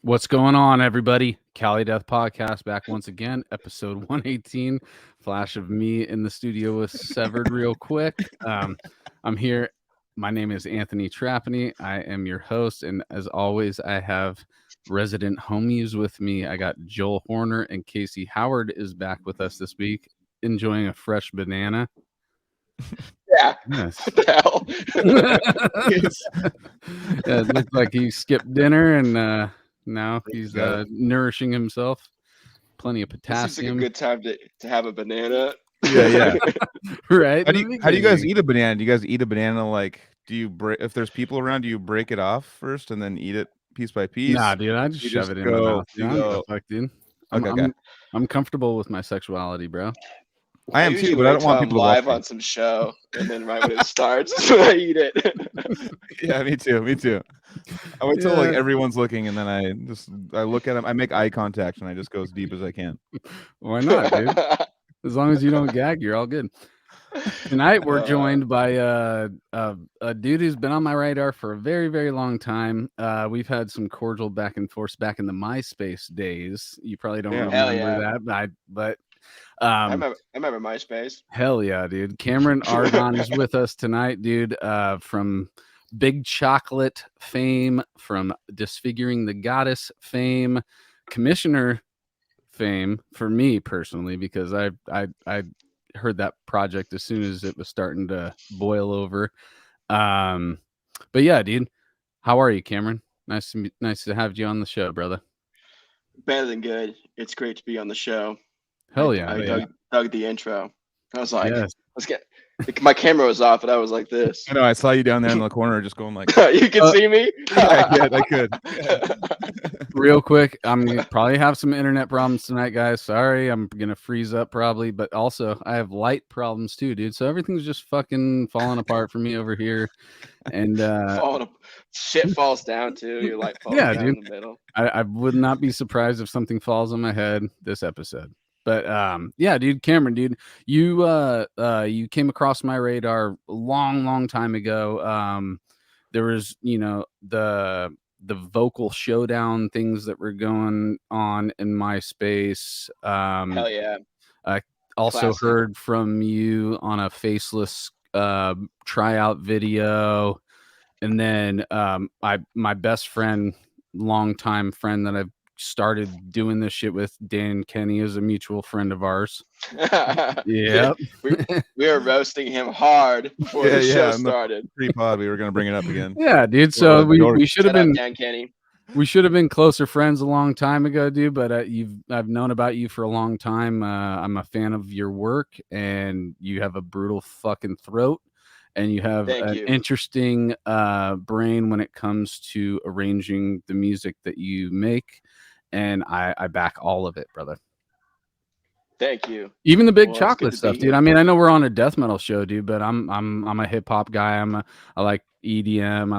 What's going on, everybody? Cali Death Podcast back once again, episode 118. Flash of me in the studio was severed real quick. I'm here. My name is Anthony Trapani. I am your host, and as always, I have resident homies with me. I got Joel Horner and Casey Howard is back with us this week, enjoying a fresh banana. Yeah. Yes. What the hell? Yeah, it looked like he skipped dinner and now he's nourishing himself. Plenty of This potassium. seems like a good time to have a banana. Yeah. Right. How do you guys eat a banana? Do you guys eat a banana like? Do you break if there's people around? Do you break it off first and then eat it piece by piece? Nah, dude, I just shove it in my mouth. Dude. I'm comfortable with my sexuality, bro. I am too, but I don't want people to live watch on some show, and then right when it starts, I eat it. Yeah, me too. I wait till like everyone's looking, and then I look at them. I make eye contact, and I just go as deep as I can. Why not, dude? As long as you don't gag, you're all good. Tonight we're joined by a dude who's been on my radar for a very, very long time. We've had some cordial back and forth back in the MySpace days. You probably don't remember that, but I remember MySpace. Hell yeah, dude. Cameron Argon is with us tonight, dude. From Big Chocolate fame, from Disfiguring the Goddess fame, Commissioner fame for me personally, because I heard that project as soon as it was starting to boil over. But yeah, dude, how are you, Cameron? Nice to have you on the show, brother. Better than good. It's great to be on the show. Hell yeah! I dug the intro. I was like, yes. Let's get. My camera was off, and I was like this. I know. I saw you down there in the corner, just going like. You can see me. Yeah, I could. Real quick, I'm gonna probably have some internet problems tonight, guys. Sorry, I'm gonna freeze up probably, but also I have light problems too, dude. So everything's just fucking falling apart for me over here, and shit falls down too. Your light falls down in the middle. I would not be surprised if something falls on my head this episode. But yeah, dude, Cameron, dude, you came across my radar a long time ago. There was, the vocal showdown things that were going on in MySpace. Hell yeah. I also heard from you on a Faceless tryout video. And then my best friend, longtime friend that I've started doing this shit with, Dan Kenny, is a mutual friend of ours. Yeah. we were roasting him hard before the show started. Pre-pod, we were going to bring it up again. Yeah, dude. So we should have been Dan Kenny. We should have been closer friends a long time ago, dude. But I've known about you for a long time. I'm a fan of your work, and you have a brutal fucking throat, and you have interesting brain when it comes to arranging the music that you make. And I back all of it, brother. Thank you. Even the Big Chocolate stuff, dude. I mean, I know we're on a death metal show, dude, but I'm a hip hop guy. I like EDM.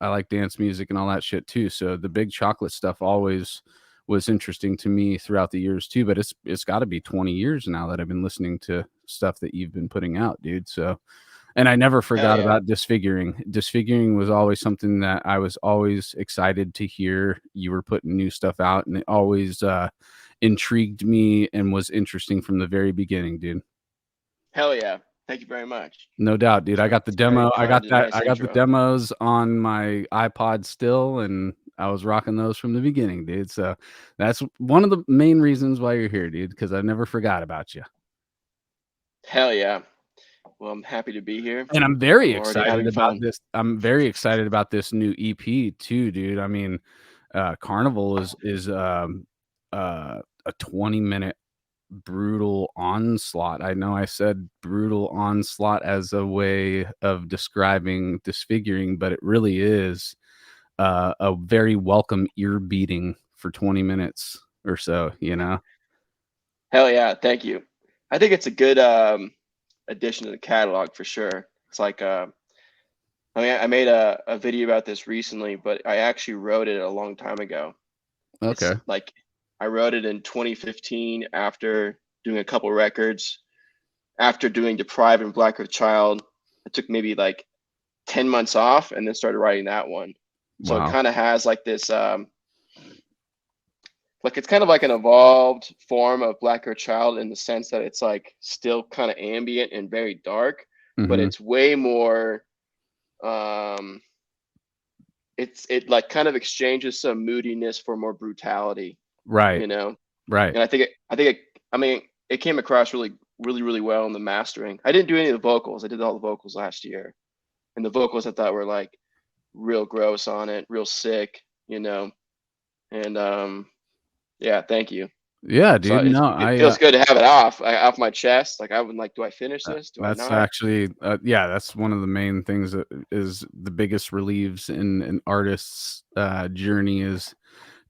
I like dance music and all that shit too. So the Big Chocolate stuff always was interesting to me throughout the years too. But it's got to be 20 years now that I've been listening to stuff that you've been putting out, dude. So. And I never forgot about Disfiguring. Disfiguring was always something that I was always excited to hear. You were putting new stuff out, and it always intrigued me and was interesting from the very beginning, dude. Hell yeah. Thank you very much. No doubt, dude. I got the demo. I got the demos on my iPod still, and I was rocking those from the beginning, dude. So that's one of the main reasons why you're here, dude, because I never forgot about you. Hell yeah. Well, I'm happy to be here. And I'm very excited about this. I'm very excited about this new EP too, dude. I mean, Carnival is a 20-minute brutal onslaught. I know I said brutal onslaught as a way of describing Disfiguring, but it really is a very welcome ear beating for 20 minutes or so, Hell yeah. Thank you. I think it's a good addition to the catalog for sure. It's like I made a video about this recently, but I actually wrote it a long time ago. Okay. It's like I wrote it in 2015 after doing a couple records, after doing Deprive and Black Earth Child. I took maybe like 10 months off and then started writing that one. So It kind of has like this like it's kind of like an evolved form of Black Earth Child in the sense that it's like still kind of ambient and very dark, but it's way more it like kind of exchanges some moodiness for more brutality, Right. you know. Right. And I mean it came across really well in the mastering. I didn't do any of the vocals. I did all the vocals last year, and the vocals I thought were like real gross on it, real sick, you know. And yeah, thank you. Yeah, So dude. No, it feels good to have it off my chest. Like I would like, do I finish this? Do I that's not? actually yeah, that's one of the main things that is the biggest relieves in an artist's journey is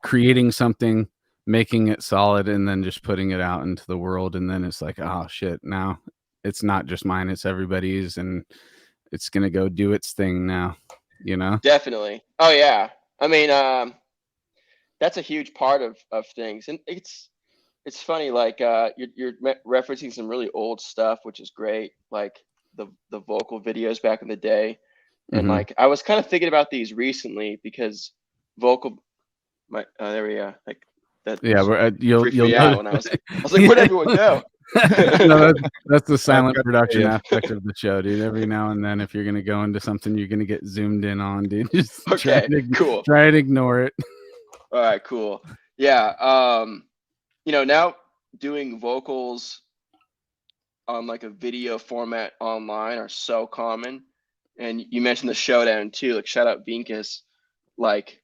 creating something, making it solid, and then just putting it out into the world. And then it's like, oh shit, now it's not just mine, it's everybody's, and it's gonna go do its thing now, you know. Definitely. Oh yeah. I mean, that's a huge part of things, and it's funny. Like you're referencing some really old stuff, which is great. Like the vocal videos back in the day, and like I was kind of thinking about these recently because vocal. There we go. Like that. Yeah, you'll out when I was like, where'd everyone go? No, that's the silent production aspect of the show, dude. Every now and then, if you're gonna go into something, you're gonna get zoomed in on, dude. Just okay, cool. Try and ignore it. All right, cool. Yeah. You know, now doing vocals on like a video format online are so common. And you mentioned the showdown too. Like shout out Vinkus. Like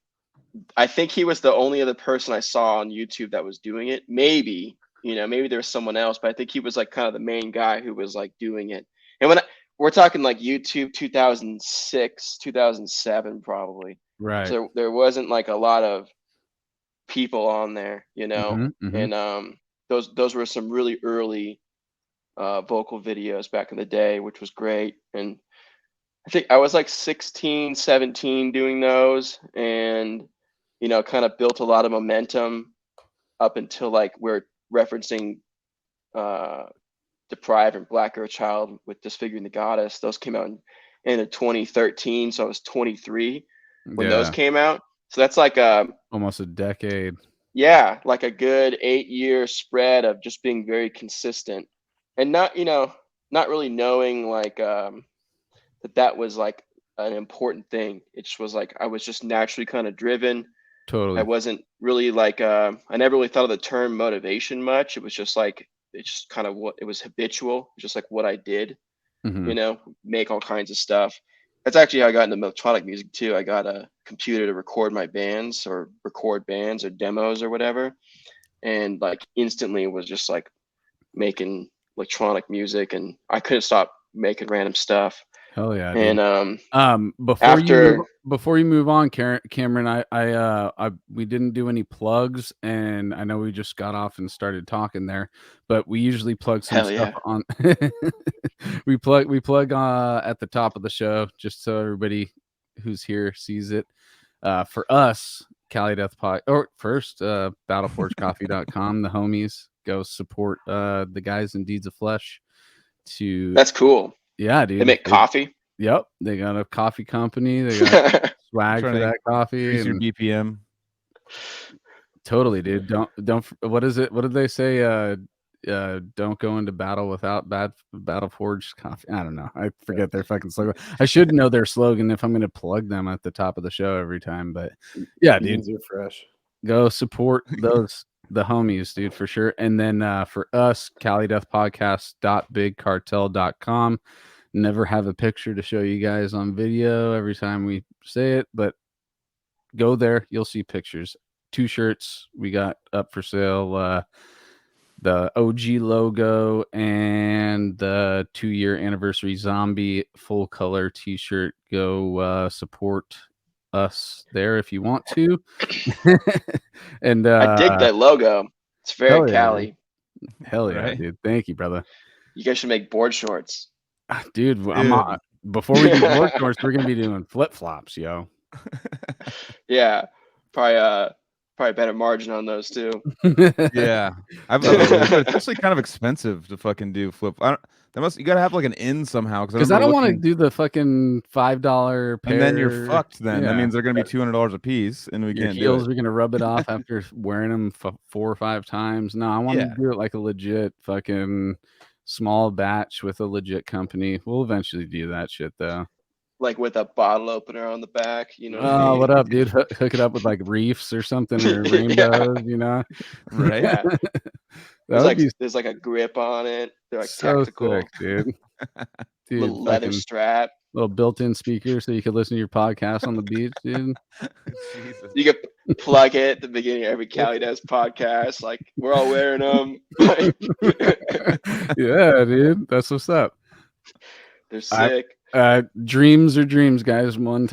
I think he was the only other person I saw on YouTube that was doing it. Maybe, you know, maybe there was someone else, but I think he was like kind of the main guy who was like doing it. And we're talking like YouTube 2006, 2007 probably. Right. So there wasn't like a lot of people on there, you know. And those were some really early vocal videos back in the day, which was great. And I think I was like 16, 17 doing those, and you know, kind of built a lot of momentum up until like we're referencing Deprive and Black Earth Child with Disfiguring the Goddess. Those came out in 2013, so I was 23 when those came out. So that's like almost a decade. Yeah, like a good 8-year spread of just being very consistent, and not, you know, not really knowing like that was like an important thing. It just was like I was just naturally kind of driven. Totally. I wasn't really like I never really thought of the term motivation much. It was just like it's just kind of what it was, habitual, just like what I did. You know, make all kinds of stuff. That's actually how I got into electronic music too. I got a computer to record my bands or record bands or demos or whatever, and like instantly was just like making electronic music, and I couldn't stop making random stuff. Hell yeah, dude. And before you move on, Cameron, we didn't do any plugs, and I know we just got off and started talking there, but we usually plug some stuff on. we plug at the top of the show just so everybody who's here sees it. For us, Cali Death Pod, or first, battleforgecoffee.com, the homies, go support the guys in Deeds of Flesh. That's cool. Yeah, dude. They make coffee. Yep, they got a coffee company. They got swag for that coffee. And your BPM. Totally, dude. Don't. What is it? What did they say? Don't go into battle without Battle Forge coffee. I don't know. I forget their fucking slogan. I should know their slogan if I'm going to plug them at the top of the show every time. But yeah, dude, you're fresh. Go support those. The homies, dude, for sure. And then for us, CaliDeathPodcast.BigCartel.com. Never have a picture to show you guys on video every time we say it, but go there, you'll see pictures. 2 shirts we got up for sale, the OG logo and the 2-year anniversary zombie full color t-shirt. Go support us there if you want to. And I dig that logo. It's very Cali. Hell yeah, dude. Thank you, brother. You guys should make board shorts. Dude, before we do board shorts, we're gonna be doing flip-flops, yo. Yeah, probably better margin on those too. Yeah, it's actually kind of expensive to fucking do flip. You gotta have like an in somehow because I don't want to do the fucking $5 pair. And then you're fucked. Then Yeah. that means they're gonna be $200 a piece, and we Your can't heels do it. are gonna rub it off after wearing them 4 or 5 times. No, I want to do it like a legit fucking small batch with a legit company. We'll eventually do that shit though. Like with a bottle opener on the back, you know. Oh, what up, dude? Hook it up with like reefs or something or rainbows, you know? Right? Yeah. That There's like a grip on it. They're like so tactical. sick, dude. Little leather strap. Little built-in speaker so you can listen to your podcast on the beach, dude. Jesus. You can plug it at the beginning of every Cali Does podcast. Like, we're all wearing them. Yeah, dude. That's what's up. They're sick. Dreams are dreams, guys. One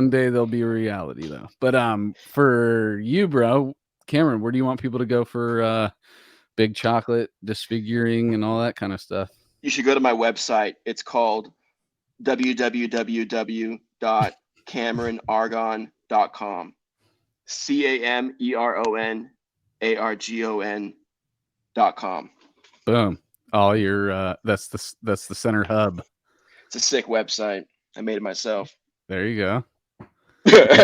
day they'll be a reality though. But for you, bro, Cameron, where do you want people to go for Big Chocolate, Disfiguring, and all that kind of stuff? You should go to my website. It's called www.cameronargon.com. CameronArgon.com. Boom. All your that's the center hub. It's a sick website. I made it myself. There you go.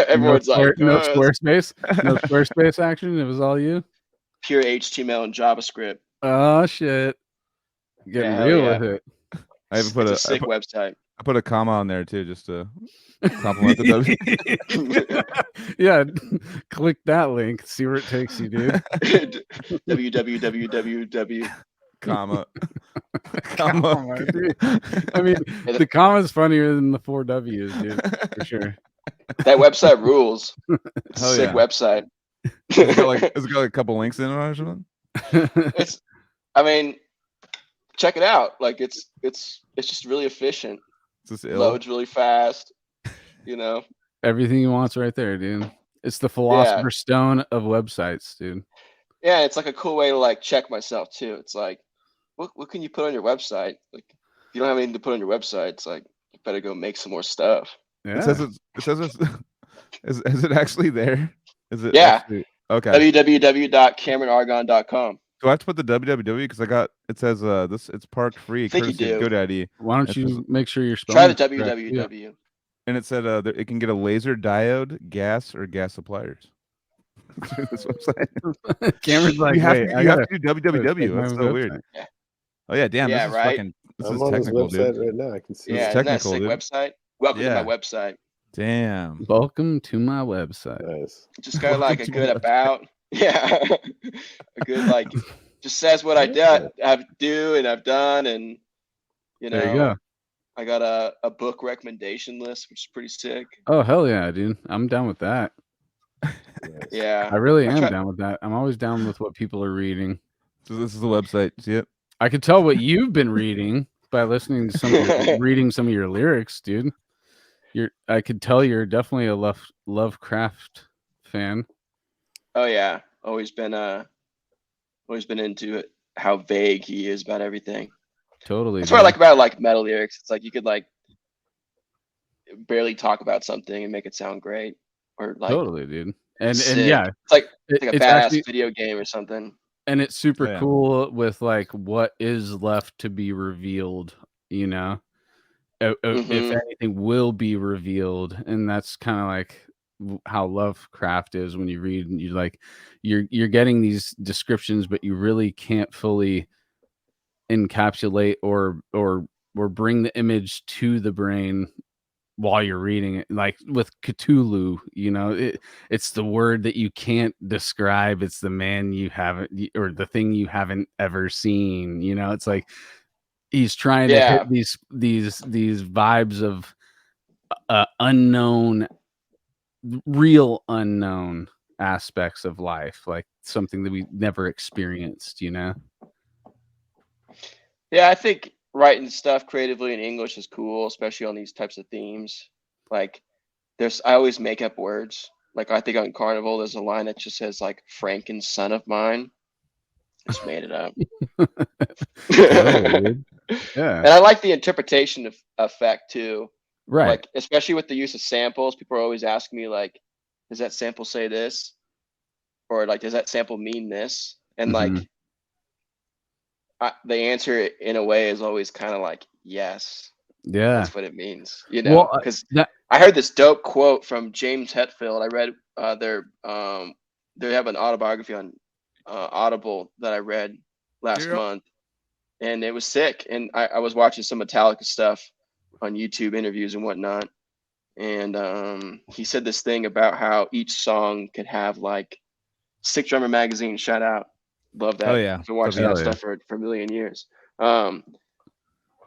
Everyone's no Squarespace. No Squarespace action. It was all you. Pure HTML and JavaScript. Oh shit. Getting real with it. I even put a sick website. I put a comma on there too, just to compliment the Yeah, click that link. See where it takes you, dude. www. comma. Dude. I mean, the comma's funnier than the 4 W's, dude, for sure. That website rules. It's Hell a sick website. It's got like a couple links in it or something. I mean, check it out. Like it's just really efficient. Loads really fast. You know. Everything you want's right there, dude. It's the philosopher's stone of websites, dude. Yeah, it's like a cool way to like check myself too. It's like, what can you put on your website? Like, if you don't have anything to put on your website, it's like you better go make some more stuff. Yeah. It says is it actually there? Is it? Yeah. Okay. www.cameronargon.com. Do I have to put the www because it says it's park free courtesy of GoDaddy. Why don't you make sure you're spelling? Try the www. Yeah. And it said it can get a laser diode, gas, or gas suppliers. This website. Cameron's like, you have to do www. That's so weird. Yeah. Oh yeah, damn. Yeah, this is right. fucking. This I'm is on technical, his website dude. right now. I can see. Yeah, This is technical, isn't that a sick website? Welcome to my website. Damn. Welcome to my website. Nice. Just got like a good about. Yeah. A good like just says what I do and I've done, and you know. There you go. I got a book recommendation list, which is pretty sick. Oh hell yeah, dude! I'm down with that. Yeah, I really am down with that. I'm always down with what people are reading. So this is the website. See it? I could tell what you've been reading by listening to reading some of your lyrics, dude. I could tell you're definitely a Lovecraft fan. Oh yeah, always been into it. How vague he is about everything. Totally. That's what I like about like metal lyrics. It's like you could like barely talk about something and make it sound great, or like totally, dude. And yeah, it's like a badass video game or something. And it's super cool with like what is left to be revealed, you know. If anything will be revealed, and that's kind of like how Lovecraft is when you read, and you're getting these descriptions, but you really can't fully encapsulate or bring the image to the brain while you're reading it. Like with Cthulhu, you know, it's the word that you can't describe. It's the man you haven't, or the thing you haven't ever seen. You know, it's like he's trying to hit these vibes of unknown, real unknown aspects of life, like something that we never experienced, you know. Yeah, I think writing stuff creatively in English is cool, especially on these types of themes. Like I always make up words. Like I think on Carnival there's a line that just says like Franken son of mine. Just made it up. Yeah. And I like the interpretation effect too. Right. Like especially with the use of samples, people are always asking me like, does that sample say this? Or like, does that sample mean this? And like the answer in a way is always kind of like yes. Yeah, that's what it means, you know. Because I heard this dope quote from James Hetfield. I read they have an autobiography on Audible that I read last month, and it was sick. And I was watching some Metallica stuff on YouTube interviews and whatnot, and he said this thing about how each song could have like Sick Drummer Magazine, shout out, love that. Oh yeah, I've been watching that stuff for a million years.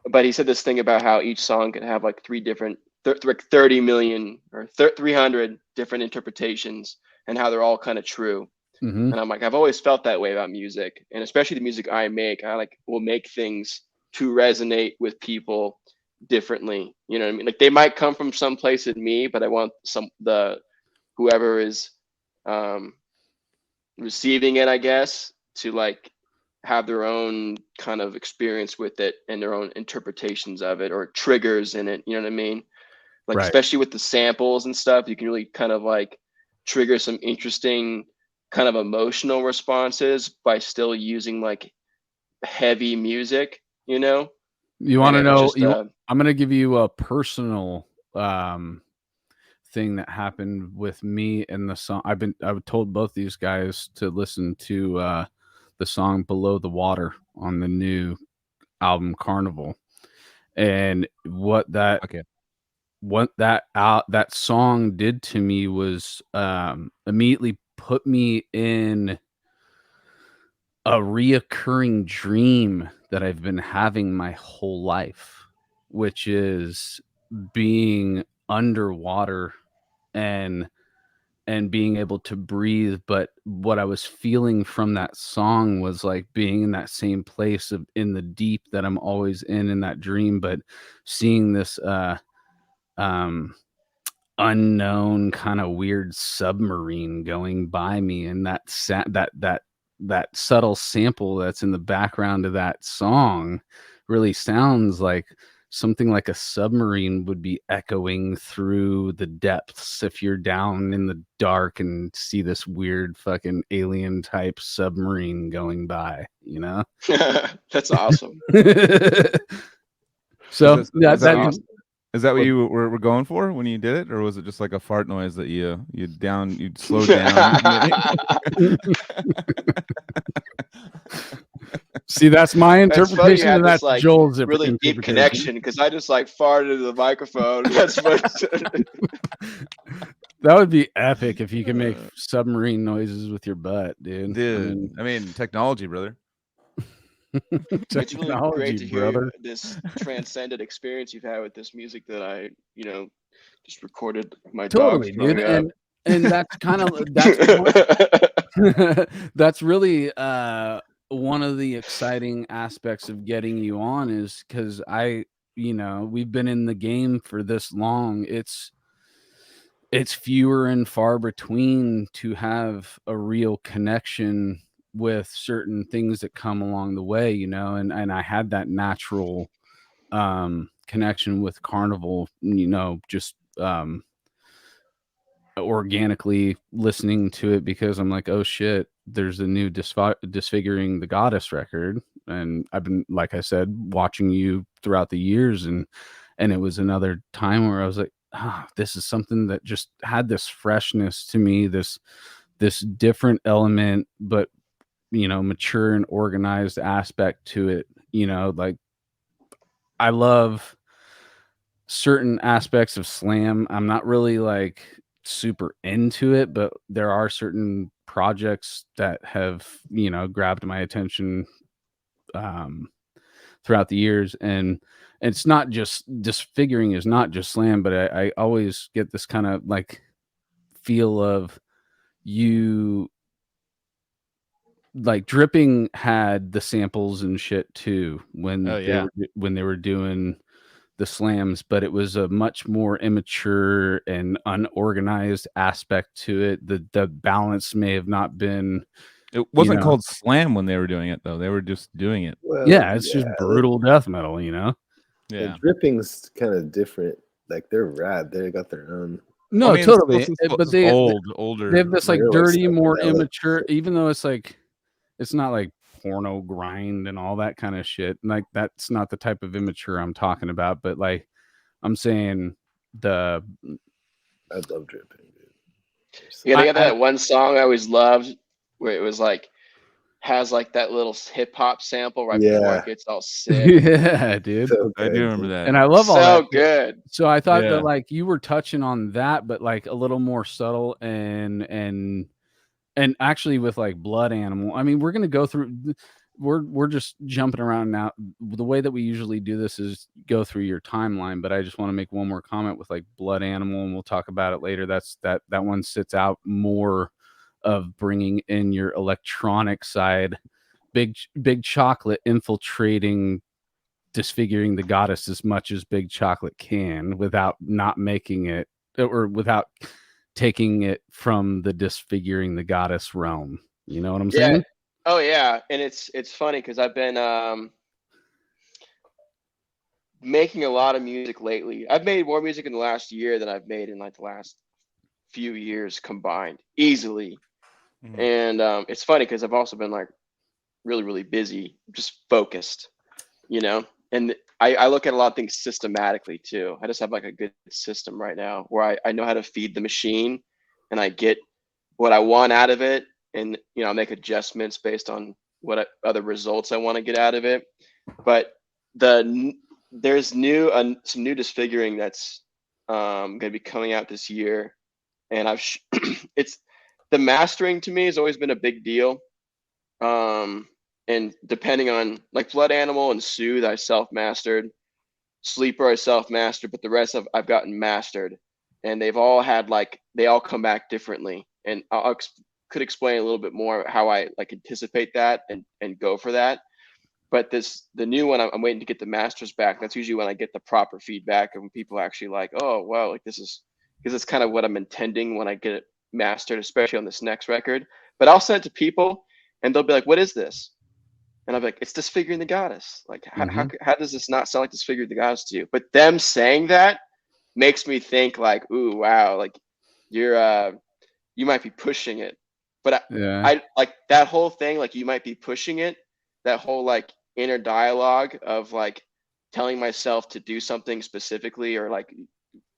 But he said this thing about how each song could have like 30 million or 300 different interpretations, and how they're all kind of true. Mm-hmm. And I'm like, I've always felt that way about music, and especially the music I make. I like will make things to resonate with people differently. You know what I mean? Like they might come from some place in me, but I want whoever is receiving it, I guess, to like have their own kind of experience with it and their own interpretations of it or triggers in it. You know what I mean? Like, especially with the samples and stuff, you can really kind of like trigger some interesting kind of emotional responses by still using like heavy music, you know? You want to know, I'm going to give you a personal thing that happened with me and the song. I've told both these guys to listen to the song Below the Water on the new album Carnival, and what that song did to me was immediately put me in a reoccurring dream that I've been having my whole life, which is being underwater and being able to breathe. But what I was feeling from that song was like being in that same place in the deep that I'm always in that dream, but seeing this unknown kind of weird submarine going by me, and that subtle sample that's in the background of that song really sounds like something like a submarine would be echoing through the depths if you're down in the dark and see this weird fucking alien type submarine going by, you know? That's awesome. So is that what you were going for when you did it, or was it just like a fart noise that you slowed down? See, that's my interpretation, and that's like Joel's really deep connection, because I just like farted into the microphone. That's what. That would be epic if you could make submarine noises with your butt, dude. I mean, technology, brother. It's really great to hear this transcendent experience you've had with this music that I, just recorded my dogs growing up. And that's kind of that's really one of the exciting aspects of getting you on, is because we've been in the game for this long. It's fewer and far between to have a real connection with certain things that come along the way, and I had that natural connection with Carnival, just organically listening to it, because I'm like, oh shit, there's a new Disfiguring the Goddess record, and I've been, like I said, watching you throughout the years, and it was another time where I was like, this is something that just had this freshness to me, this different element, but mature and organized aspect to it. Like, I love certain aspects of slam. I'm not really like super into it, but there are certain projects that have grabbed my attention throughout the years, and it's not just Disfiguring is not just slam, but I always get this kind of like feel of you. Like Dripping had the samples and shit too when they were doing the slams, but it was a much more immature and unorganized aspect to it. The balance may have not been. It wasn't called slam when they were doing it, though. They were just doing it. Well, it's just brutal death metal, Yeah, Dripping's kind of different. Like, they're rad. They got their own. No, totally. But older. They have this like dirty, more immature. Even though it's like, it's not like porno grind and all that kind of shit. Like that's not the type of immature I'm talking about, but like I'm saying I love dripping, dude. Yeah, they got that one song I always loved where it was like has like that little hip hop sample right before it gets all sick. Yeah, dude. So I do remember that. And I love all So that. good. So I thought Yeah. that like you were touching on that, but like a little more subtle and actually with like Blood Animal. I mean, we're gonna go through. We're just jumping around now. The way that we usually do this is go through your timeline, but I just want to make one more comment with like Blood Animal, and we'll talk about it later. That one sits out more of bringing in your electronic side. Big Chocolate infiltrating Disfiguring the Goddess as much as Big Chocolate can without not making it or without taking it from the Disfiguring the Goddess realm. You know what I'm saying? Oh yeah, and it's funny because I've been making a lot of music lately. I've made more music in the last year than I've made in like the last few years combined, easily. Mhm. And it's funny because I've also been like really busy, just focused, you know. And I look at a lot of things systematically too. I just have like a good system right now where I know how to feed the machine, and I get what I want out of it, and you know, I make adjustments based on what other results I want to get out of it. But there's some new Disfiguring that's going to be coming out this year, and it's the mastering to me has always been a big deal. And depending on like Blood Animal and Soothe, I self-mastered. Sleeper, I self-mastered, but the rest I've gotten mastered, and they've all had like they all come back differently. And could explain a little bit more how I like anticipate that and go for that. But the new one, I'm waiting to get the masters back. That's usually when I get the proper feedback and when people actually like, oh well, like this is because it's kind of what I'm intending when I get it mastered, especially on this next record. But I'll send it to people, and they'll be like, what is this? And I'm like, it's Disfiguring the Goddess. Like, how does this not sound like Disfiguring the Goddess to you? But them saying that makes me think like, ooh, wow, like you might be pushing it. But I like that whole thing, like you might be pushing it, that whole like inner dialogue of like telling myself to do something specifically, or like,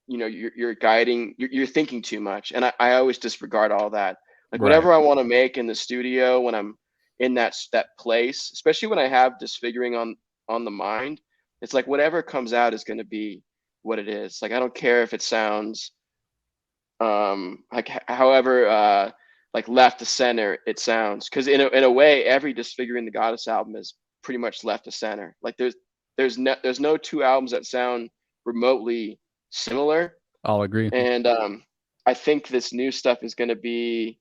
you know, you're guiding, you're thinking too much. And I always disregard all that. Like whatever I want to make in the studio when I'm in that place, especially when I have Disfiguring on the mind, it's like whatever comes out is going to be what it is. Like I don't care if it sounds like however like left to center it sounds, because in a way every Disfiguring the Goddess album is pretty much left to center. Like there's no two albums that sound remotely similar. I'll agree. And I think this new stuff is going to be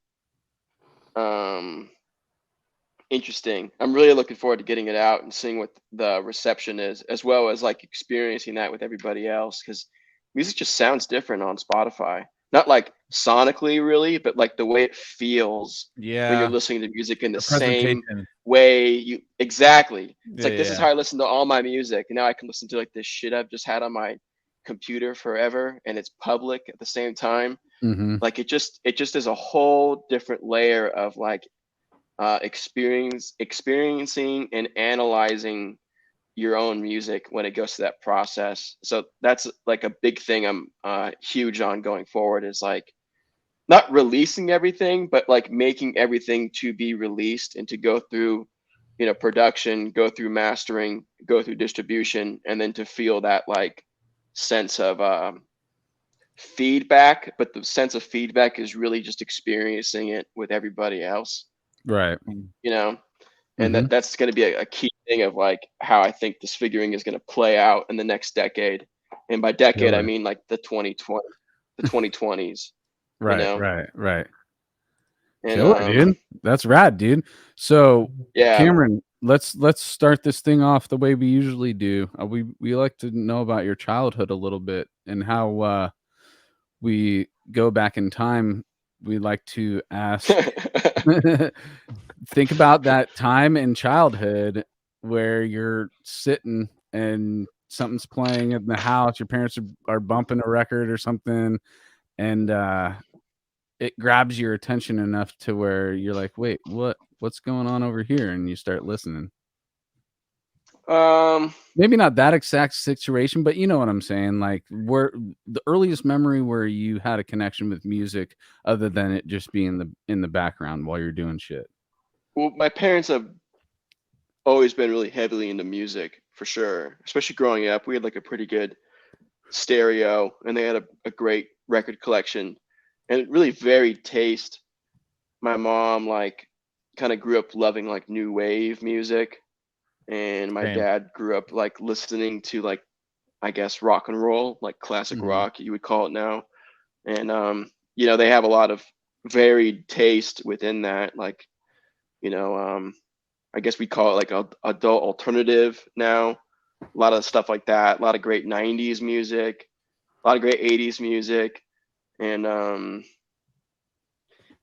interesting. I'm really looking forward to getting it out and seeing what the reception is, as well as like experiencing that with everybody else, because music just sounds different on Spotify. Not like sonically really, but like the way it feels when you're listening to music in the same way. You exactly. It's like this is how I listen to all my music, and now I can listen to like this shit I've just had on my computer forever, and it's public at the same time. Like it just is a whole different layer of like experiencing and analyzing your own music when it goes to that process. So that's like a big thing I'm huge on going forward, is like not releasing everything, but like making everything to be released and to go through, you know, production, go through mastering, go through distribution, and then to feel that like sense of feedback. But the sense of feedback is really just experiencing it with everybody else. Right. You know, and that's going to be a key thing of like how I think Disfiguring is going to play out in the next decade. And by decade, I mean like the 2020s. Right, you know? right. And, Killer, dude. That's rad, dude. So yeah, Cameron, let's start this thing off the way we usually do. We like to know about your childhood a little bit and how we go back in time. We like to ask think about that time in childhood where you're sitting and something's playing in the house, your parents are bumping a record or something, and it grabs your attention enough to where you're like, wait, what what's going on over here, and you start listening. Um, Maybe not that exact situation, but you know what I'm saying. Like, where the earliest memory where you had a connection with music, other than it just being in the background while you're doing shit. well, my parents have always been really heavily into music for sure. Especially growing up, we had like a pretty good stereo, and they had a great record collection, and it really varied taste. My mom like kind of grew up loving like new wave music, and my Same. dad grew up like listening to like, I guess, rock and roll, like classic Mhm. rock you would call it now. And you know, they have a lot of varied taste within that. Like, you know, I guess we call it like adult alternative now. A lot of stuff like that. A lot of great '90s music, a lot of great '80s music, and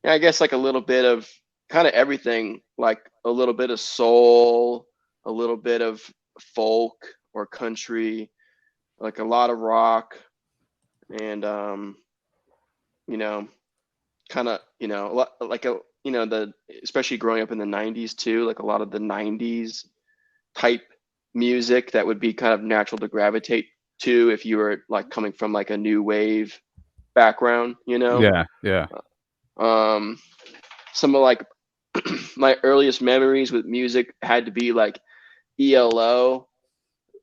yeah, I guess like a little bit of kind of everything. Like a little bit of soul, a little bit of folk or country, like a lot of rock, and you know, kind of, you know, a lot, like a, you know, the, especially growing up in the '90s too, like a lot of the '90s type music that would be kind of natural to gravitate to if you were like coming from like a new wave background, you know. Yeah. um some of like my earliest memories with music had to be like ELO,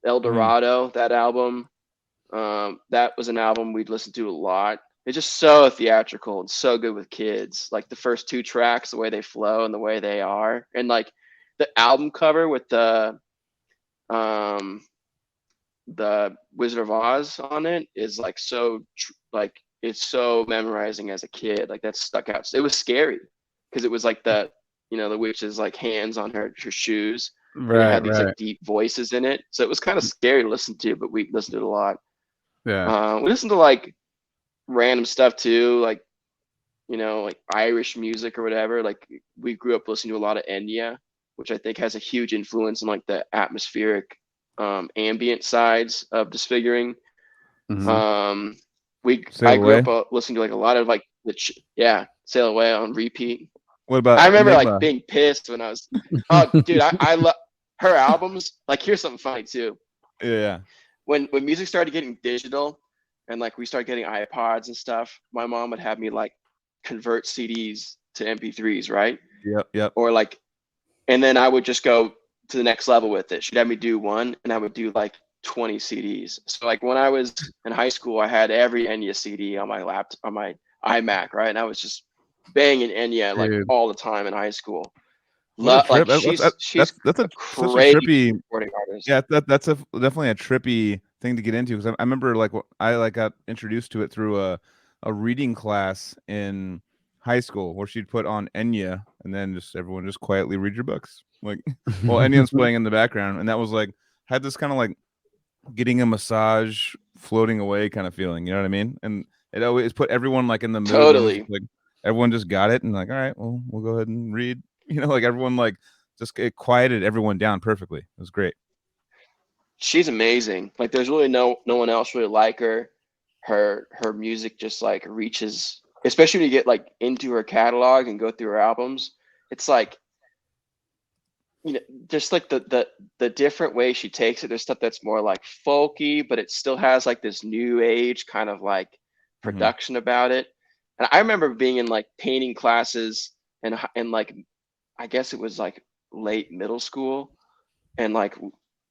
El Dorado, that album. That was an album we'd listen to a lot. It's just so theatrical and so good with kids. Like the first two tracks, the way they flow and the way they are, and like the album cover with um, the Wizard of Oz on it is like so like it's so memorizing as a kid. Like that stuck out. It was scary because it was like the, you know, the witch's like hands on her shoes, and it had these like deep voices in it. So it was kind of scary to listen to, but we listened to it a lot. Yeah. We listened to like random stuff too, like, you know, like Irish music or whatever. Like we grew up listening to a lot of Enya, which I think has a huge influence on like the atmospheric, ambient sides of Disfiguring. Mhm. I grew Away. up listening to like a lot of like Sail Away on repeat. What about I remember Enigma? like being pissed when I was, oh dude, I love her albums. Like here's something funny too. Yeah. When music started getting digital and like we started getting iPods and stuff, my mom would have me like convert CDs to MP3s, right? Yep. Or like, and then I would just go to the next level with it. She'd have me do one, and I would do like 20 CDs. So like when I was in high school, I had every Enya CD on my laptop, on my iMac, right? And I was just banging Enya like all the time in high school. What a trip! Like she's that's a such a crazy trippy. recording artist. Yeah, that's definitely a trippy thing to get into, because I remember like I like got introduced to it through a reading class in high school where she'd put on Enya, and then just everyone just quietly read your books, like while Enya's playing in the background, and that was like had this kind of like getting a massage, floating away kind of feeling, you know what I mean? And it always put everyone like in the mood. Totally. Like everyone just got it and like, all right, well, we'll go ahead and read. You know, like everyone like just it quieted everyone down perfectly. It was great. She's amazing. Like there's really no one else really like her. Her music just like reaches, especially when you get like into her catalog and go through her albums. It's like, you know, just like the different way she takes it. There's stuff that's more like folky, but it still has like this new age kind of like production about it. And I remember being in like painting classes and like, I guess it was like late middle school, and like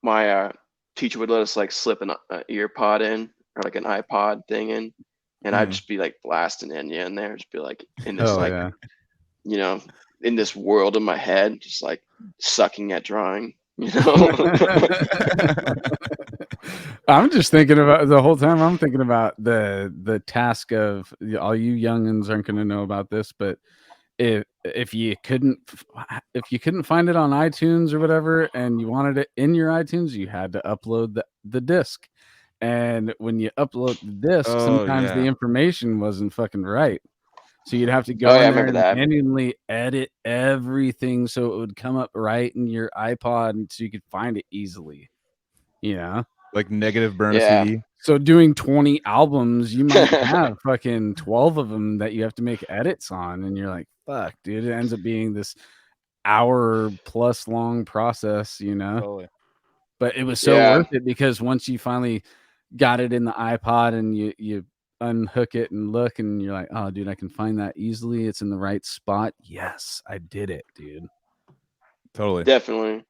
my teacher would let us like slip an ear pod in, or like an iPod thing in, and I'd just be like blasting Enya in there, just be like in this you know, in this world in my head, just like sucking at drawing, you know. I'm just thinking about the whole time. I'm thinking about the task of all you youngins aren't going to know about this, but if you couldn't find it on iTunes or whatever, and you wanted it in your iTunes, you had to upload the disc. And when you upload the disc, sometimes the information wasn't fucking right. So you'd have to go in there and manually edit everything so it would come up right in your iPod, and so you could find it easily. You know? Like negative burn a CD. So doing 20 albums, you might have fucking 12 of them that you have to make edits on, and you're like, fuck, dude. It ends up being this hour plus long process, you know. Totally. But it was so worth it because once you finally got it in the iPod and you unhook it and look and you're like, oh, dude, I can find that easily. It's in the right spot. Yes, I did it, dude. Totally. Definitely.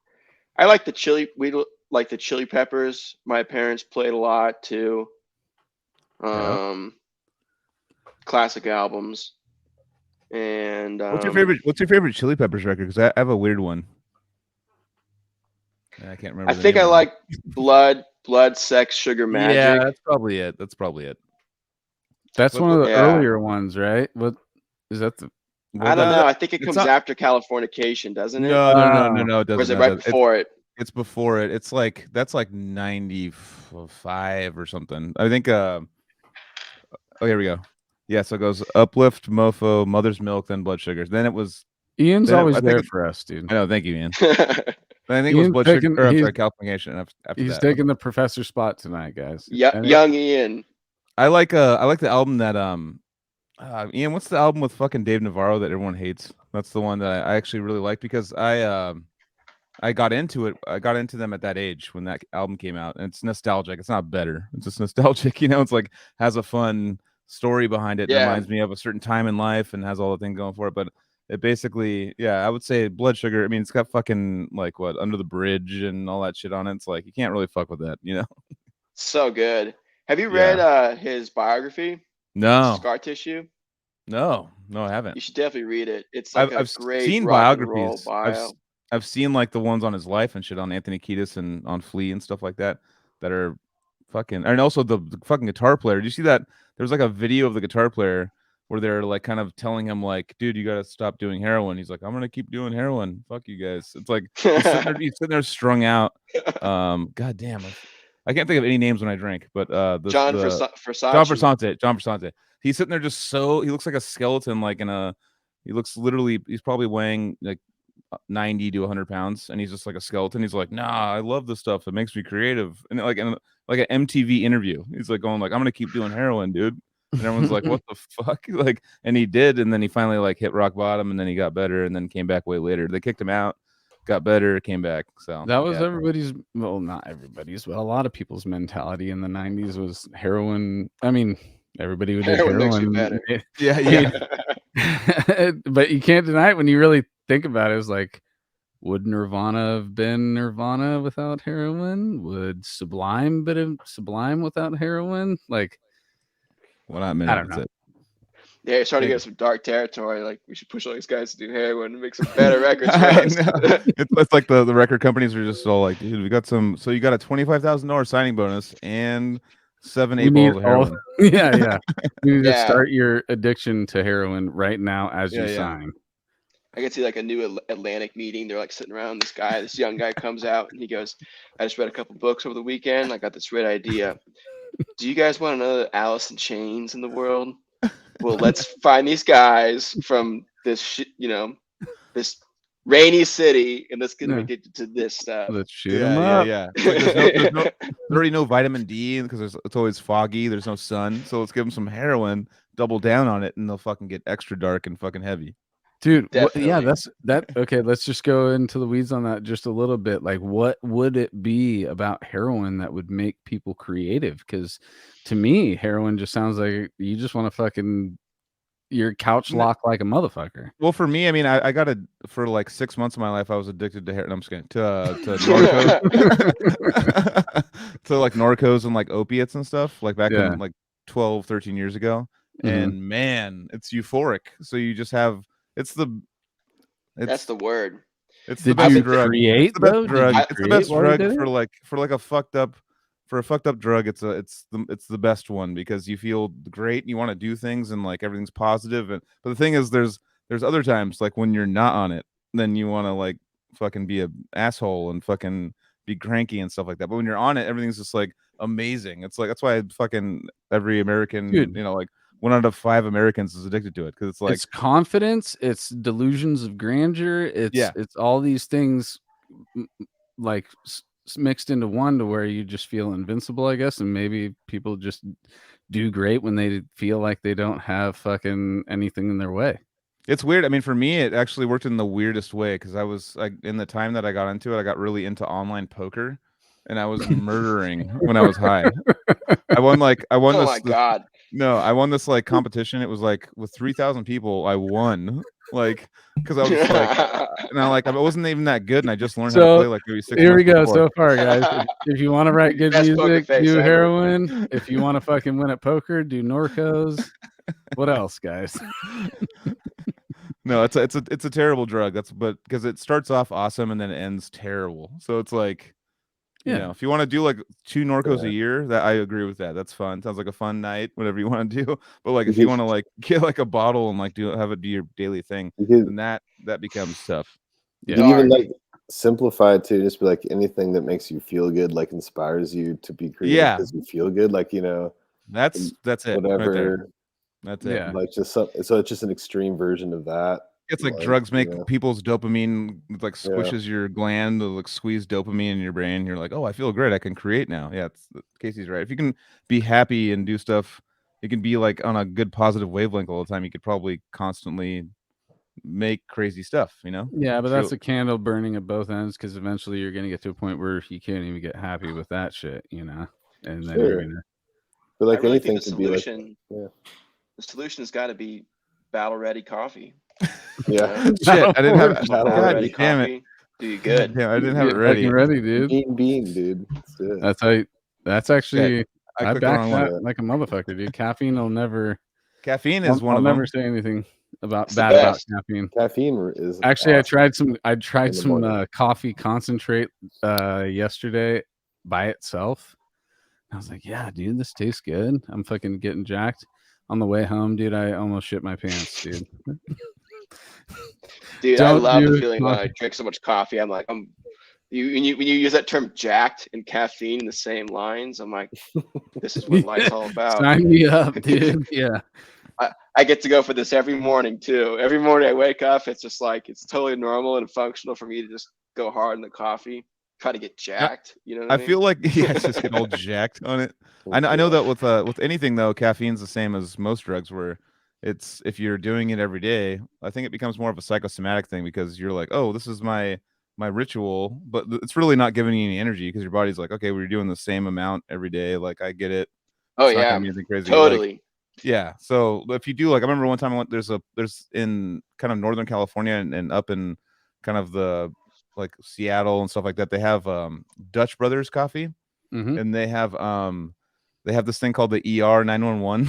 I like the like the Chili Peppers. My parents played a lot too. Classic albums. And What's your favorite Chili Peppers record? Because I have a weird one. I can't remember. I think I like Blood, Sex, Sugar, Magic. Yeah, that's probably it. That's one of the earlier ones, right? What is that? I don't know. I think it comes after Californication, doesn't it? No, it doesn't. Or is it right before it? It's before it. It's like that's like 95 or something. I think. Oh, here we go. Yeah, so it goes Uplift, Mofo, Mother's Milk, then Blood Sugars. Then it was Ian's always there for us, dude. I know, thank you, Ian. I think it was Blood Sugar. Or, I'm sorry, Californication. After he's taking the professor spot tonight, guys. Yeah, young Ian. I like the album that Ian, what's the album with fucking Dave Navarro that everyone hates? That's the one that I actually really like because I got into it. I got into them at that age when that album came out, and it's nostalgic. It's not better. It's just nostalgic. You know, it's like has a fun story behind it. It reminds me of a certain time in life and has all the thing going for it. But it basically, I would say Blood Sugar. I mean, it's got fucking like what Under the Bridge and all that shit on it. It's like you can't really fuck with that, you know. So good. Have you read his biography? No. Scar Tissue. No, I haven't. You should definitely read it. It's like I've great seen biographies. I've seen like the ones on his life and shit on Anthony Kiedis and on Flea and stuff like that are fucking, and also the fucking guitar player. Did you see that? There was like a video of the guitar player where they're like kind of telling him like, dude, you gotta stop doing heroin. He's like, I'm gonna keep doing heroin. Fuck you guys. It's like he's sitting there strung out. God damn it. I can't think of any names when I drink, but John Frusciante. He's sitting there just he looks like a skeleton, like he's probably weighing like 90 to 100 pounds, and he's just like a skeleton. He's like, nah, I love this stuff. It makes me creative. And like an MTV interview, he's like going like, I'm gonna keep doing heroin, dude. And everyone's like, what the fuck? Like, and he did, and then he finally like hit rock bottom, and then he got better, and then came back way later. They kicked him out, got better, came back. So that was everybody's, well, not everybody's, but a lot of people's mentality in the 90s was heroin. I mean, everybody who did heroin. Yeah. But you can't deny it when you really think about it. It's like, would Nirvana have been Nirvana without heroin? Would Sublime been Sublime without heroin? Like, well, I don't know. Yeah, you're starting to get some dark territory. Like, we should push all these guys to do heroin and make some better records for us. It's like the record companies are just all like, dude, we got some. So you got a $25,000 signing bonus and 7-8 balls of heroin. Yeah. You need to start your addiction to heroin right now as you sign. I can see like a new Atlantic meeting. They're like sitting around. This young guy comes out and he goes, I just read a couple books over the weekend. I got this great idea. Do you guys want another Alice in Chains in the world? Well, let's find these guys from this, this rainy city, and let's get them addicted to this stuff. Let's shoot them up. Yeah. There's already no vitamin D because it's always foggy. There's no sun. So let's give them some heroin, double down on it, and they'll fucking get extra dark and fucking heavy. Dude, that's that. Okay, let's just go into the weeds on that just a little bit. Like, what would it be about heroin that would make people creative? Because to me, heroin just sounds like you just want to fucking your couch lock like a motherfucker. Well, for me, I mean, I got for like 6 months of my life, I was addicted to heroin. I'm just kidding. To Norco, to like Norcos and like opiates and stuff. Like back in like 12, 13 years ago. And man, it's euphoric. So you just have. That's the word. It's the best drug. It's the best drug. It's the best drug for a fucked up drug. It's the best one because you feel great and you want to do things and like everything's positive. But the thing is, there's other times like when you're not on it, then you want to like fucking be a asshole and fucking be cranky and stuff like that. But when you're on it, everything's just like amazing. It's like that's why fucking every American, like 1 out of 5 Americans is addicted to it because it's like it's confidence, it's delusions of grandeur, it's all these things like mixed into one to where you just feel invincible, I guess, and maybe people just do great when they feel like they don't have fucking anything in their way. It's weird. I mean, for me, it actually worked in the weirdest way because I was like, in the time that I got into it, I got really into online poker, and I was murdering when I was high. I won Oh this. my God. No, I won this like competition. It was like with 3,000 people. I won like because I was just like, and I wasn't even that good, and I just learned how to play So like maybe 6 here we months go. before. So far, guys, if you want to write good Best poker music, face do ever. heroin. If you want to fucking win at poker, do Norcos. What else, guys? No, it's a terrible drug. But because it starts off awesome and then it ends terrible. So it's like, you know, if you want to do like 2 Norcos a year, that I agree with that. That's fun. Sounds like a fun night, whatever you want to do. But like if you want to like get like a bottle and like have it be your daily thing, then that becomes tough. You can even like simplify it to just be like anything that makes you feel good, like inspires you to be creative because you feel good, like, you know, that's it. whatever. Right there. That's it. Yeah. Like just so it's just an extreme version of that. It's like drugs make people's dopamine like squishes your gland to like squeeze dopamine in your brain. You're like, oh, I feel great. I can create now. Yeah, Casey's right. If you can be happy and do stuff, you can be like on a good positive wavelength all the time. You could probably constantly make crazy stuff, you know? Yeah, but that's a candle burning at both ends because eventually you're gonna get to a point where you can't even get happy with that shit, you know? And then you're gonna. But like I really anything think the could be like, the solution has got to be battle ready coffee. Yeah. Shit, I didn't have it. Battle God ready damn coffee. it. Do you good? Yeah, I didn't have it ready. Ready, dude. Bean, dude. That's how. That's actually. I clicked the back wrong that one. like a motherfucker, dude. Caffeine will never. Caffeine is one I'll of never them. say anything It's the bad about best. caffeine. Caffeine is actually awesome. I tried some morning. coffee concentrate yesterday by itself. I was like, yeah, dude, this tastes good. I'm fucking getting jacked. On the way home, dude, I almost shit my pants, dude. Dude, I love the feeling when I drink so much coffee. I'm like, when you use that term jacked and caffeine in the same lines, I'm like, this is what life's all about. Sign me up, dude. Yeah. I get to go for this every morning too. Every morning I wake up, it's just like it's totally normal and functional for me to just go hard in the coffee, try to get jacked. You know what I mean? Feel like just get all jacked on it. I know that with anything though, caffeine's the same as most drugs where it's if you're doing it every day, I think it becomes more of a psychosomatic thing because you're like, oh, this is my ritual, but it's really not giving you any energy because your body's like, okay, we're doing the same amount every day. Like I get it. Oh it's yeah, anything crazy. totally. Like, yeah. So if you do like, I remember one time I went. There's in kind of Northern California and up in kind of the like Seattle and stuff like that. They have Dutch Brothers coffee, and they have this thing called the ER 911,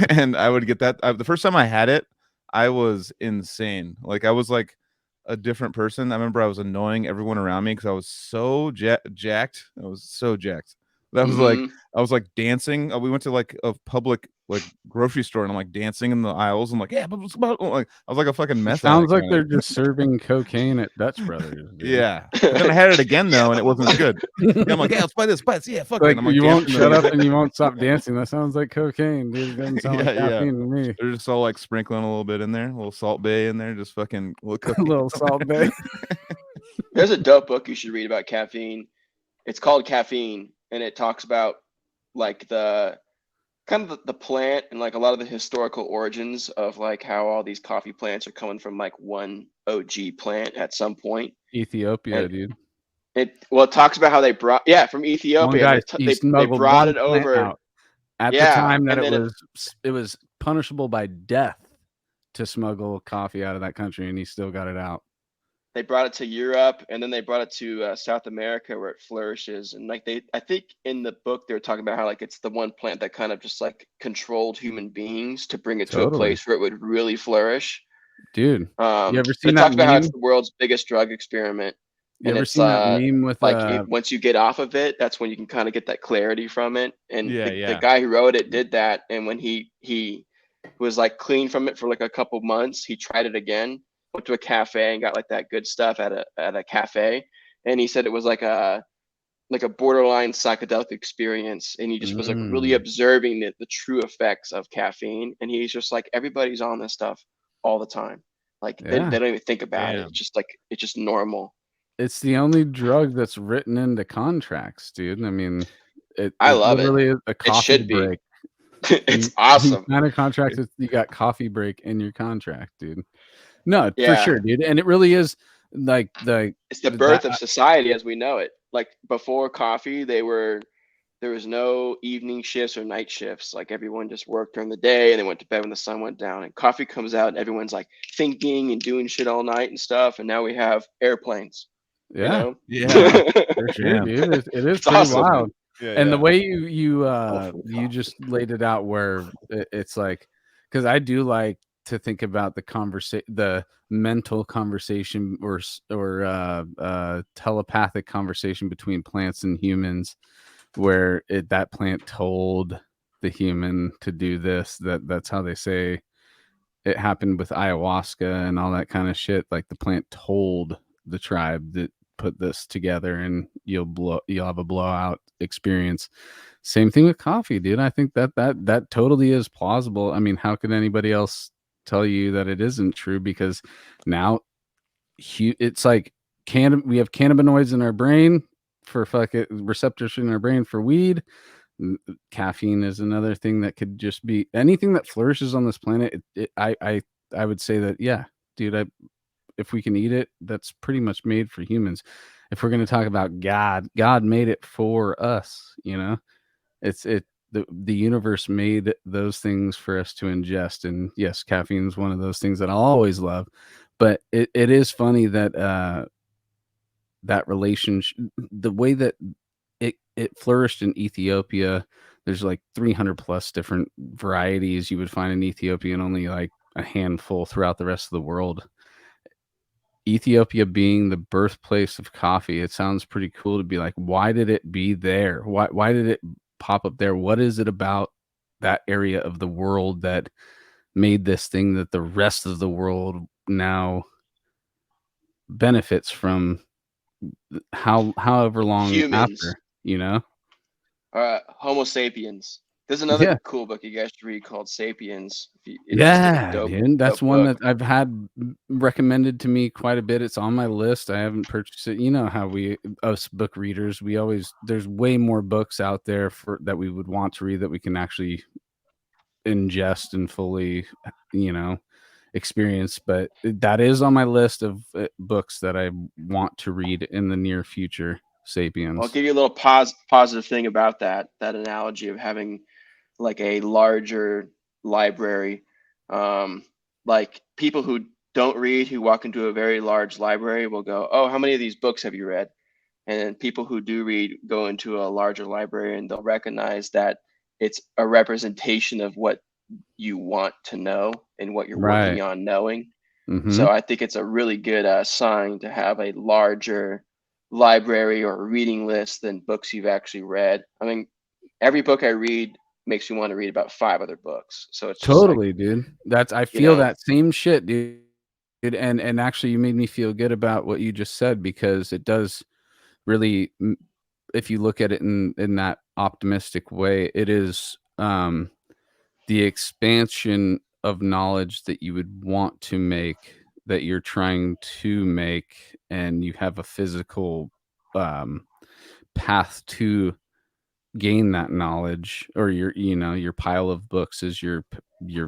and I would get that. The first time I had it, I was insane. Like I was like a different person. I remember I was annoying everyone around me because I was so jacked. I was so jacked. That was like I was like dancing. We went to like a public like grocery store and I'm like dancing in the aisles. I'm like, yeah, but like I was like a fucking meth Sounds addict, like they're just serving cocaine at Dutch Brothers. Dude. Yeah. But then I had it again though, and it wasn't as good. Yeah, I'm like, yeah, let's buy this. Yeah, fuck like, it. I'm like, you won't shut up and you won't stop dancing. That sounds like cocaine, dude. It doesn't sound like caffeine to me. They're just all like sprinkling a little bit in there, a little Salt Bay in there, just fucking a little Salt Bay. There's a dope book you should read about caffeine. It's called Caffeine, and it talks about like the kind of the plant and like a lot of the historical origins of like how all these coffee plants are coming from like one OG plant at some point. Ethiopia, dude. It talks about how they brought from Ethiopia. They brought it over at the time that it was punishable by death to smuggle coffee out of that country, and he still got it out. They brought it to Europe, and then they brought it to South America where it flourishes. And like I think in the book they were talking about how like it's the one plant that kind of just like controlled human beings to bring it to a place where it would really flourish. Dude, you ever seen that? It talks about how it's the world's biggest drug experiment. You ever seen that meme with like once you get off of it, that's when you can kind of get that clarity from it. And the guy who wrote it did that. And when he was like clean from it for like a couple months, he tried it again. Went to a cafe and got like that good stuff at a cafe, and he said it was like a borderline psychedelic experience, and he just was like really observing the true effects of caffeine, and he's just like everybody's on this stuff all the time, like they don't even think about it. It's just like it's just normal. It's the only drug that's written into contracts, dude. I mean, I love it. Literally a coffee should be. break. It's awesome. You kind of contracted. You got coffee break in your contract, dude. No, for Yeah. sure, dude. And it really is like It's the birth of society as we know it. Like before coffee, there was no evening shifts or night shifts. Like everyone just worked during the day and they went to bed when the sun went down. And coffee comes out and everyone's like thinking and doing shit all night and stuff. And now we have airplanes. Yeah, You know? Yeah. for sure, dude. It is It's pretty awesome. wild. Yeah, And the yeah. way you Coffee. just laid it out, where it's like, because I do like to think about the mental conversation or telepathic conversation between plants and humans, where that plant told the human to do this. That's how they say it happened with ayahuasca and all that kind of shit. Like the plant told the tribe that put this together and you'll have a blowout experience. Same thing with coffee, dude. I think that totally is plausible. I mean, how could anybody else tell you that it isn't true? Because now it's like we have cannabinoids in our brain for receptors in our brain for weed. Caffeine is another thing that could just be anything that flourishes on this planet. I would say that, yeah, dude, if we can eat it, that's pretty much made for humans. If we're going to talk about God made it for us, you know. The universe made those things for us to ingest. And yes, caffeine is one of those things that I'll always love. But it is funny that that relationship, the way that it flourished in Ethiopia. There's like 300 plus different varieties you would find in Ethiopia, and only like a handful throughout the rest of the world. Ethiopia being the birthplace of coffee, it sounds pretty cool to be like, why did it be there? Why did it pop up there? What is it about that area of the world that made this thing that the rest of the world now benefits from, however long Humans. after, you know? Homo sapiens. There's another cool book you guys should read called Sapiens. It's just like a dope, dude, that's dope one book. that I've had recommended to me quite a bit. It's on my list. I haven't purchased it. You know how us book readers, there's way more books out there that we would want to read that we can actually ingest and fully, experience. But that is on my list of books that I want to read in the near future. Sapiens. I'll give you a little positive thing about that analogy of having like a larger library. Like people who don't read, who walk into a very large library will go, oh, how many of these books have you read? And then people who do read go into a larger library and they'll recognize that it's a representation of what you want to know and what you're working on knowing. Mm-hmm. So I think it's a really good sign to have a larger library or reading list than books you've actually read. I mean, every book I read makes me want to read about 5 other books. So it's totally, like, dude. I feel that same shit, dude. And actually, you made me feel good about what you just said, because it does really, if you look at it in that optimistic way, it is the expansion of knowledge that you would want to make, that you're trying to make, and you have a physical path to gain that knowledge, or your pile of books is your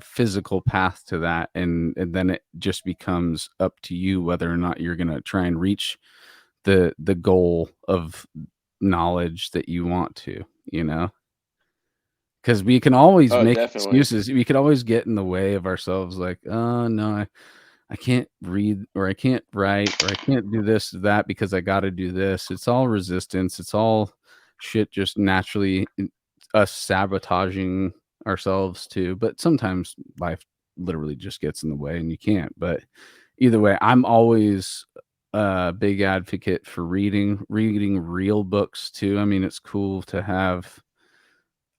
physical path to that, and then it just becomes up to you whether or not you're going to try and reach the goal of knowledge that you want to, because we can always make excuses. We could always get in the way of ourselves, like, oh no, I can't read, or I can't write, or I can't do this or that because I got to do this. It's all resistance. It's all shit, just naturally us sabotaging ourselves too. But sometimes life literally just gets in the way and you can't. But either way, I'm always a big advocate for reading real books too. I mean, it's cool to have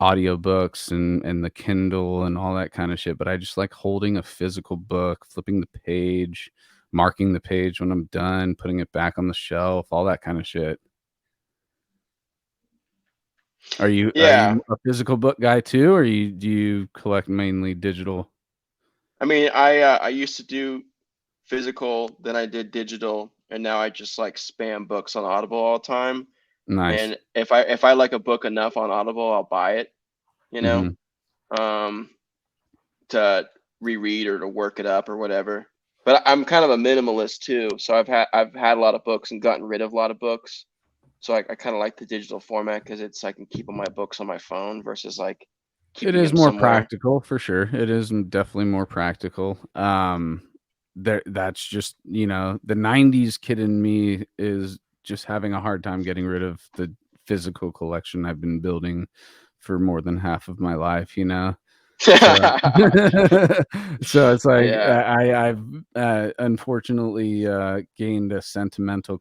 audiobooks and the Kindle and all that kind of shit, but I just like holding a physical book, flipping the page, marking the page when I'm done, putting it back on the shelf, all that kind of shit. Are you a physical book guy too, or do you collect mainly digital? I mean, I used to do physical, then I did digital, and now I just like spam books on Audible all the time. Nice. And if I like a book enough on Audible, I'll buy it, Mm-hmm. to reread or to work it up or whatever. But I'm kind of a minimalist too, so I've had a lot of books and gotten rid of a lot of books. So I kind of like the digital format because it's I can keep all my books on my phone versus like It keeping is them more somewhere. practical for sure. It is definitely more practical. That's just, you know, the 90s kid in me is just having a hard time getting rid of the physical collection I've been building for more than half of my life, you know. So, so it's like Yeah. I've unfortunately gained a sentimental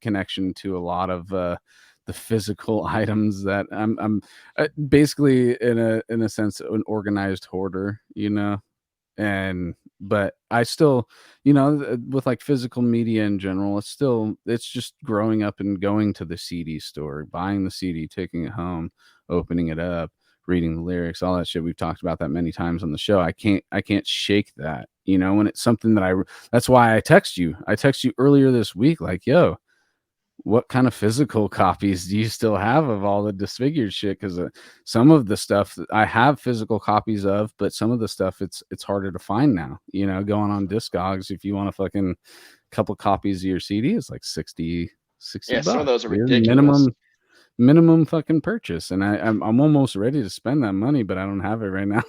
connection to a lot of the physical items that I'm basically in a sense an organized hoarder, you know. And but I still, you know, with like physical media in general, it's just growing up and going to the CD store, buying the CD, taking it home, opening it up, reading the lyrics, all that shit. We've talked about that many times on the show. I can't shake that, you know. When it's something that that's why I text you earlier this week like, yo, what kind of physical copies do you still have of all the Disfigured shit? Because some of the stuff I have physical copies of, but some of the stuff it's harder to find now. You know, going on Discogs, if you want a fucking couple copies of your CD, it's like 60 Yeah, some of bucks. those are Dude. ridiculous. Minimum fucking purchase, and I'm almost ready to spend that money, but I don't have it right now.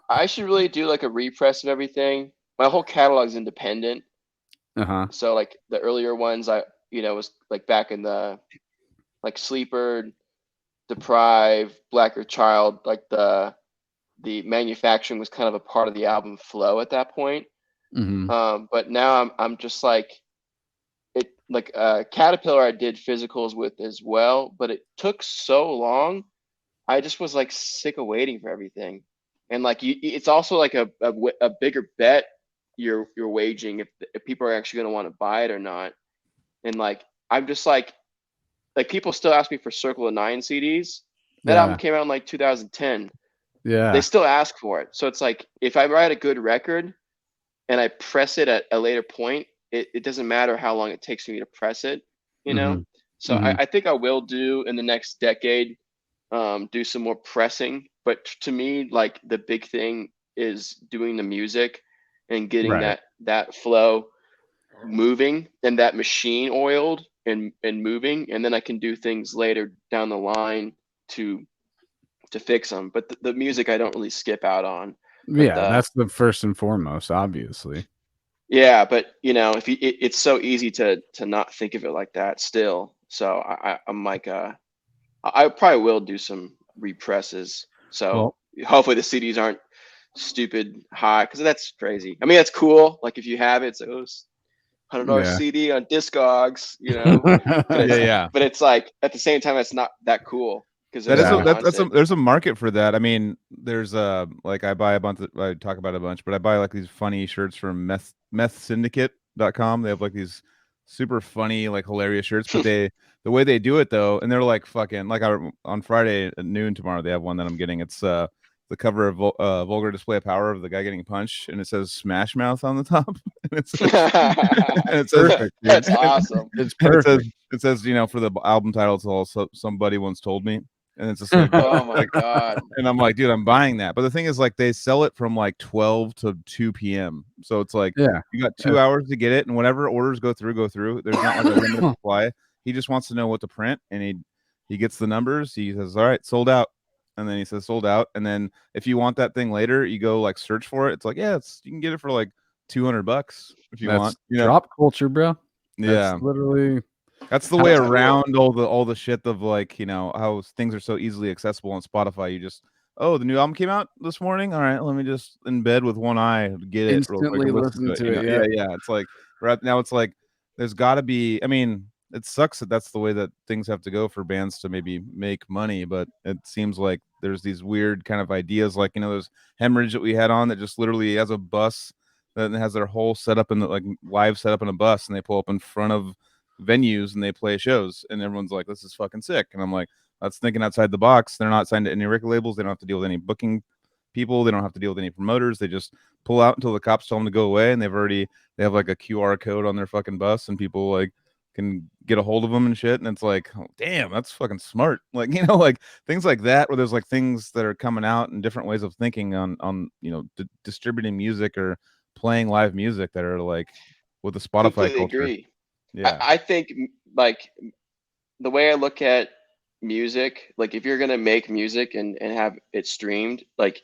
I should really do like a repress of everything. My whole catalog's independent. So like the earlier ones, was like back in the like Sleeper, Deprive, Blacker Child, like the manufacturing was kind of a part of the album flow at that point. But now I'm just like it like Caterpillar I did physicals with as well, but it took so long. I just was like sick of waiting for everything. And like it's also like a bigger bet you're waging if people are actually going to want to buy it or not. And like I'm just like people still ask me for Circle of Nine CDs. That album came out in like 2010. Yeah. They still ask for it. So it's like if I write a good record and I press it at a later point, it doesn't matter how long it takes me to press it, you know? So I think I will do in the next decade, do some more pressing. But to me, like the big thing is doing the music and getting that flow moving and that machine oiled and moving, and then I can do things later down the line to fix them. But the music I don't really skip out on. But That's the first and foremost, obviously. Yeah, but you know, if it's so easy to not think of it like that still. So I'm like I probably will do some represses. So hopefully the CDs aren't stupid high because that's crazy. I mean, that's cool. Like if you have it, it's $100 CD on Discogs, you know. But it's like at the same time, it's not that cool because there's a market for that. I mean, there's like I buy a bunch. I talk about a bunch, but I buy like these funny shirts from methsyndicate.com. They have like these super funny, like hilarious shirts, but the way they do it though, and they're like fucking like on Friday at noon tomorrow they have one that I'm getting. It's the cover of Vulgar Display of Power of the guy getting punched, and it says Smash Mouth on the top. And it says perfect. That's awesome. It's perfect. It says, you know, for the album title, it's also Somebody Once Told Me. And it's just like, oh my God. And I'm like, dude, I'm buying that. But the thing is, like, they sell it from like 12 to 2 p.m. So it's like, you got 2 hours to get it, and whatever orders go through. There's not like a limited supply. He just wants to know what to print, and he gets the numbers. He says, all right, sold out. And then he says sold out. And then if you want that thing later, you go like search for it. It's like, you can get it for like $200 if you want. You know? Drop culture, bro. That's literally that's the way around all the shit of like, you know, how things are so easily accessible on Spotify. You just the new album came out this morning. All right, let me just in bed with one eye get it real quick and listen to it. You know? Yeah. It's like right now it's like there's got to be. I mean, it sucks that that's the way that things have to go for bands to maybe make money, but it seems like there's these weird kind of ideas, like, you know, there's Hemorrhage that we had on that just literally has a bus that has their whole setup in the like live setup in a bus, and they pull up in front of venues and they play shows, and everyone's like, this is fucking sick. And I'm like, that's thinking outside the box. They're not signed to any record labels. They don't have to deal with any booking people. They don't have to deal with any promoters. They just pull out until the cops tell them to go away, and they have like a QR code on their fucking bus, and people like can get a hold of them and shit. And it's like, oh, damn, that's fucking smart. Like, you know, like things like that, where there's like things that are coming out and different ways of thinking on you know, distributing music or playing live music that are like with the Spotify Completely culture. agree. Yeah. I think like the way I look at music, like if you're gonna make music and have it streamed, like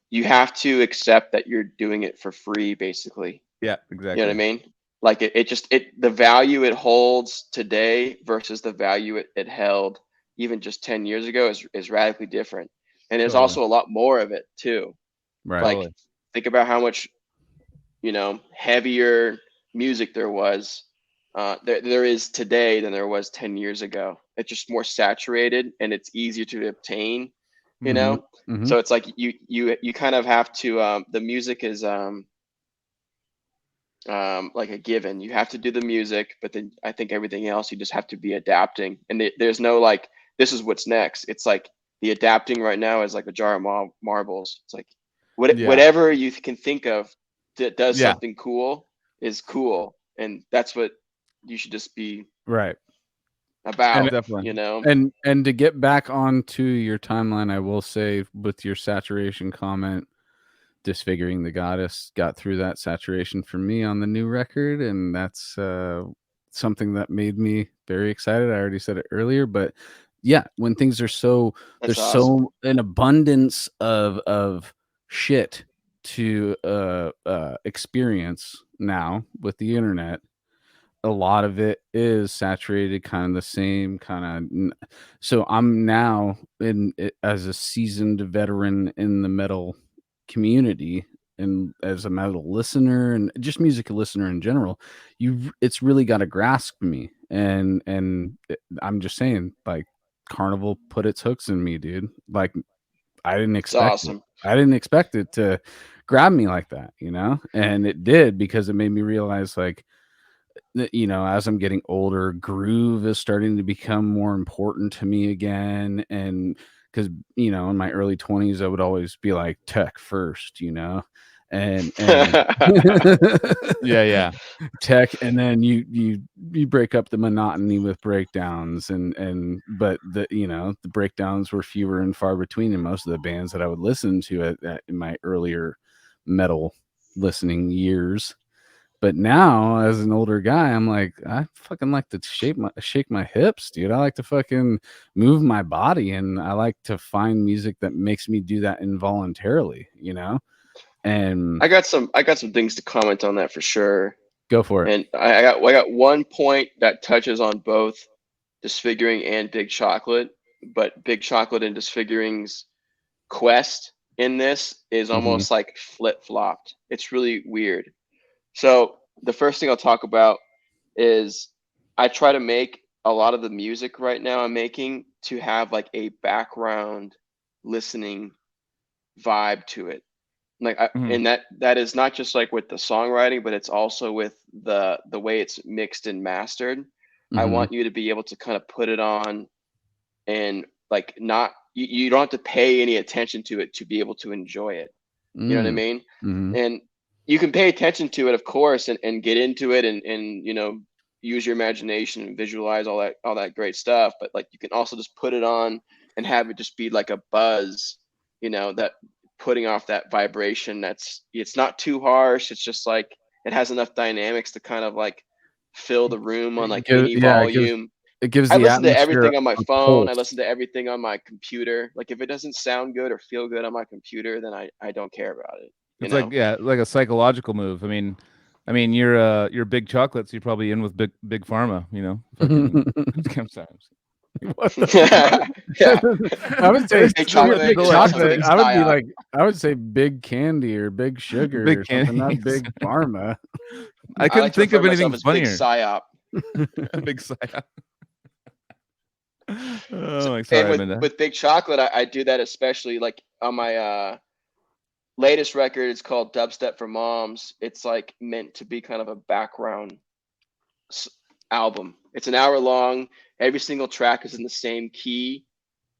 you have to accept that you're doing it for free, basically. Yeah, exactly. You know what I mean? Like the value it holds today versus the value it held even just 10 years ago is radically different. And there's also a lot more of it too. Right. Like think about how much, you know, heavier music there was, there is today than there was 10 years ago. It's just more saturated and it's easier to obtain, you know? Mm-hmm. So it's like you kind of have to, the music is, like a given. You have to do the music, but then I think everything else you just have to be adapting. And there's no like, this is what's next. It's like the adapting right now is like a jar of marbles. It's like whatever you can think of that does something cool is cool, and that's what you should just be right about. Definitely. You know, and to get back onto your timeline, I will say with your saturation comment, Disfiguring the Goddess got through that saturation for me on the new record, and that's something that made me very excited. I already said it earlier, but yeah, when things are so that's there's awesome. so an abundance of shit to experience now with the internet, a lot of it is saturated, kind of the same kind of. So I'm now as a seasoned veteran in the metal community and as a metal listener and just music listener in general, it's really got to grasp me. And I'm just saying, like, Carnival put its hooks in me, dude. Like, I didn't It's expect awesome. it. I didn't expect it to grab me like that, you know? And it did, because it made me realize, like, you know, as I'm getting older, groove is starting to become more important to me again. And because, you know, in my early 20s, I would always be like tech first, you know, and yeah tech, and then you break up the monotony with breakdowns, but the, you know, the breakdowns were fewer and far between in most of the bands that I would listen to in my earlier metal listening years. But now, as an older guy, I'm like, I fucking like to shake my hips, dude. I like to fucking move my body, and I like to find music that makes me do that involuntarily, you know? And I got some things to comment on that for sure. go for it. And I got one point that touches on both Disfiguring and Big Chocolate, but Big Chocolate and Disfiguring's quest in this is almost like flip-flopped. It's really weird. So the first thing I'll talk about is I try to make a lot of the music right now I'm making to have like a background listening vibe to it. Like and that is not just like with the songwriting, but it's also with the way it's mixed and mastered. I want you to be able to kind of put it on and like not you don't have to pay any attention to it to be able to enjoy it. You know what I mean? And you can pay attention to it, of course, and get into it and you know, use your imagination and visualize all that great stuff. But like you can also just put it on and have it just be like a buzz, you know, that putting off that vibration. It's not too harsh. It's just like it has enough dynamics to kind of like fill the room on like any volume. It gives I the listen to atmosphere everything on my a phone. I pulse. listen to everything on my computer. Like if it doesn't sound good or feel good on my computer, then I don't care about it. It's know? like like a psychological move. I mean, you're Big Chocolate, so you're probably in with big pharma, you know. Fucking sometimes. What the Yeah. I would say Big chocolate, big it's also chocolate. big I would be psyop. like, I would say big candy or big sugar Big or something, not candy. big pharma. I couldn't like to think of refer to anything myself as funnier. Big psyop. Big psyop. Oh, like, And sorry, with Big Chocolate, I do that especially like on my latest record. It's called Dubstep for Moms. It's like meant to be kind of a background album. It's an hour long. Every single track is in the same key,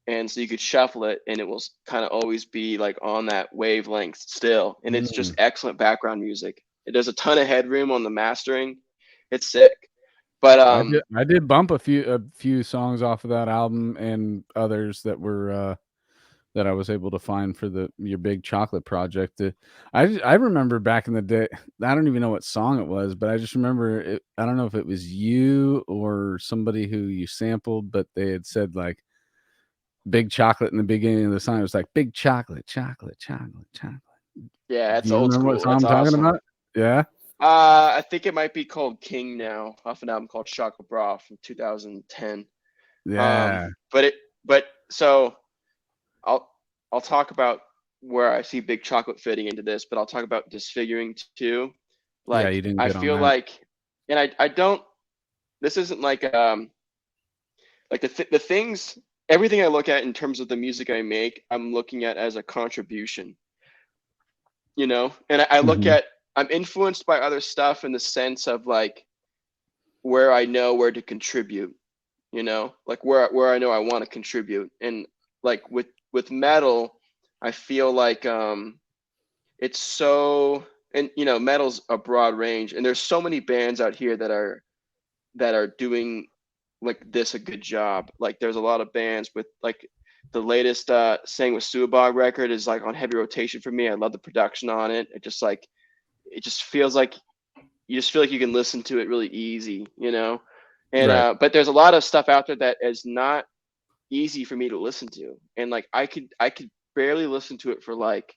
and so you could shuffle it and it will kind of always be like on that wavelength still, and it's just excellent background music. There's a ton of headroom on the mastering. It's sick. But I did bump a few songs off of that album and others that were that I was able to find for your Big Chocolate project. I remember back in the day, I don't even know what song it was, but I just remember I don't know if it was you or somebody who you sampled, but they had said like Big Chocolate in the beginning of the song. It was like Big Chocolate, chocolate, chocolate, chocolate. yeah, Do it's you old remember school. what song That's I'm talking awesome. about? Yeah. I think it might be called King now, off an album called Chocolate Bra from 2010. Yeah. But so I'll talk about where I see Big Chocolate fitting into this, but I'll talk about Disfiguring too. Yeah, Like you didn't I get on feel that. like, and I don't. This isn't like the things. Everything I look at in terms of the music I make, I'm looking at as a contribution. You know, and I look Mhm. at. I'm influenced by other stuff in the sense of like where I know where to contribute. You know, like where I know I want to contribute, and like with metal, I feel like it's so, and you know, metal's a broad range, and there's so many bands out here that are doing like this a good job. Like there's a lot of bands with like the latest Sang with Suabog record is like on heavy rotation for me. I love the production on it. It just feels like you just feel like you can listen to it really easy, you know. And Right. but there's a lot of stuff out there that is not easy for me to listen to, and like I could barely listen to it for like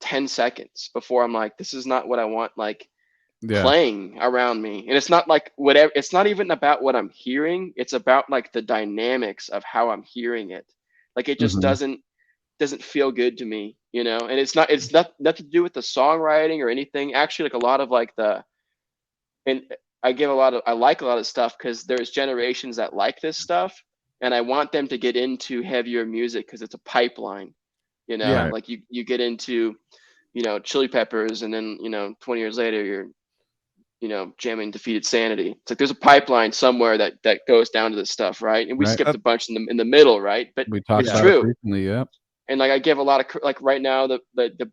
10 seconds before I'm like, this is not what I want like Yeah. playing around me. And it's not like whatever, it's not even about what I'm hearing, it's about like the dynamics of how I'm hearing it. Like it just Mhm. doesn't feel good to me, you know. And it's nothing to do with the songwriting or anything. Actually, like a lot of like the, and I like a lot of stuff because there's generations that like this stuff, and I want them to get into heavier music because it's a pipeline, you know. Yeah. Like you get into, you know, Chili Peppers, and then, you know, 20 years later you're, you know, jamming Defeated Sanity. It's like there's a pipeline somewhere that goes down to this stuff, right? And we Right. skipped a bunch in the middle, right? But We talked it's about it true. recently. Yep. And like I give a lot of, like right now the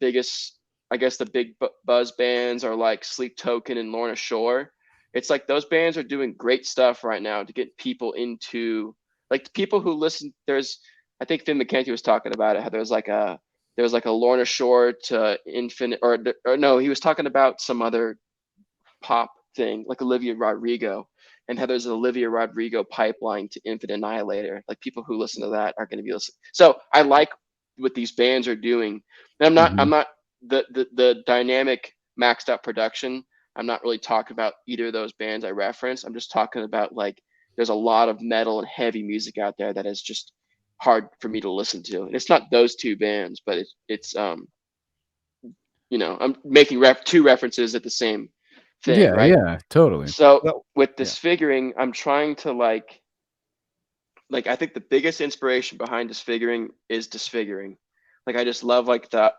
biggest, I guess the big buzz bands are like Sleep Token and Lorna Shore. It's like those bands are doing great stuff right now to get people into, like the people who listen. There's, I think Finn McKenty was talking about it, how there's like a Lorna Shore to Infinite, or no, he was talking about some other pop thing like Olivia Rodrigo, and how there's an Olivia Rodrigo pipeline to Infinite Annihilator. Like people who listen to that are going to be listening. So I like what these bands are doing. And I'm Mhm. not the dynamic maxed out production. I'm not really talking about either of those bands I reference. I'm just talking about like there's a lot of metal and heavy music out there that is just hard for me to listen to. And it's not those two bands, but it's you know, I'm making two references at the same thing, Yeah. right? Yeah. Totally. So Well, with yeah. Disfiguring, I'm trying to like I think the biggest inspiration behind Disfiguring is Disfiguring. Like I just love like the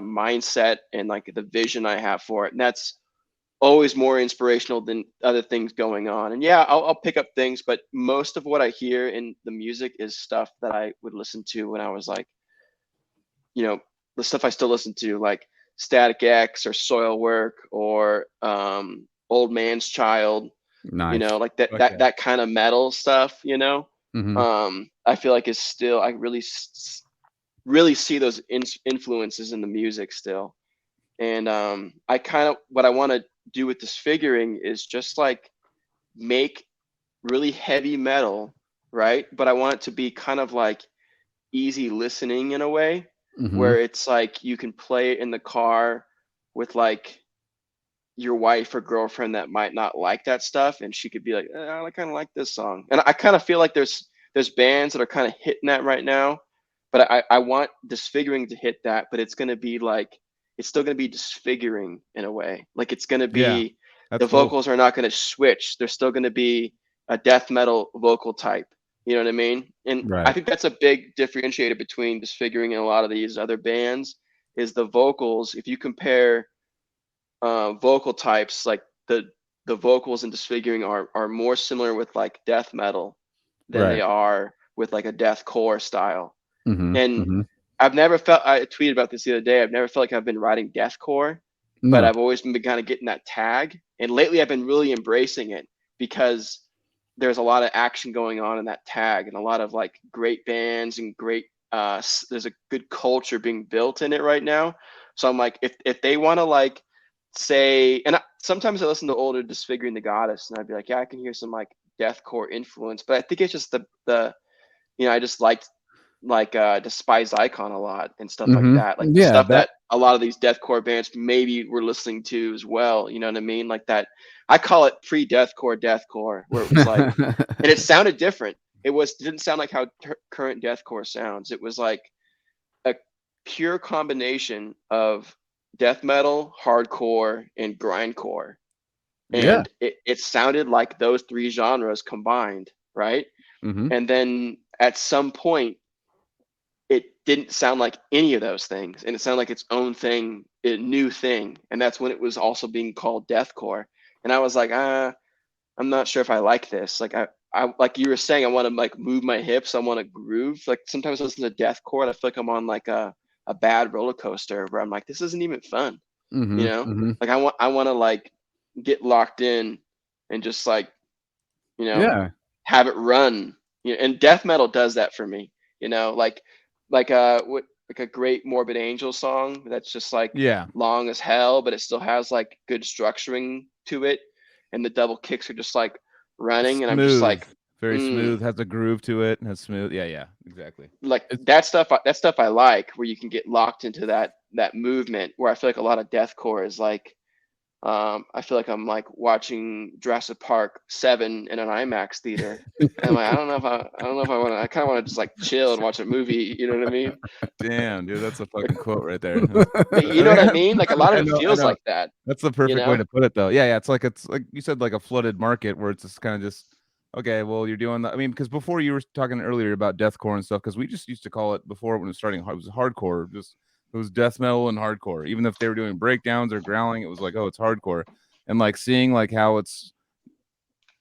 mindset and like the vision I have for it, and that's always more inspirational than other things going on. And yeah, I'll pick up things, but most of what I hear in the music is stuff that I would listen to when I was like, you know, the stuff I still listen to, like Static X or Soilwork or Old Man's Child, you Nice. know, like Okay. that kind of metal stuff, you know. Mhm. I feel like is still, I really see those influences in the music still. And I kind of, what I want to do with Disfiguring is just like make really heavy metal, right? But I want it to be kind of like easy listening in a way Mhm. where it's like you can play it in the car with like your wife or girlfriend that might not like that stuff, and she could be like, I kind of like this song. And I kind of feel like there's bands that are kind of hitting that right now, but I want Disfiguring to hit that, but it's going to be like, it's still going to be disfiguring in a way. Like it's going to Yeah, be, that's the cool. vocals are not going to switch. There's still going to be a death metal vocal type. You know what I mean? And I Right. think that's a big differentiator between Disfiguring and a lot of these other bands is the vocals. If you compare vocal types, like the vocals in Disfiguring are more similar with like death metal than they Right. are with like a deathcore style. Mhm. And Mhm. I've never felt, I tweeted about this the other day, I've never felt like I've been writing deathcore, but No. I've always been kind of getting that tag. And lately I've been really embracing it because there's a lot of action going on in that tag, and a lot of like great bands and great there's a good culture being built in it right now. So I'm like, if they want to like say, and sometimes I listen to older Disfiguring the Goddess, and I'd be like, yeah, I can hear some like deathcore influence, but I think it's just the I just liked like Despised Icon a lot and stuff like that, like the stuff that a lot of these deathcore bands maybe were listening to as well. You know what I mean? Like that, I call it deathcore, where it was like, and it sounded different. It didn't sound like how current deathcore sounds. It was like a pure combination of death metal, hardcore, and grindcore, and it sounded like those three genres combined, right? And then at some point, it didn't sound like any of those things, and it sounded like its own thing, a new thing, and that's when it was also being called deathcore. And I was like, I'm not sure if I like this. Like I like you were saying, I want to like move my hips, I want to groove. Like sometimes I listen to deathcore and I feel like I'm on like a bad roller coaster where I'm like, this isn't even fun. Like I want to like get locked in and just like have it run. And death metal does that for me. Like a great Morbid Angel song that's just like long as hell, but it still has like good structuring to it, and the double kicks are just like running, smooth. And I'm just like very smooth, has a groove to it, and has smooth. Yeah, exactly. Like that stuff I like, where you can get locked into that movement, where I feel like a lot of deathcore is like, I feel like I'm like watching Jurassic Park 7 in an IMAX theater. And I'm like, I don't know if I want to. I kind of want to just like chill and watch a movie. You know what I mean? Damn, dude, that's a fucking quote right there. You know what I mean? Like a lot of it feels like that. That's the perfect way to put it, though. Yeah. It's like you said, like a flooded market where it's just kind of just okay. Well, you're doing that. I mean, because before you were talking earlier about deathcore and stuff, because we just used to call it before when it was starting. It was hardcore. It was death metal and hardcore. Even if they were doing breakdowns or growling, it was like, oh, it's hardcore. And like seeing like how it's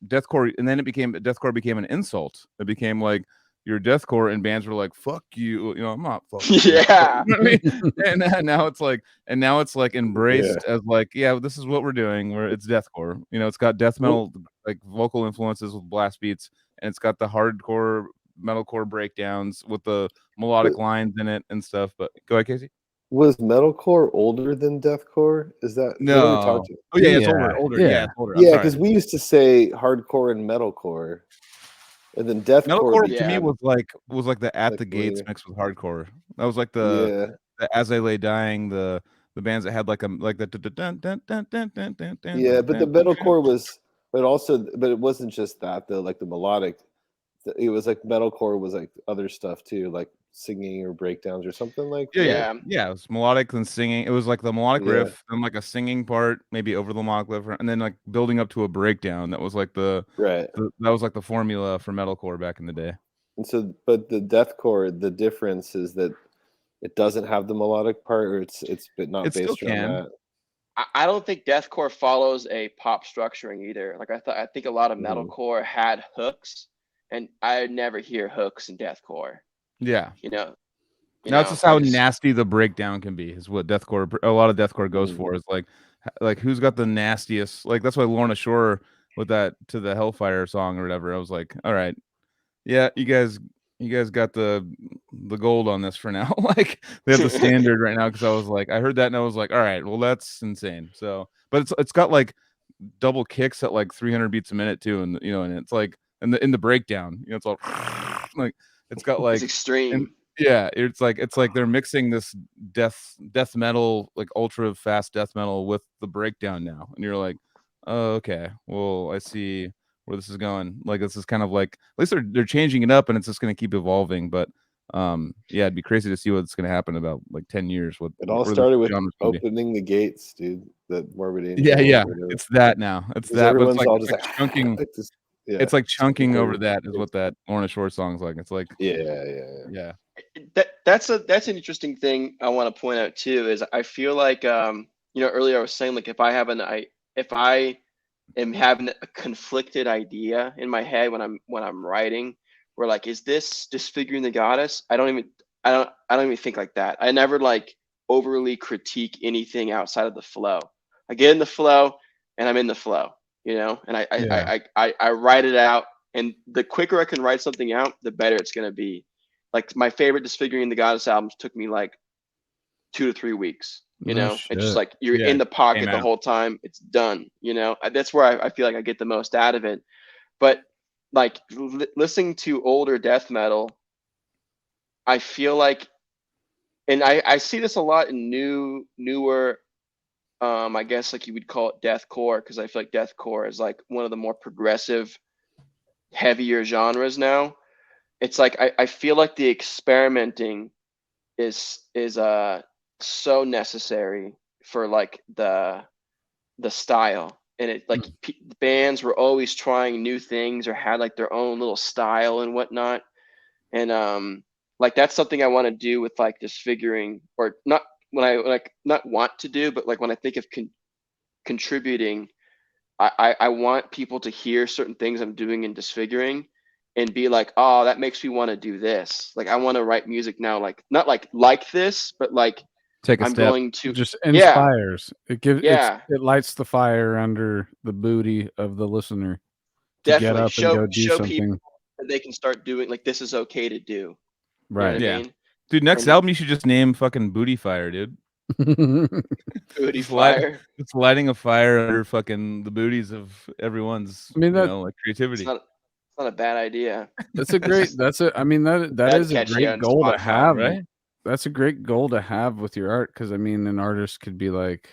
deathcore, and then deathcore became an insult. It became like you're deathcore, and bands were like, fuck you, I'm not fucking yeah. You know what I mean? And now it's like embraced as like, yeah, this is what we're doing, where it's deathcore. It's got death metal like vocal influences with blast beats, and it's got the hardcore metalcore breakdowns with the melodic lines in it and stuff. But go ahead, Casey. Was metalcore older than deathcore? Is that no? We talked to? Oh yeah, it's older. Yeah, it's older. Yeah, because we used to say hardcore and metalcore, and then deathcore to me was like the At the Gates mixed with hardcore. That was like the As They Lay Dying, the bands that had like the but the metalcore was, but it wasn't just that though. Like the melodic, it was like metalcore was like other stuff too, like singing or breakdowns or something like that. Yeah, it was melodic and singing. It was like the melodic riff and like a singing part, maybe over the melodic riff, and then like building up to a breakdown. That was like that was like the formula for metalcore back in the day. And so, but the deathcore, the difference is that it doesn't have the melodic part, or it's not based around that. I don't think deathcore follows a pop structuring either. Like I think a lot of metalcore had hooks, and I never hear hooks in deathcore. Yeah, that's just how nasty the breakdown can be. Is what deathcore, a lot of deathcore goes for. Is like who's got the nastiest. Like that's why Lorna Shore with that To the Hellfire song or whatever. I was like, all right, yeah, you guys got the gold on this for now. Like they have the standard right now, because I was like, I heard that and I was like, all right, well that's insane. So, but it's got like double kicks at like 300 beats a minute too, and and it's like in the breakdown, it's all like it's got like it's extreme. It's like they're mixing this death metal, like ultra fast death metal, with the breakdown now, and you're like, oh, okay, well I see where this is going. Like this is kind of like, at least they're changing it up, and it's just going to keep evolving. But it'd be crazy to see what's going to happen in about like 10 years. It all started with opening the gates, dude. That Morbid Angel. Yeah, it's that now. It's that, but it's like, all just like chunking. It's like chunking over that is what that Lorna Shore song's like. It's like yeah. That's an interesting thing I want to point out too. Is I feel like earlier I was saying, like if I am having a conflicted idea in my head when I'm writing, where like, is this Disfiguring the Goddess? I don't even think like that. I never like overly critique anything outside of the flow. I get in the flow and I'm in the flow. you know, and Yeah. I write it out, and the quicker I can write something out, the better it's gonna be. Like my favorite Disfiguring the Goddess albums took me like 2 to 3 weeks. You No know, it's just shit. like you're Yeah, in the pocket came the out. whole time. It's done. You know, that's where I feel like I get the most out of it. But like listening to older death metal, I feel like, and I see this a lot in newer, I guess like you would call it deathcore, because I feel like deathcore is like one of the more progressive, heavier genres now. It's like I feel like the experimenting is so necessary for like the style, and it like bands were always trying new things or had like their own little style and whatnot, and like that's something I want to do with like Disfiguring, or not when I like not want to do, but like when I think of contributing, I want people to hear certain things I'm doing in Disfiguring and be like, oh, that makes me want to do this. Like I want to write music now, like not like this, but like Take a I'm step. going to, Just yeah, inspires. yeah, It lights the fire under the booty of the listener to get definitely up and go do show people something. that they can start doing, like this is okay to do. You know what I Right. Yeah. mean? Dude, next And album you should just name fucking Booty Fire, dude. booty Just light, fire. just lighting a fire under fucking the booties of everyone's, I mean like It's creativity. not a bad idea. I mean that That'd is a catch you great on goal to Spotify. have. Right? That's a great goal to have with your art, because I mean an artist could be like,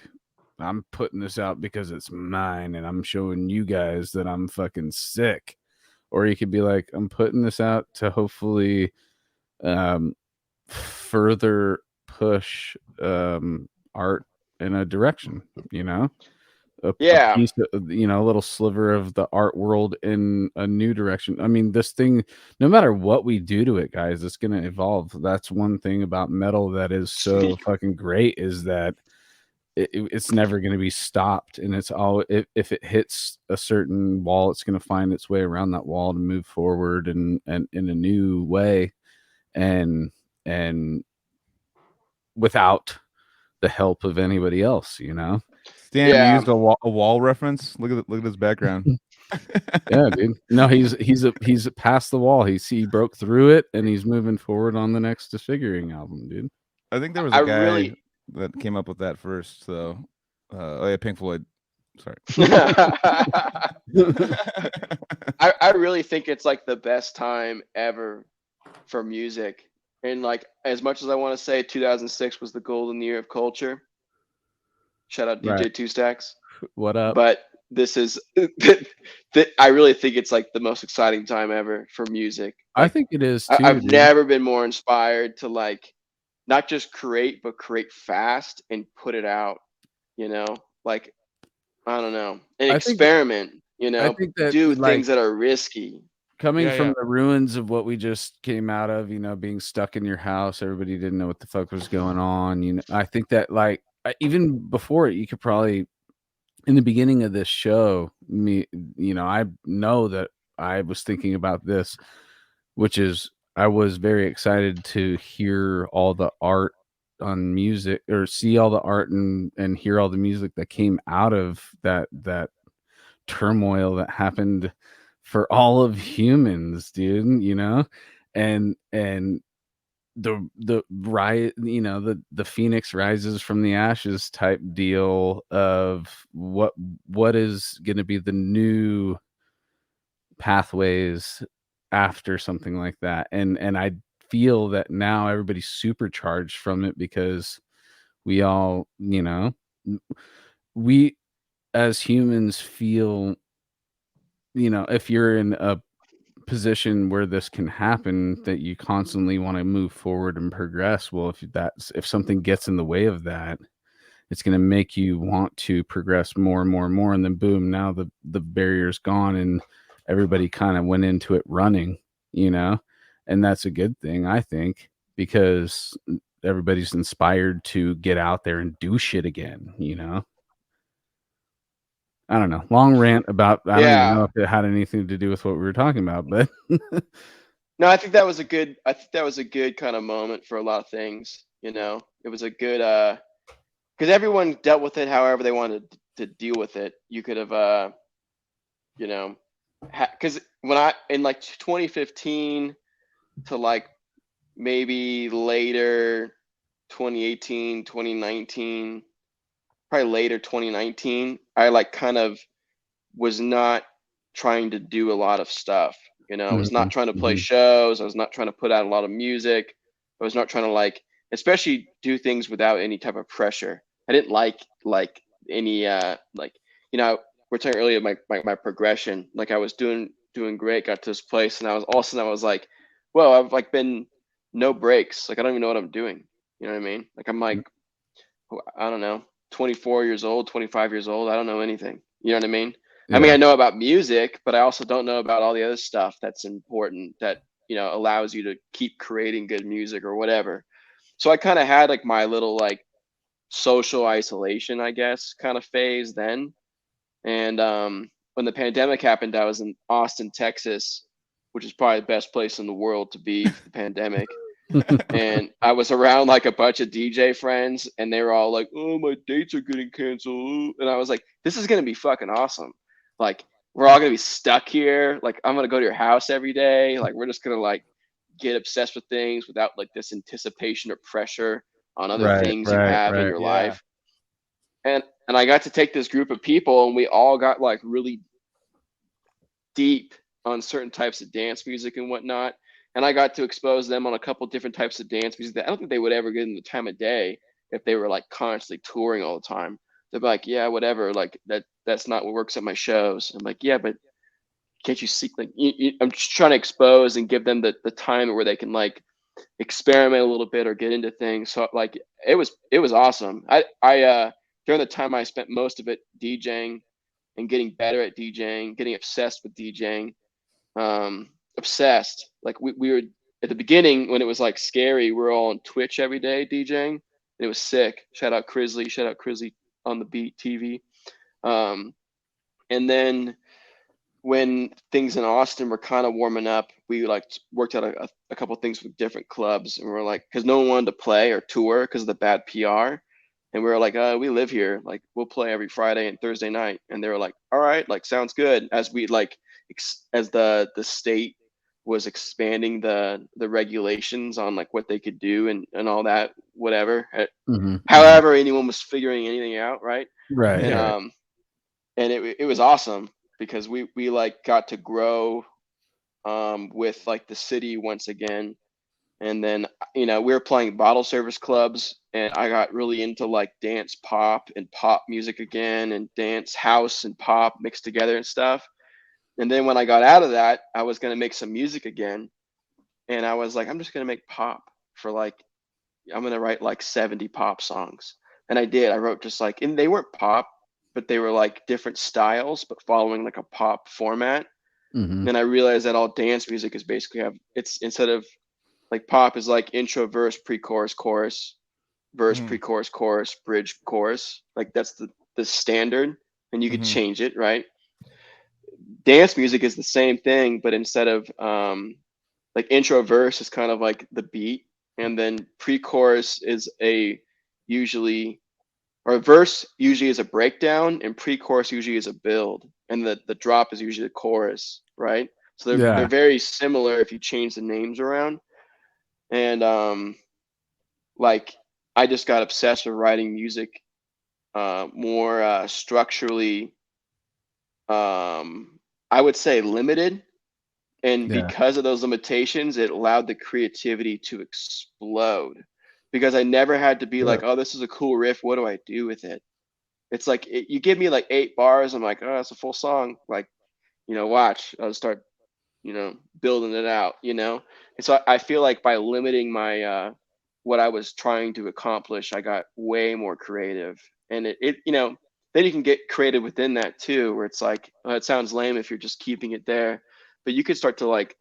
I'm putting this out because it's mine and I'm showing you guys that I'm fucking sick. Or you could be like, I'm putting this out to hopefully um further push art in a direction, you know, a Yeah. piece of, a little sliver of the art world in a new direction. I mean, this thing, no matter what we do to it, guys, it's going to evolve. That's one thing about metal that is so fucking great, is that it's never going to be stopped, and it's all, if it hits a certain wall, it's going to find its way around that wall to move forward and in a new way, and and without the help of anybody else, you know. Stan, you Yeah. used a wall reference. Look at his background. Yeah, dude. No, he's past the wall. He broke through it, and he's moving forward on the next Disfiguring album, dude. I think there was I a guy really that came up with that first. So, oh yeah, Pink Floyd. Sorry. I really think it's like the best time ever for music. And like as much as I want to say 2006 was the golden year of culture, shout out Right. DJ Two Stacks, What up? but this is I really think it's like the most exciting time ever for music. I Like think it is too, I've dude. never been more inspired to like not just create, but create fast and put it out, you know? Like I don't know, and I think experiment, you I know, think that, do like, things that are risky. coming Yeah, from yeah. the ruins of what we just came out of, being stuck in your house, everybody didn't know what the fuck was going on. I think that, like, even before it, you could probably, in the beginning of this show, I know that I was thinking about this, which is I was very excited to hear all the art on music, or see all the art and hear all the music that came out of that turmoil that happened for all of humans, dude, and the riot, the phoenix rises from the ashes type deal of what is going to be the new pathways after something like that, and I feel that now everybody's supercharged from it, because we all, we as humans feel, if you're in a position where this can happen, that you constantly want to move forward and progress. Well, if something gets in the way of that, it's going to make you want to progress more and more and more, and then boom, now the barrier's gone and everybody kind of went into it running, and that's a good thing, I think, because everybody's inspired to get out there and do shit again. I don't know. Long rant about, I don't even know Yeah. if it had anything to do with what we were talking about, but No, I think that was a good. I think that was a good kind of moment for a lot of things. You know, it was a good because everyone dealt with it however they wanted to deal with it. You could have you know, because when I in like 2015 to like maybe later 2018, 2019, probably later 2019, I like kind of was not trying to do a lot of stuff. You know, I was not trying to play shows. I was not trying to put out a lot of music. I was not trying to like, especially do things without any type of pressure. I didn't like any like, you know, we're talking earlier my progression. Like I was doing great, got to this place, and I was all of a sudden I was like, well, I've like been no breaks. Like I don't even know what I'm doing. You know what I mean? Like I'm like, I don't know, 24 years old, 25 years old. I don't know anything. You know what I mean? I mean, I know about music, but I also don't know about all the other stuff that's important that, you know, allows you to keep creating good music or whatever. So I kind of had like my little like social isolation, I guess, kind of phase then. And when the pandemic happened, I was in Austin, Texas, which is probably the best place in the world to be for the pandemic. And I was around like a bunch of DJ friends, and they were all like, "Oh, my dates are getting canceled," and I was like, "This is gonna be fucking awesome! Like, we're all gonna be stuck here. Like, I'm gonna go to your house every day. Like, we're just gonna like get obsessed with things without like this anticipation or pressure on other things you have in your life." And I got to take this group of people, and we all got like really deep on certain types of dance music and whatnot. And I got to expose them on a couple different types of dance music that I don't think they would ever get in the time of day if they were like constantly touring all the time. They'd be like, yeah, whatever. Like that's not what works at my shows. I'm like, yeah, but can't you see? Like, I'm just trying to expose and give them the time where they can like experiment a little bit or get into things. So like it was awesome. I during the time I spent most of it DJing and getting better at DJing, getting obsessed with DJing. Obsessed. Like we were at the beginning when it was like scary, we were all on Twitch every day DJing. And it was sick. Shout out Crisley on the Beat TV. And then when things in Austin were kind of warming up, we like worked out a couple things with different clubs, and we were like, because no one wanted to play or tour because of the bad PR. And we were like, we live here, like we'll play every Friday and Thursday night. And they were like, all right, like sounds good. As we like as the state was expanding the regulations on like what they could do and all that, whatever. However, anyone was figuring anything out, right? And it was awesome because we like got to grow with like the city once again. And then, you know, we were playing bottle service clubs, and I got really into like dance pop and pop music again, and dance house and pop mixed together and stuff. And then when I got out of that, I was going to make some music again. And I was like, I'm just going to make pop for like, I'm going to write like 70 pop songs. And I did. I wrote just like, and they weren't pop, but they were like different styles, but following like a pop format. And I realized that all dance music is basically it's instead of like pop is like intro, verse, pre-chorus, chorus, verse, pre-chorus, chorus, bridge, chorus. Like that's the standard, and you could change it, right? Dance music is the same thing, but instead of like intro, verse is kind of like the beat, and then pre-chorus is a verse usually is a breakdown, and pre-chorus usually is a build, and the drop is usually the chorus, right? So they're very similar if you change the names around. And like I just got obsessed with writing music more structurally, I would say limited. And because of those limitations, it allowed the creativity to explode, because I never had to be like, oh, this is a cool riff, what do I do with it? It's like you give me like 8 bars, I'm like, oh, that's a full song. Like, you know, watch, I'll start, you know, building it out, you know? And so I feel like by limiting my what I was trying to accomplish, I got way more creative. And it you know, then you can get creative within that too, where it's like, oh, it sounds lame if you're just keeping it there, but you could start to like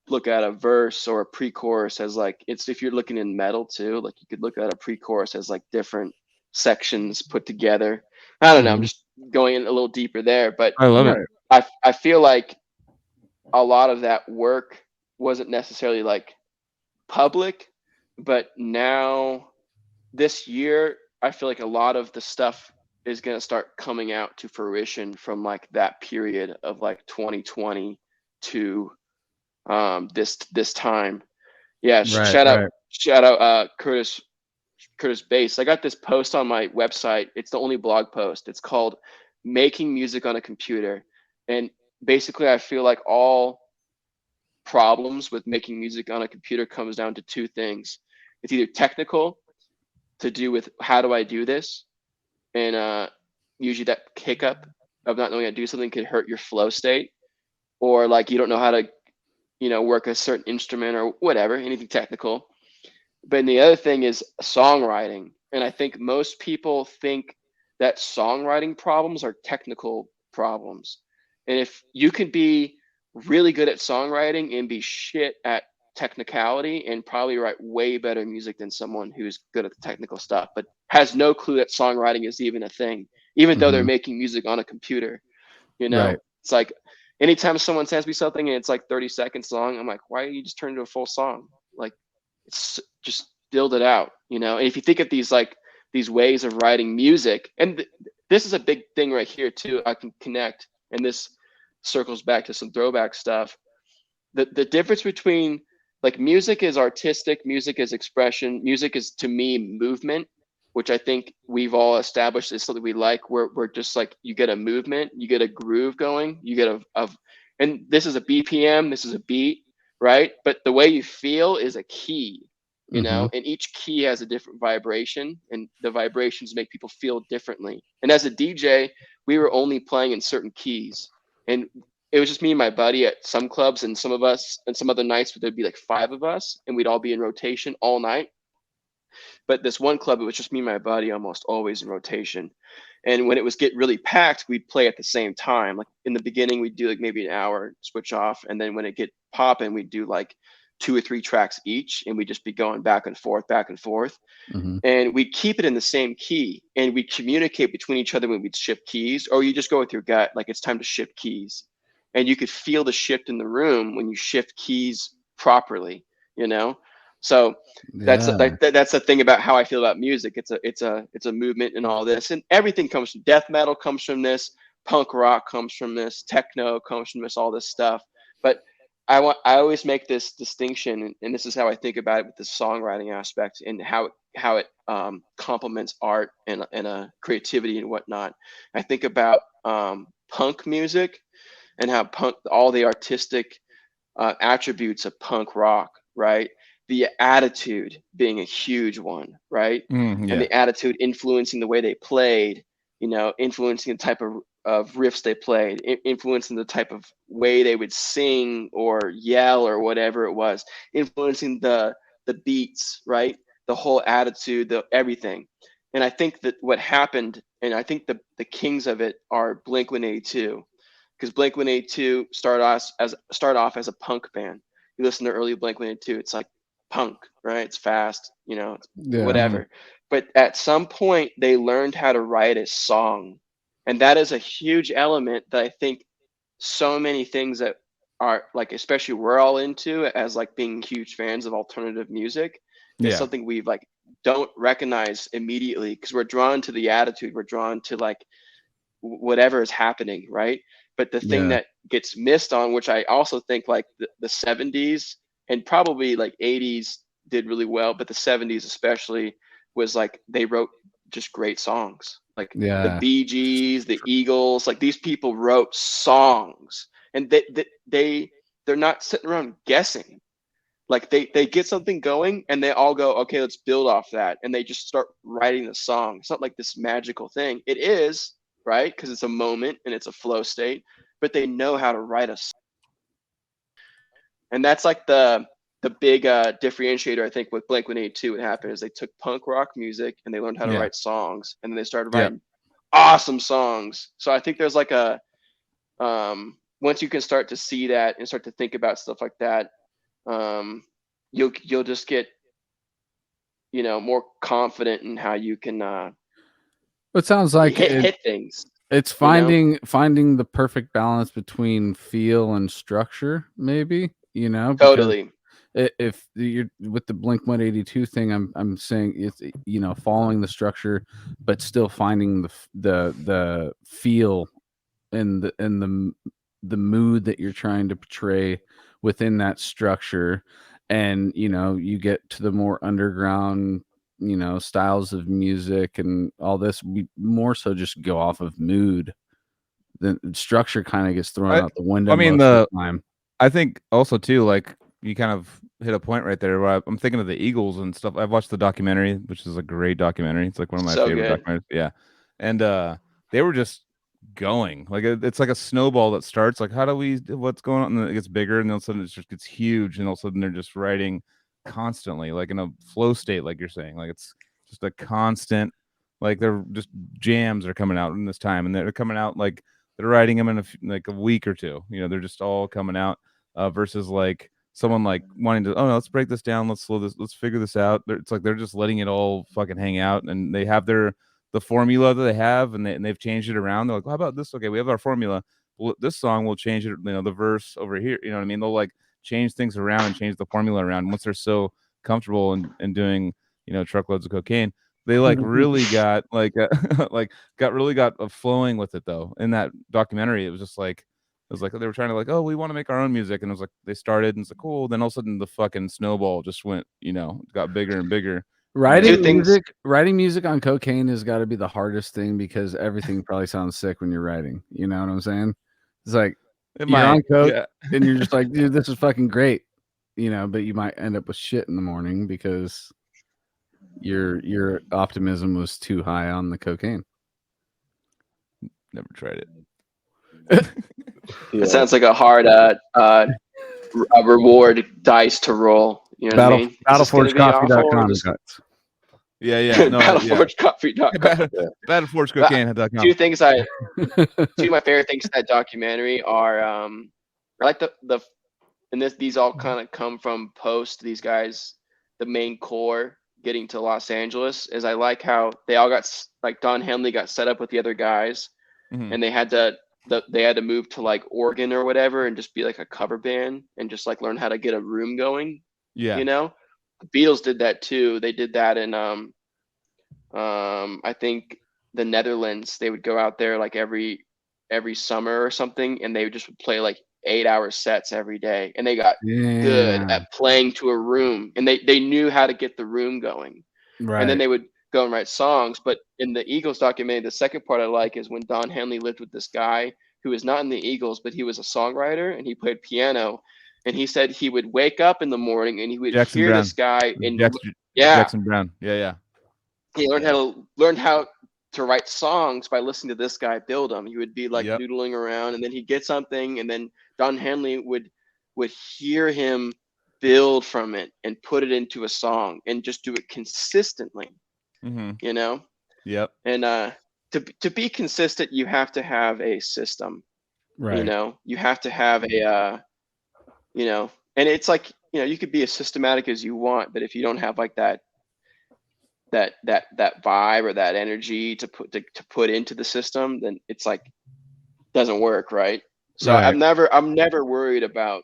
look at a verse or a pre-chorus as like, it's if you're looking in metal too, like you could look at a pre-chorus as like different sections put together. I don't know, I'm just going in a little deeper there, but I love it. I feel like a lot of that work wasn't necessarily like public, but now this year I feel like a lot of the stuff is going to start coming out to fruition from like that period of like 2020 to this time. Yeah, shout out Curtis Bass. I got this post on my website. It's the only blog post. It's called Making Music on a Computer. And basically I feel like all problems with making music on a computer comes down to two things. It's either technical, to do with how do I do this, and usually that hiccup of not knowing how to do something could hurt your flow state, or like you don't know how to, you know, work a certain instrument or whatever, anything technical. But the other thing is songwriting, and I think most people think that songwriting problems are technical problems, and if you can be really good at songwriting and be shit at technicality and probably write way better music than someone who's good at the technical stuff but has no clue that songwriting is even a thing, even though they're making music on a computer, you know. Right. It's like anytime someone sends me something and it's like 30 seconds long, I'm like, why don't you just turn it into a full song? Like, it's just build it out, you know. And if you think of these like these ways of writing music, and this is a big thing right here too, I can connect, and this circles back to some throwback stuff. The difference between like music is artistic, music is expression, music is to me movement, which I think we've all established is something we like. We're just like, you get a movement, you get a groove going, you get and this is a BPM, this is a beat, right? But the way you feel is a key, you know, and each key has a different vibration, and the vibrations make people feel differently. And as a DJ, we were only playing in certain keys, and it was just me and my buddy at some clubs, and some of us, and some other nights there'd be like 5 of us, and we'd all be in rotation all night. But this one club, it was just me and my buddy almost always in rotation. And when it was get really packed, we'd play at the same time. Like in the beginning, we'd do like maybe an hour, switch off, and then when it get popping, we'd do like 2 or 3 tracks each, and we'd just be going back and forth, and we keep it in the same key, and we communicate between each other when we'd shift keys, or you just go with your gut, like it's time to shift keys. And you could feel the shift in the room when you shift keys properly, you know. So that's the thing about how I feel about music. It's a movement and all this, and everything comes from death metal, comes from this, punk rock comes from this, techno comes from this, all this stuff. But I always make this distinction, and this is how I think about it with the songwriting aspect and how it complements art and creativity and whatnot. I think about punk music and how punk, all the artistic attributes of punk rock, right? The attitude being a huge one, right? And the attitude influencing the way they played, you know, influencing the type of riffs they played, influencing the type of way they would sing or yell or whatever it was, influencing the beats, right? The whole attitude, the everything. And I think that what happened, and I think the kings of it are Blink-182, because Blink-182 start off as a punk band. You listen to early Blink-182, it's like punk, right? It's fast, you know, whatever. But at some point, they learned how to write a song, and that is a huge element that I think so many things that are like, especially we're all into as like being huge fans of alternative music, is something we've like don't recognize immediately, because we're drawn to the attitude, we're drawn to like whatever is happening, right? But the thing that gets missed on, which I also think like the 70s and probably like 80s did really well, but the 70s especially was like they wrote just great songs. Like the Bee Gees, the Eagles, like these people wrote songs, and they're not sitting around guessing. Like they get something going and they all go, okay, let's build off that, and they just start writing the song. It's not like this magical thing. It is, right? Because it's a moment and it's a flow state, but they know how to write a song. And that's like the big differentiator, I think, with Blink-182. What happened is they took punk rock music and they learned how to write songs, and then they started writing awesome songs. So I think there's like a once you can start to see that and start to think about stuff like that, you'll just get, you know, more confident in how you can it sounds like hit things. It's finding the perfect balance between feel and structure, maybe, you know. Totally. if you're with the Blink 182 thing, I'm saying it's, you know, following the structure, but still finding the feel and the mood that you're trying to portray within that structure. And you know, you get to the more underground, you know, styles of music and all this, we more so just go off of mood. The structure kind of gets thrown out the window most of the time. I think also too, like you kind of hit a point right there where I'm thinking of the Eagles and stuff. I've watched the documentary, which is a great documentary. It's like one of my favorite documentaries. Yeah. And they were just going like it's like a snowball that starts like, what's going on, and then it gets bigger, and then all of a sudden it just gets huge, and all of a sudden they're just writing constantly, like in a flow state, like you're saying, like it's just a constant, like they're just jams are coming out in this time, and they're coming out like they're writing them in like a week or two, you know, they're just all coming out, versus like someone like wanting to, oh no, let's break this down, let's slow this, let's figure this out. It's like they're just letting it all fucking hang out, and they have the formula that they have, and they've changed it around. They're like, well, how about this? Okay, we have our formula. Well, this song will change it, you know, the verse over here. You know what I mean? They'll like change things around and change the formula around. Once they're so comfortable in doing, you know, truckloads of cocaine, they like really got like got flowing with it though. In that documentary, it was like they were trying to like, oh, we want to make our own music, and it was like they started, and it's like cool. Then all of a sudden the fucking snowball just went, you know, got bigger and bigger. Writing music on cocaine has got to be the hardest thing, because everything probably sounds sick when you're writing. You know what I'm saying? It's like you're on coke and you're just like, dude, this is fucking great. You know, but you might end up with shit in the morning because your optimism was too high on the cocaine. Never tried it. It sounds like a hard a reward dice to roll. You know what I mean? Battleforgecoffee.com. Yeah. No, Battleforgecoffee.com. Battleforgecocaine.com. Two of my favorite things in that documentary are I like these all kind of come from post these guys, the main core getting to Los Angeles, is I like how they all got, like Don Henley got set up with the other guys, and they had to move to like Oregon or whatever and just be like a cover band and just like learn how to get a room going. Yeah. You know, the Beatles did that too. They did that in I think the Netherlands. They would go out there like every summer or something, and they would just play like 8-hour sets every day, and they got good at playing to a room, and they knew how to get the room going. Right. And then they would go and write songs. But in the Eagles documentary, the second part I like is when Don Henley lived with this guy who was not in the Eagles, but he was a songwriter and he played piano. And he said he would wake up in the morning and he would hear this guy in Jackson Brown. Yeah. He learned how to write songs by listening to this guy build them. He would be like noodling around, and then he'd get something, and then Don Henley would hear him build from it and put it into a song and just do it consistently. You know? Yep. And to be consistent, you have to have a system. Right. You know, you have to have a you know, and it's like, you know, you could be as systematic as you want, but if you don't have like that vibe or that energy to put into the system, then it's like doesn't work, right? So I'm never worried about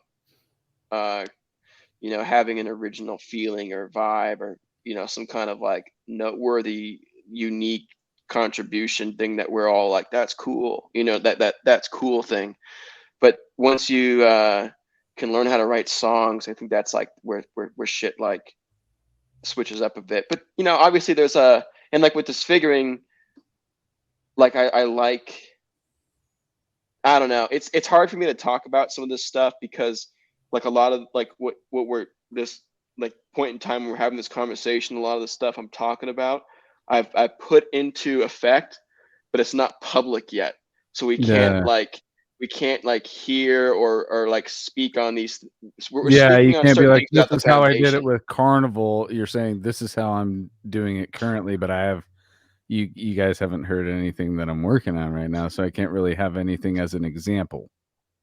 you know, having an original feeling or vibe, or you know, some kind of like noteworthy, unique contribution thing that we're all like, that's cool, you know, that's cool thing. But once you can learn how to write songs, I think that's like where shit like switches up a bit. But you know, obviously there's and like with Disfiguring, like I don't know, it's hard for me to talk about some of this stuff, because like a lot of like what we're this like point in time when we're having this conversation, a lot of the stuff I'm talking about I've put into effect, but it's not public yet, so we can't like hear or like speak on these. You can't be like, this is how I did it with Carnival. You're saying this is how I'm doing it currently, but I have you guys haven't heard anything that I'm working on right now, so I can't really have anything as an example.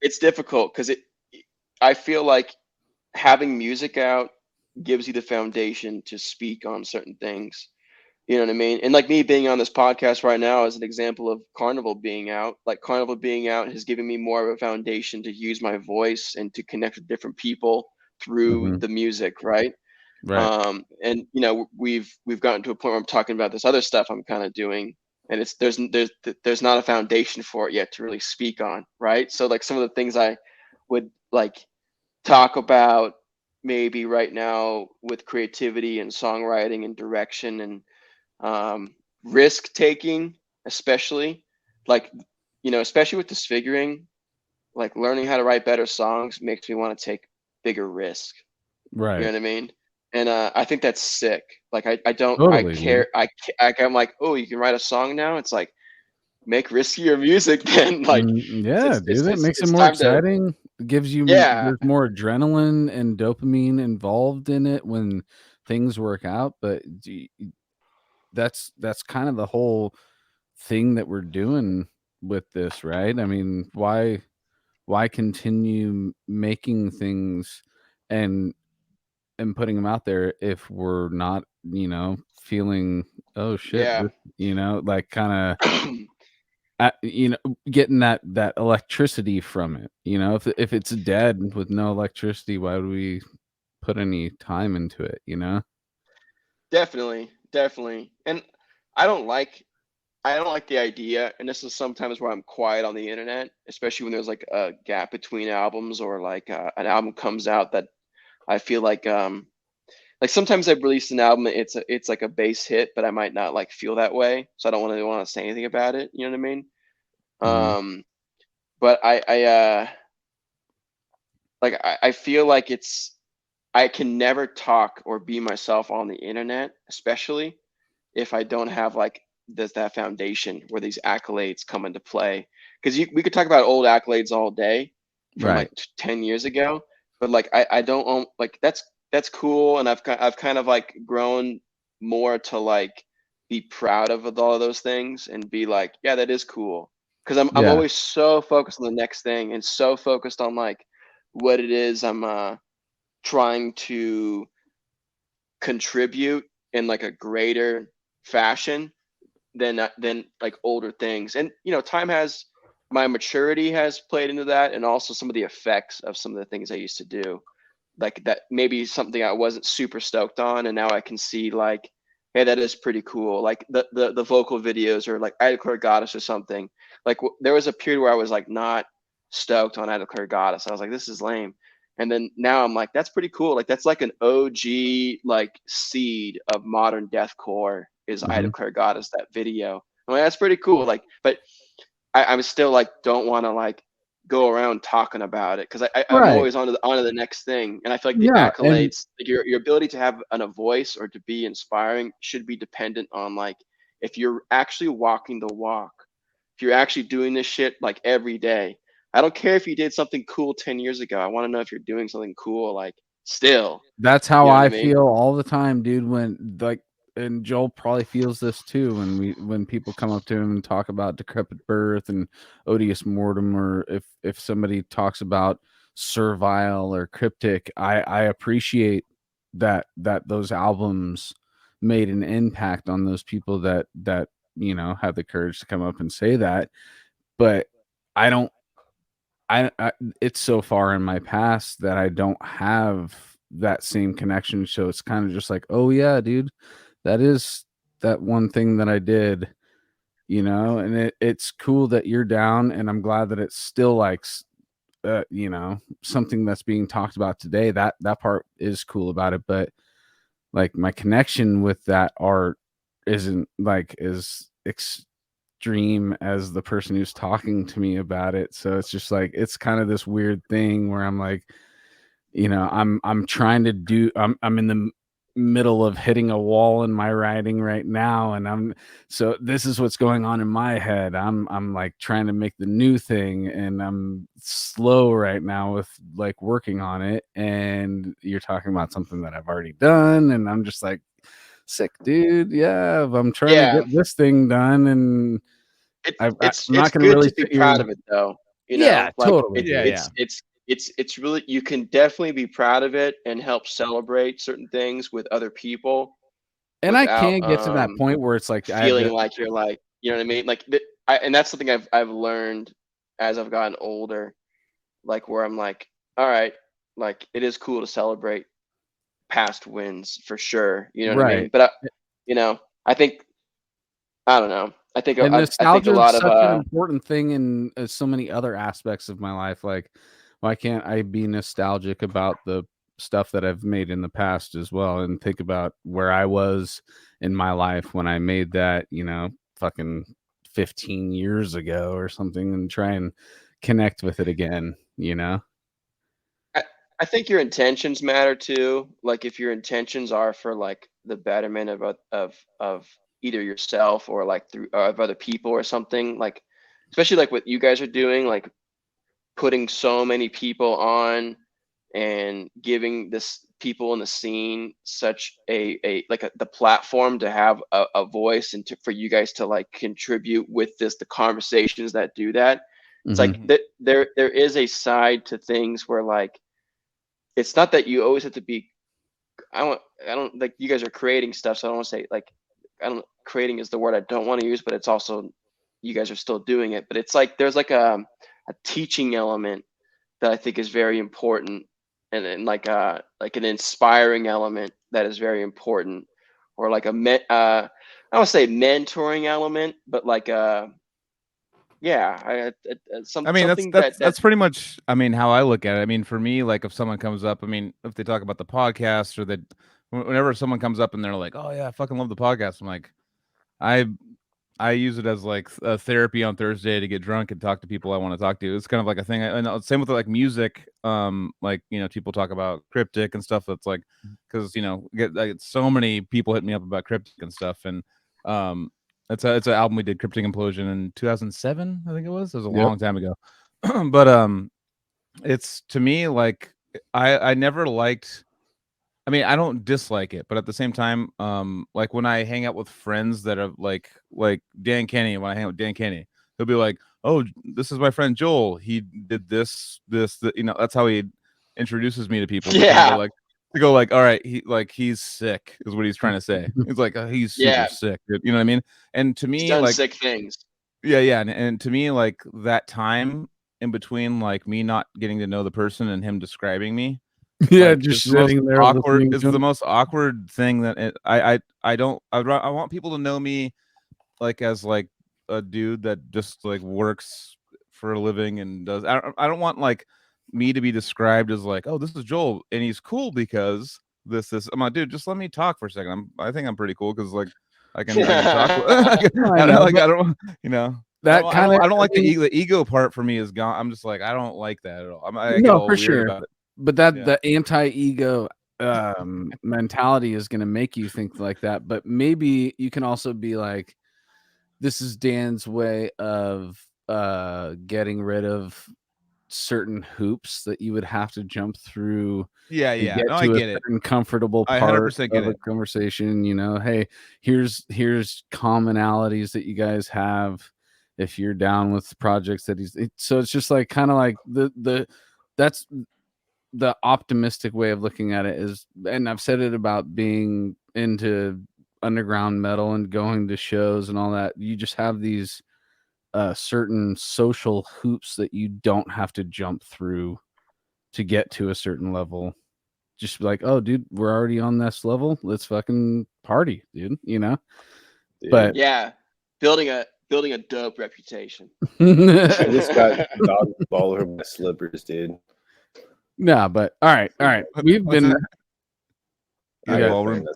It's difficult because I feel like having music out gives you the foundation to speak on certain things. You know what I mean? And like me being on this podcast right now is an example of Carnival being out. Like Carnival being out has given me more of a foundation to use my voice and to connect with different people through Mhm. the music, right? Right. And you know, we've gotten to a point where I'm talking about this other stuff I'm kind of doing, and there's not a foundation for it yet to really speak on, right? So like some of the things I would like talk about maybe right now with creativity and songwriting and direction and risk taking, especially like, you know, especially with Disfiguring, like learning how to write better songs makes me want to take bigger risk. You know Right. what I mean? And I think that's sick. Like I don't I Totally, dude. care I'm like, oh, you can write a song now. It's like make riskier music then. Like Yeah, dude, that makes it it's more time to exciting. Gives you yeah there's more adrenaline and dopamine involved in it when things work out. But that's kind of the whole thing that we're doing with this, right? I mean, why continue making things and putting them out there if we're not, feeling, oh shit, yeah. like kind of, getting that electricity from it. If it's dead with no electricity, why would we put any time into it? Definitely. And I don't like I don't like the idea, and this is sometimes where I'm quiet on the internet, especially when there's like a gap between albums or like an album comes out that I feel like sometimes I've released an album, it's like a base hit, but I might not like feel that way, so I don't want to say anything about it. You know what I mean? Mhm. But I feel like I can never talk or be myself on the internet, especially if I don't have like that foundation where these accolades come into play. Because we could talk about old accolades all day from Right. like 10 years ago, but like I don't own like that's cool, and I've kind of like grown more to like be proud of all of those things and be like, yeah, that is cool. Because I'm Yeah. always so focused on the next thing and so focused on like what it is I'm trying to contribute in like a greater fashion than like older things. And you know, time has my maturity has played into that, and also some of the effects of some of the things I used to do. Like that maybe something I wasn't super stoked on, and now I can see like, hey, that is pretty cool. Like the vocal videos or like I Declare Goddess or something. Like there was a period where I was like not stoked on I Declare Goddess. I was like, this is lame. And then now I'm like, that's pretty cool. Like that's like an OG like seed of modern deathcore is I Mhm. Declare Goddess, that video. I'm like, that's pretty cool. Like, but I'm still like don't want to like go around talking about it because I'm Right. always on to the next thing, and I feel like the Yeah, and accolades, like your ability to have a voice or to be inspiring, should be dependent on like if you're actually walking the walk, if you're actually doing this shit like every day. I don't care if you did something cool 10 years ago. I want to know if you're doing something cool like still. that's how You know what I I mean? feel all the time, dude, when like and Joel probably feels this too when people come up to him and talk about Decrepit Birth and Odious Mortem, or if somebody talks about Servile or Cryptic. I appreciate that those albums made an impact on those people that have the courage to come up and say that. But I don't I it's so far in my past that I don't have that same connection, so it's kind of just like, "Oh, yeah, dude, that is that one thing that I did," and it's cool that you're down, and I'm glad that it's still, like, something that's being talked about today. That part is cool about it, but, like, my connection with that art isn't, like, as extreme as the person who's talking to me about it. So it's just like it's kind of this weird thing where I'm like, I'm trying to do I'm in the middle of hitting a wall in my writing right now, and so this is what's going on in my head. I'm like trying to make the new thing, and I'm slow right now with like working on it, and you're talking about something that I've already done, and I'm just like, sick, dude. Yeah, I'm trying to Yeah, get this thing done, and I'm it's not gonna good really to be sit here proud and of it though. You yeah, know, like totally, Yeah, dude. yeah. it's really you can definitely be proud of it and help celebrate certain things with other people And I without can get to that point where it's like I have feeling the like you're like, you know what I mean? Like and that's something I've learned as I've gotten older, like where I'm like, all right, like it is cool to celebrate past wins for sure. You know what I mean? Right. But I think I don't know. I think And I think nostalgia a lot is of such an important thing in so many other aspects of my life. Like, why can't I be nostalgic about the stuff that I've made in the past as well, and think about where I was in my life when I made that, fucking 15 years ago or something, and try and connect with it again, I think your intentions matter too. Like if your intentions are for like the betterment of either yourself or like through of other people or something, like especially like what you guys are doing, like putting so many people on and giving this people in the scene such a the platform to have a voice and for you guys to like contribute with the conversations that do that. It's like that there is a side to things where like it's not that you always have to be I don't like you guys are creating stuff, so I don't want to say like creating is the word I don't want to use, but it's also you guys are still doing it. But it's like there's like a teaching element that I think is very important, and like an inspiring element that is very important, or like I don't say mentoring element, but like something that's pretty much, I mean, how I look at it. I mean, for me, like if someone comes up, I mean, if they talk about the podcast or that, whenever someone comes up and they're like, "Oh yeah, I fucking love the podcast," I'm like, I use it as like a therapy on Thursday to get drunk and talk to people I want to talk to. It's kind of like a thing. And same with like music. Like people talk about Cryptic and stuff. That's like because get so many people hit me up about Cryptic and stuff. And it's an album we did, Cryptic Implosion, in 2007. I think it was. It was a long time ago. But it's to me like I never liked. I mean, I don't dislike it, but at the same time, like when I hang out with friends that are like Dan Kenny, when I hang out with Dan Kenny, he'll be like, "Oh, this is my friend Joel. He did this. That's how he introduces me to people." Yeah. To go like, all right, he's sick is what he's trying to say. He's like, he's super sick. You know what I mean? And to me, he's done like sick things. Yeah, and to me, like that time in between, like me not getting to know the person and him describing me. Yeah, Like, just it's the sitting most there. awkward. It's the most awkward thing that I want people to know me like as like a dude that just like works for a living and does. I don't want like me to be described as like, oh, this is Joel and he's cool because this. I'm like, dude, just let me talk for a second. I think I'm pretty cool because like I can talk. I don't. That kind of. I don't like the ego part for me is gone. I'm just like I don't like that at all. I get all for weird sure. about it. But the anti-ego mentality is going to make you think like that. But maybe you can also be like, this is Dan's way of getting rid of certain hoops that you would have to jump through. Yeah. Get No, to I get a it. certain comfortable I part 100% get of a it. conversation. Hey, here's commonalities that you guys have. If you're down with projects that so it's just like kind of like that's the optimistic way of looking at it is, and I've said it about being into underground metal and going to shows and all that. You just have these certain social hoops that you don't have to jump through to get to a certain level. Just like, oh, dude, we're already on this level. Let's fucking party, dude. Dude. But yeah, building a dope reputation. I just got dog all over my slippers, dude. No, but all right. We've been ballroom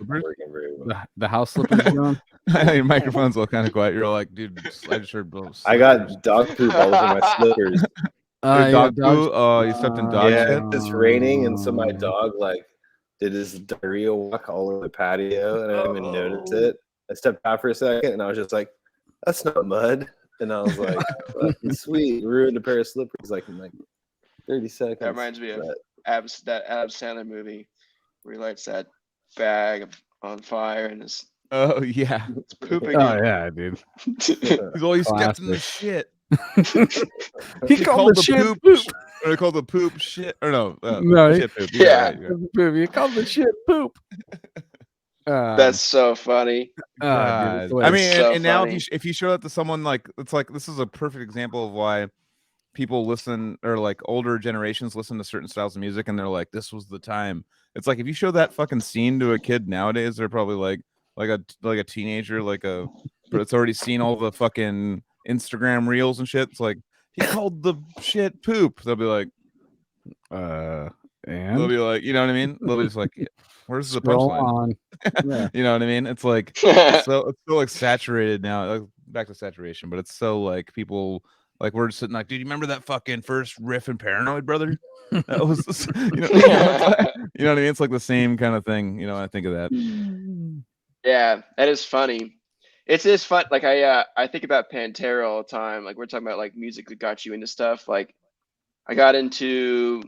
the house slippers going. Your microphone's all kind of quiet. You're all like, dude, I just heard both. I got dog poop all over my slippers. Dog poo. Oh, you stepped in dog shit. It's raining, and so my dog like did his diarrhea walk all over the patio, and I didn't even notice it. I stepped out for a second, and I was just like, "That's not mud." And I was like, "Sweet, ruined a pair of slippers like in like 30 seconds." That reminds me of that Adam Sandler movie where he lights that bag on fire and is yeah, it's pooping. Oh yeah, dude. He's always stepped in the shit. he called the shit poop. Or they called the poop shit. Or no, shit poop. Yeah, poop. You called the shit poop. That's so funny. Dude, I mean, so and now funny. if you show that to someone, like it's like this is a perfect example of why people listen, or like older generations listen to certain styles of music and they're like, this was the time. It's like if you show that fucking scene to a kid nowadays, they're probably like a teenager, but it's already seen all the fucking Instagram reels and shit. It's like, he called the shit poop. They'll be like, and they'll be like, you know what I mean? They'll be just like, where's the scroll punchline? on. Yeah. You know what I mean? It's like it's so like saturated now. Like, back to saturation, but it's so like people like we're just sitting like, dude, you remember that fucking first riff in Paranoid, brother? That was you know what I mean? It's like the same kind of thing. You know, I think of that. Yeah, that is funny. It's just fun. Like I think about Pantera all the time. Like we're talking about like music that got you into stuff. Like I got into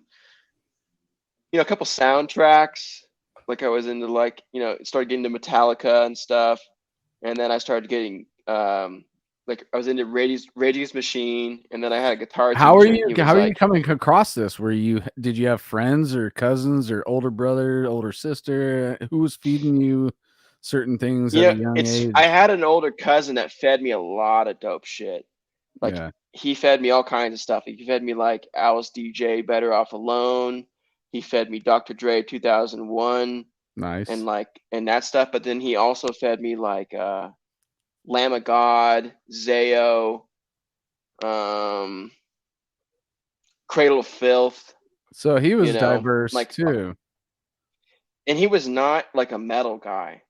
a couple soundtracks. Like I was into like started getting into Metallica and stuff, and then I started getting like I was into Rage Against Machine, and then I had a guitar How are teacher. you? And he was How are you like, coming across this? Did you have friends or cousins or older brother, older sister? Who was feeding you certain things at a young age? I had an older cousin that fed me a lot of dope shit. Like Yeah. he fed me all kinds of stuff. He fed me like Alice DJ, Better Off Alone. He fed me Dr. Dre 2001 Nice. and that stuff. But then he also fed me like Lamb of God, Zayo, Cradle of Filth. So he was diverse like too. And he was not like a metal guy.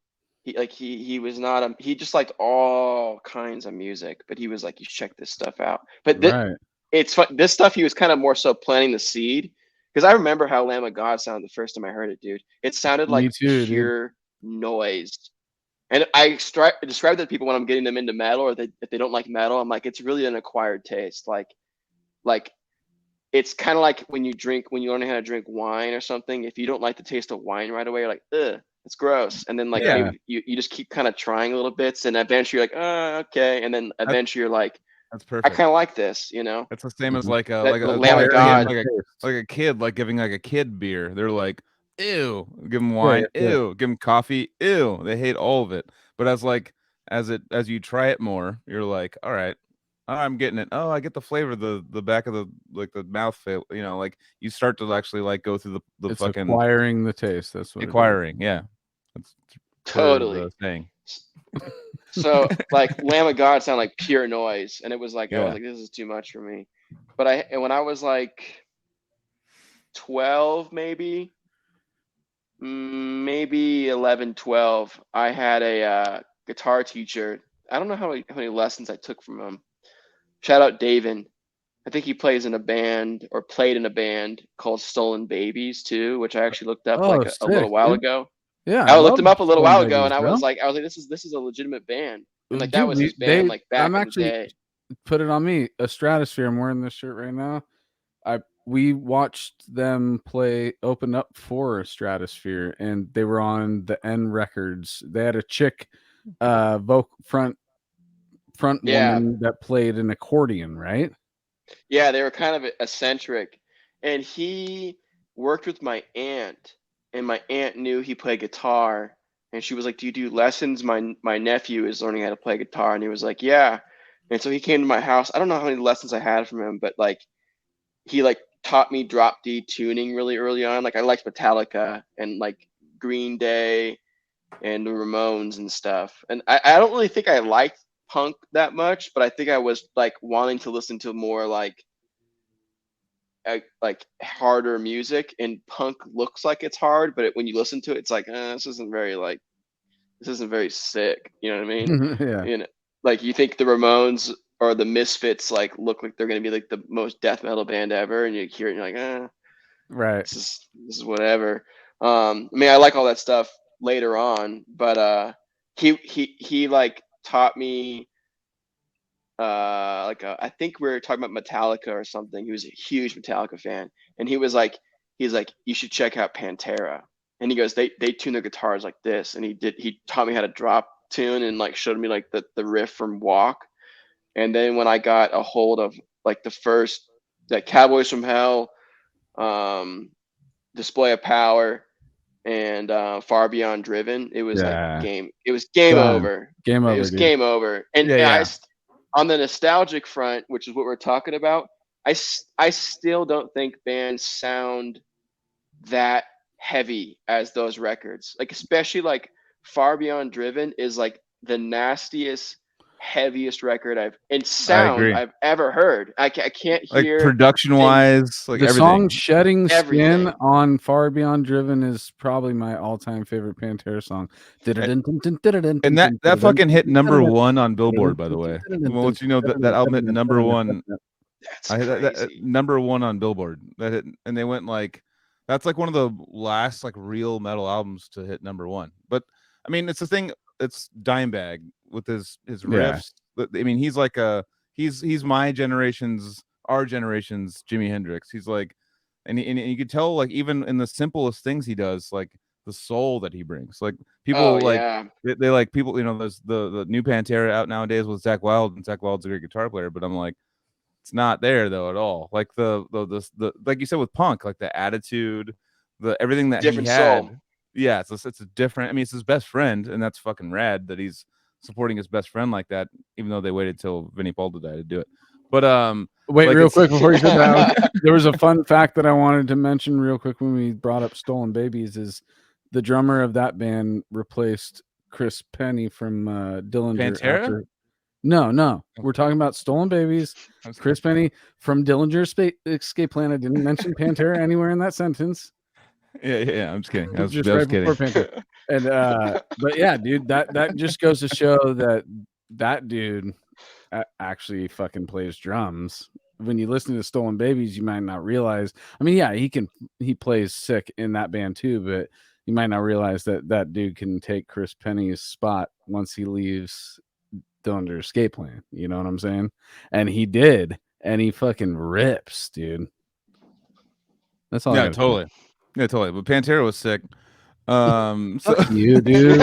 He was not he just liked all kinds of music, but he was like, you should check this stuff out. But Right. it's fun. This stuff he was kind of more so planting the seed, because I remember how Lamb of God sounded the first time I heard it, dude. It sounded like pure noise. And I describe it to people when I'm getting them into metal, or if they don't like metal, I'm like, it's really an acquired taste. Like it's kind of like when you learn how to drink wine or something. If you don't like the taste of wine right away, you're like, ugh, it's gross. And then like maybe you just keep kind of trying little bits, and eventually you're like, oh, okay. And then eventually you're like, that's perfect. I kind of like this, you know. It's the same as like a Lamb of God, like a kid, like giving like a kid beer. They're like, ew. Give them wine, ew. Give them coffee, ew. They hate all of it. But as you try it more, you're like, all right, I'm getting it. Oh, I get the flavor, the back of the mouth feel. You know, like you start to actually like go through the it's fucking acquiring the taste. That's what acquiring. Yeah, that's totally thing. So like Lamb of God sounded like pure noise, and it was like I was like, this is too much for me. But when I was like 12, maybe 11, 12, I had a guitar teacher. I don't know how many lessons I took from him. Shout out Davin. I think he plays in a band, or played in a band called Stolen Babies too, which I actually looked up a little while ago. Yeah, I looked him up a little while ago, and I was like, this is a legitimate band. And like dude, that was his band, like back I'm in actually, the day. Put it on me. A Stratosphere. I'm wearing this shirt right now. We watched them open up for a Stratosphere, and they were on the N Records. They had a chick front woman that played an accordion, right? Yeah, they were kind of eccentric. And he worked with my aunt, and my aunt knew he played guitar, and she was like, do you do lessons? My nephew is learning how to play guitar. And he was like, yeah. And so he came to my house. I don't know how many lessons I had from him, but like he like taught me drop D tuning really early on. Like I liked Metallica and like Green Day and the Ramones and stuff. And I don't really think I liked punk that much, but I think I was like wanting to listen to more like harder music. And punk looks like it's hard, but when you listen to it, it's like, this isn't very sick. You know what I mean? Yeah. You know, like you think the Ramones or the Misfits like look like they're gonna be like the most death metal band ever, and you hear it and you're like, right. This is whatever. I mean, I like all that stuff later on, but he like taught me I think we were talking about Metallica or something. He was a huge Metallica fan, and he's like, you should check out Pantera. And he goes, they tune their guitars like this, and he taught me how to drop tune and like showed me like the riff from Walk. And then when I got a hold of like the first Cowboys from Hell, Display of Power, and Far Beyond Driven, it was like game. It was game over. Game over. It was game over. And on the nostalgic front, which is what we're talking about, I still don't think bands sound that heavy as those records. Like especially like Far Beyond Driven is like the nastiest, heaviest record I've ever heard. I can't Like hear production wise, like the everything. song "Shedding Skin" Everything. on Far Beyond Driven is probably my all-time favorite Pantera song. And that fucking hit #1 on Billboard, by the way. Well, let you know that album hit #1. That's that crazy. #1 on Billboard. That hit, and they went like, that's like one of the last like real metal albums to hit #1. But I mean, it's the thing. It's Dimebag with his riffs. I mean, he's like he's my generation's, our generation's Jimi Hendrix. He's like, and you could tell like even in the simplest things he does, like the soul that he brings. Like people they like people, you know, there's the new Pantera out nowadays with Zakk Wylde, and Zakk Wylde's a great guitar player, but I'm like, it's not there though at all. Like the like you said with punk, like the attitude, the everything that different he had. soul. Yeah, it's a different. I mean, it's his best friend, and that's fucking rad that he's supporting his best friend like that, even though they waited till Vinnie Paul to die to do it. But wait, like real quick before you said that, there was a fun fact that I wanted to mention real quick when we brought up Stolen Babies. Is the drummer of that band replaced Chris Penny from Dillinger? Pantera? No, we're talking about Stolen Babies. Chris Penny from Dillinger Escape Plan. I didn't mention Pantera anywhere in that sentence. Yeah. I'm just kidding. I was just right right kidding. before Pantera. And but yeah, dude, that just goes to show that dude actually fucking plays drums. When you listen to Stolen Babies, you might not realize. I mean, yeah, he plays sick in that band too, but you might not realize that dude can take Chris Penny's spot once he leaves Dillinger Escape Plan. You know what I'm saying? And he did, and he fucking rips, dude. That's all. Yeah, totally. Yeah, totally. But Pantera was sick. So fuck you, dude.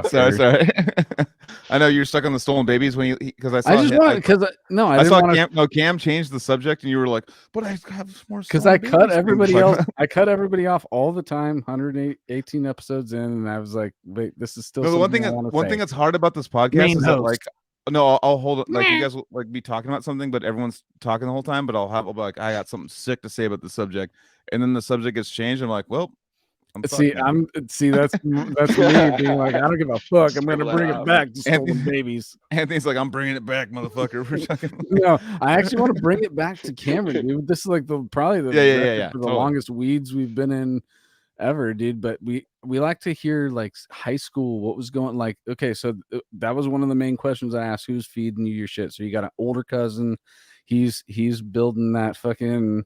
sorry. I know you're stuck on the Stolen Babies when because I saw. I just wanted because I saw wanna... Cam changed the subject, and you were like, "But I have more." Because I cut everybody else. I cut everybody off all the time. 118 episodes in, and I was like, "Wait, this is still." No, one thing that's hard about this podcast is that like, no, I'll hold it. Like you guys will like be talking about something, but everyone's talking the whole time. But I'll be like, I got something sick to say about the subject, and then the subject gets changed. I'm like, well. That's me being like, I don't give a fuck. I'm gonna bring it back to Stolen Babies. Anthony's like, I'm bringing it back, motherfucker. No, I actually want to bring it back to Cameron, dude. This is like probably the longest weeds we've been in ever, dude. But we like to hear like high school, what was going like. Okay, so that was one of the main questions I asked: who's feeding you your shit? So you got an older cousin, he's building that fucking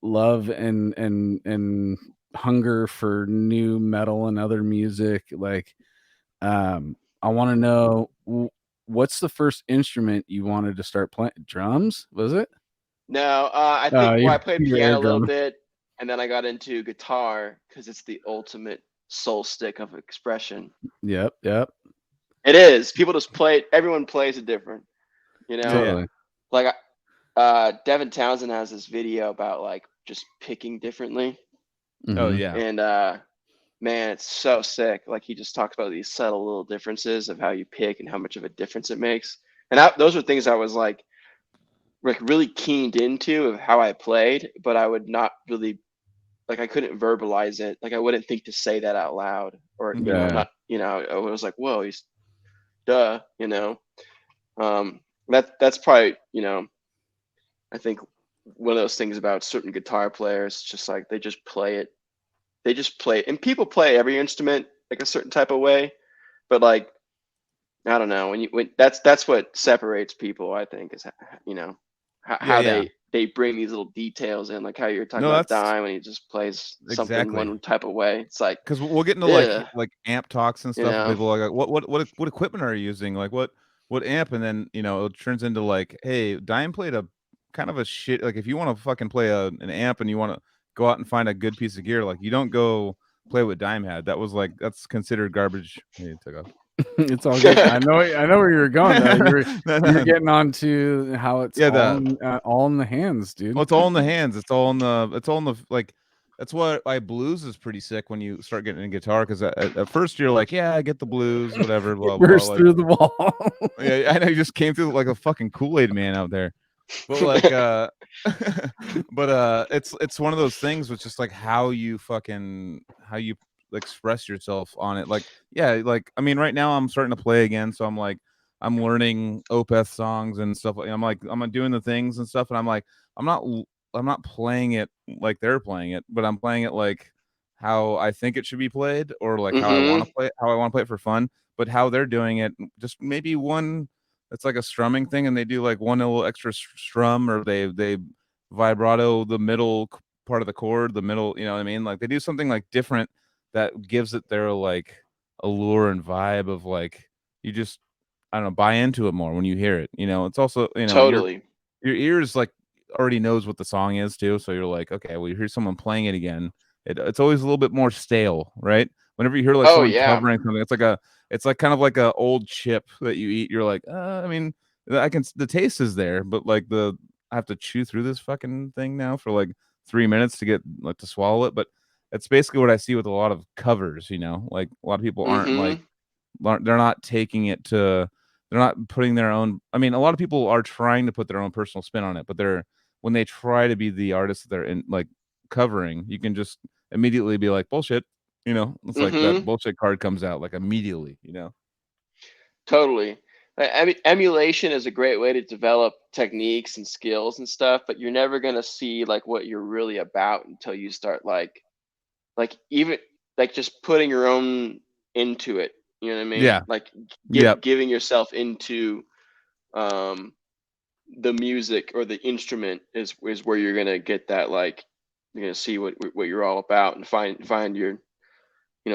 love and hunger for new metal and other music. Like I want to know what's the first instrument you wanted to start playing? Drums, was it? No, I think I played piano a little bit, and then I got into guitar because it's the ultimate soul stick of expression. Yep. It is. People just play it. Everyone plays it different, you know. Totally. Like Devin Townsend has this video about like just picking differently. Mm-hmm. Oh yeah. And man, it's so sick. Like he just talks about these subtle little differences of how you pick and how much of a difference it makes. And those were things I was like really keened into of how I played, but I would not really like, I couldn't verbalize it. Like I wouldn't think to say that out loud, or you know, not, you know, I was like, whoa, he's duh, you know. That's probably, you know, I think one of those things about certain guitar players, just like they just play it. And people play every instrument like a certain type of way, but like I don't know, when that's what separates people, I think, is, you know, how they bring these little details in, like how you're talking about Dime when he just plays something one type of way. It's like, because we'll get into like amp talks and stuff. You know? People are like, what equipment are you using? Like what amp? And then, you know, it turns into like, hey, Dime played a kind of a shit. Like if you want to fucking play an amp and you want to go out and find a good piece of gear, like you don't go play what Dime had. That was like, that's considered garbage. Hey, took off. It's all good. I know where you're going. You're getting on to how it's all in the hands, dude. Well, it's all in the hands. It's all in the like. That's what blues is pretty sick when you start getting a guitar, because at first you're like, yeah, I get the blues, whatever, blah blah. Burst Like, through the wall. yeah, I know you just came through like a fucking Kool-Aid man out there. But like it's one of those things with just like how you express yourself on it. Like, yeah, like I mean right now I'm starting to play again, so I'm learning Opeth songs and stuff. I'm doing the things and stuff, and I'm not playing it like they're playing it, but I'm playing it like how I think it should be played, or like how I want to play it, how I want to play it for fun. But how they're doing it, just maybe one, it's like a strumming thing, and they do like one little extra strum, or they vibrato the middle part of the chord, the middle, you know what I mean? Like they do something like different that gives it their like allure and vibe of like, you just, I don't know, buy into it more when you hear it. You know, it's also, you know, Totally. your ears like already knows what the song is too, so you're like, okay, well, you hear someone playing it again, it's always a little bit more stale, right? Whenever you hear like Oh someone yeah. covering something, it's like kind of like a old chip that you eat. You're like, I mean, the taste is there, but like I have to chew through this fucking thing now for like 3 minutes to get like to swallow it. But it's basically what I see with a lot of covers. You know, like a lot of people they're not taking it to, they're not putting their own, I mean, a lot of people are trying to put their own personal spin on it, but when they try to be the artist that they're in like covering, you can just immediately be like, bullshit. You know, it's like that bullshit card comes out like immediately, you know. Totally. Emulation is a great way to develop techniques and skills and stuff, but you're never gonna see like what you're really about until you start like even like just putting your own into it. You know what I mean? Yeah. Like Yep. giving yourself into the music or the instrument is where you're gonna get that, like you're gonna see what you're all about and find your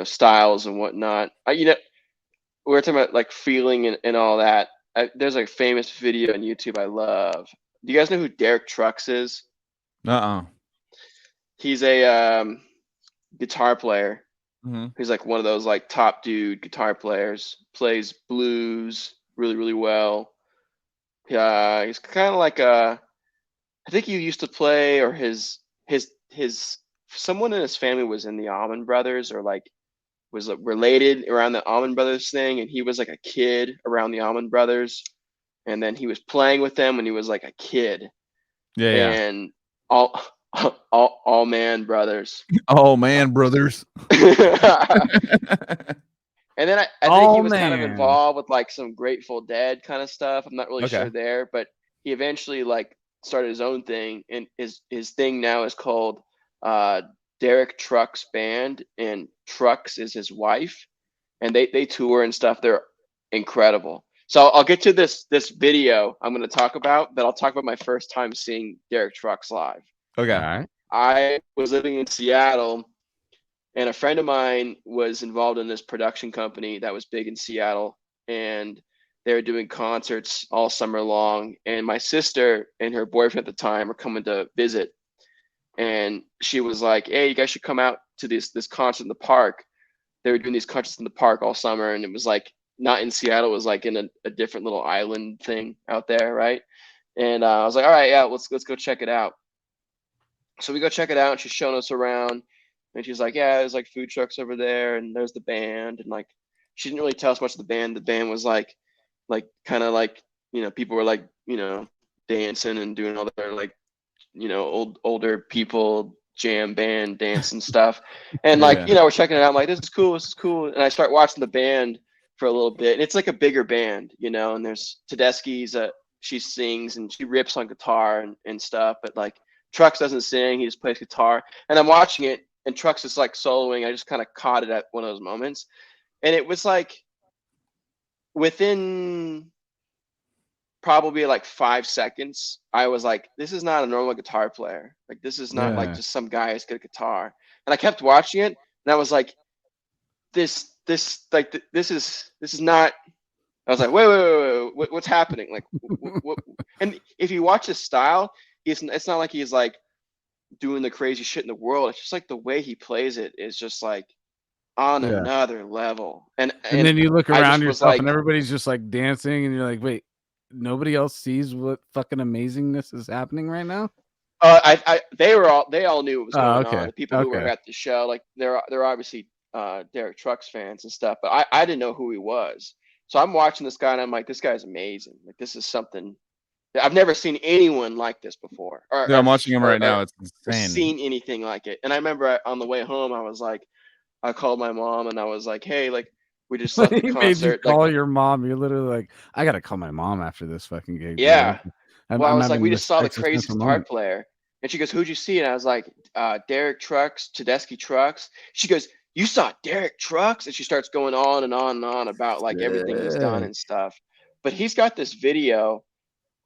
styles and whatnot. We're talking about like feeling and all that. There's like a famous video on YouTube I love. Do you guys know who Derek Trucks is? He's a guitar player. He's like one of those like top dude guitar players. Plays blues really, really well. He's kind of like I think he used to play, or his someone in his family was in the Allman Brothers, or like was like related around the Allman Brothers thing, and he was like a kid around the Allman Brothers, and then he was playing with them when he was like a kid. Yeah. And all man brothers. Oh man, brothers. And then I think he was kind of involved with like some Grateful Dead kind of stuff. I'm not really sure there, but he eventually like started his own thing, and his thing now is called Derek Trucks Band, and Trucks is his wife, and they tour and stuff. They're incredible. So I'll get to this video I'm going to talk about, but I'll talk about my first time seeing Derek Trucks live. Okay. All right. I was living in Seattle, and a friend of mine was involved in this production company that was big in Seattle, and they were doing concerts all summer long. And my sister and her boyfriend at the time were coming to visit, and she was like, "Hey, you guys should come out to this concert in the park." They were doing these concerts in the park all summer, and it was like not in Seattle. It was like in a different little island thing out there, right? And I was like, "All right, yeah, let's go check it out." So we go check it out, and she's showing us around, and she's like, "Yeah, there's like food trucks over there, and there's the band." And like, she didn't really tell us much of the band. The band was like kind of like, people were like, dancing and doing all their like, older people jam band dance and stuff. And like, we're checking it out. I'm like, this is cool. And I start watching the band for a little bit, and it's like a bigger band, and there's Tedeschi's, she sings and she rips on guitar and stuff, but like Trucks doesn't sing, he just plays guitar. And I'm watching it, and Trucks is like soloing. I just kind of caught it at one of those moments, and it was like within probably like 5 seconds, I was like, this is not a normal guitar player. Like, this is not like just some guy who's got a guitar. And I kept watching it, and I was like, this is not. I was like, wait, what's happening? Like, what? And if you watch his style, it's not like he's like doing the crazy shit in the world. It's just like the way he plays it is just like on another level. And then you look around yourself, and everybody's just like dancing, and you're like, wait, nobody else sees what fucking amazingness is happening right now? They all knew what was going okay. on. The people who were at the show, like they're obviously Derek Trucks fans and stuff, but I didn't know who he was. So I'm watching this guy and I'm like, this guy's amazing. Like this is something I've never seen anyone like this before. Yeah, I'm watching him right now. It's insane. Seen anything like it. And I remember on the way home, I was like, I called my mom and I was like, hey, like we just left the concert. Made you call your mom. You're literally like, I gotta call my mom after this fucking gig. Yeah. Dude. I was like, we just saw the craziest guitar player. And she goes, who'd you see? And I was like, Derek Trucks, Tedeschi Trucks. She goes, you saw Derek Trucks? And she starts going on and on and on about like everything he's done and stuff. But he's got this video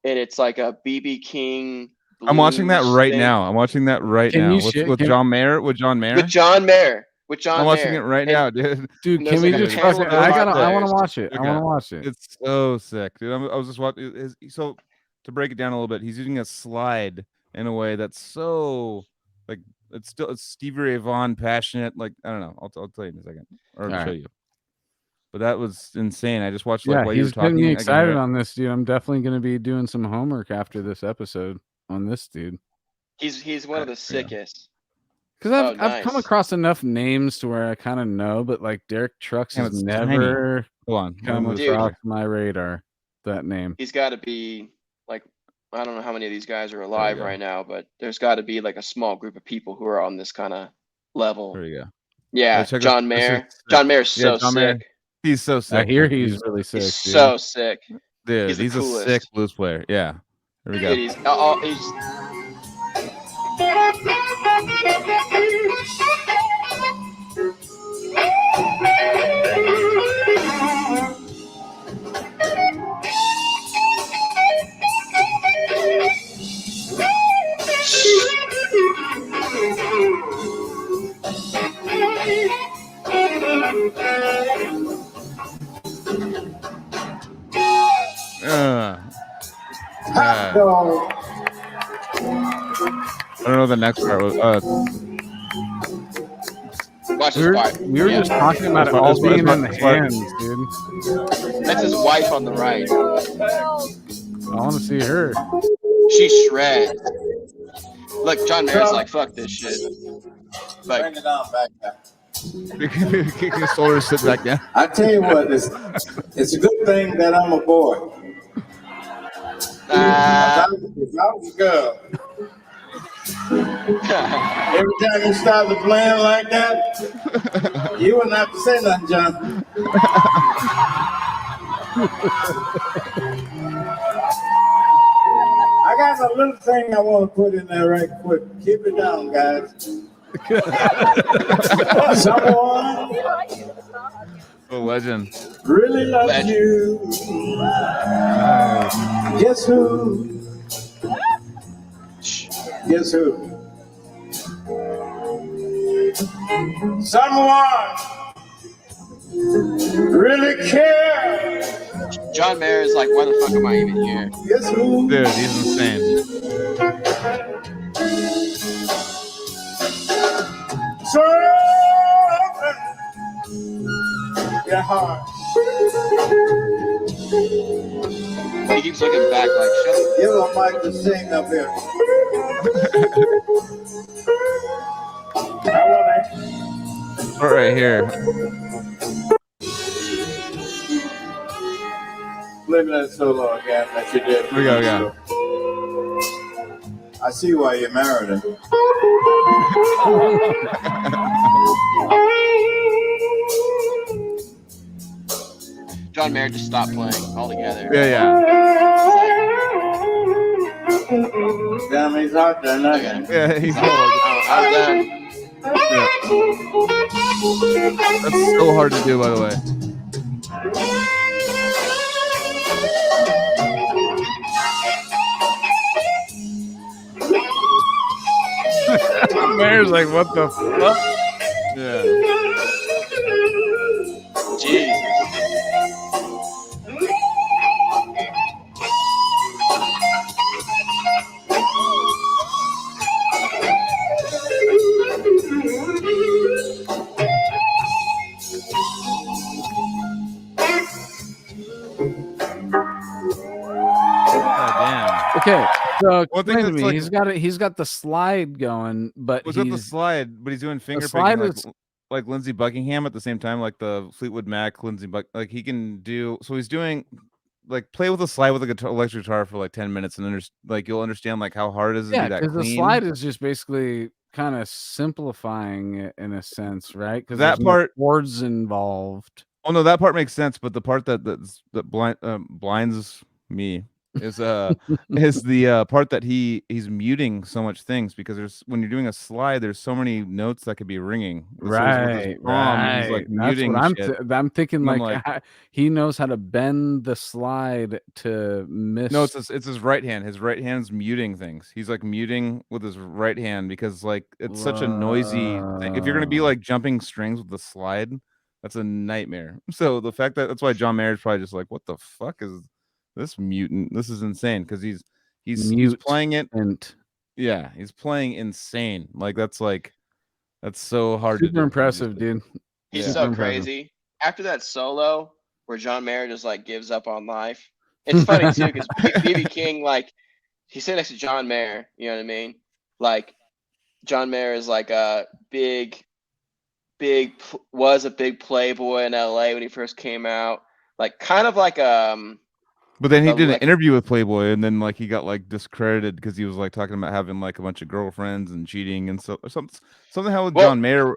and it's like a BB King. I'm watching that right now. I'm watching that right now. With John Mayer? With John Mayer? With John Mayer. I'm watching it right now, dude. Dude, can we just fucking? I want to watch it. Okay. I want to watch it. It's so sick, dude. I was just watching. So to break it down a little bit, he's using a slide in a way that's so like it's Stevie Ray Vaughan passionate. Like I don't know. I'll tell you in a second, or I'll show you. But that was insane. I just watched like while you were talking. He's getting me excited on this, dude. I'm definitely going to be doing some homework after this episode on this dude. He's one of the sickest. Because I've come across enough names to where I kind of know, but like Derek Trucks has never come across my radar. That name. He's got to be like, I don't know how many of these guys are alive right now, but there's got to be like a small group of people who are on this kind of level. There you go. Yeah, John Mayer. John Mayer's so sick. He's so sick. I hear he's really sick. He's so sick. Dude, he's a sick blues player. Yeah. There we go. Dude, he's I don't know the next part was. We were just talking about it all being in the hands, dude. That's his wife on the right. I want to see her. She shreds. Look, John Mayer's like, fuck this shit. Like, bring it down back there. Kicking his shoulders, sit back down. I tell you what, it's a good thing that I'm a boy. If I was a girl, every time you started playing like that, you wouldn't have to say nothing, John. I got a little thing I want to put in there right quick. Keep it down, guys. Someone a legend. Really loves you. Guess who? Guess who? Someone really cares. John Mayer is like, why the fuck am I even here? Guess who? Dude, he's insane. So your heart. He keeps looking back like, shut up. Give a mic to sing up here. I want it. Right here. Play me that solo again that you did. Here we go, yeah. I see why you married him. John Mayer just stopped playing altogether. Yeah. Damn, he's out there now. Yeah, he's I'm done. Yeah. That's so hard to do, by the way. Mayer's like, what the fuck? Yeah. Jesus. Okay, so explain to that's me. like He's got the slide going, but was it the slide? But he's doing finger slide picking is like Lindsey Buckingham at the same time, like the Fleetwood Mac, like he can do. So he's doing like play with a slide with a guitar, electric guitar for like 10 minutes, and like you'll understand like how hard it is to do that because the clean. slide is just basically kind of simplifying it in a sense, right? Because That there's part, no chords involved. oh no, that part makes sense. But the part that blinds me is the part that he's muting so much things, because there's when you're doing a slide, there's so many notes that could be ringing. So with his palm, he's like That's what muting shit. I'm thinking. And I'm Like, like, he knows how to bend the slide to miss. no, it's his right hand. His right hand's muting things. He's like muting with his right hand because like it's such a noisy thing. If you're gonna be like jumping strings with the slide, that's a nightmare. So the fact that's why John Mayer's probably just like, what the fuck is this mutant? This is insane, because he's playing it. Yeah, he's playing insane. Like that's so hard to do. Super impressive, dude. He's so crazy. After that solo where John Mayer just like gives up on life. It's funny too, because BB King, like, he's sitting next to John Mayer, you know what I mean? Like, John Mayer is like a was a big playboy in LA when he first came out. Like, kind of like but then he did an interview with Playboy, and then like he got like discredited because he was like talking about having like a bunch of girlfriends and cheating and something hell with John Mayer.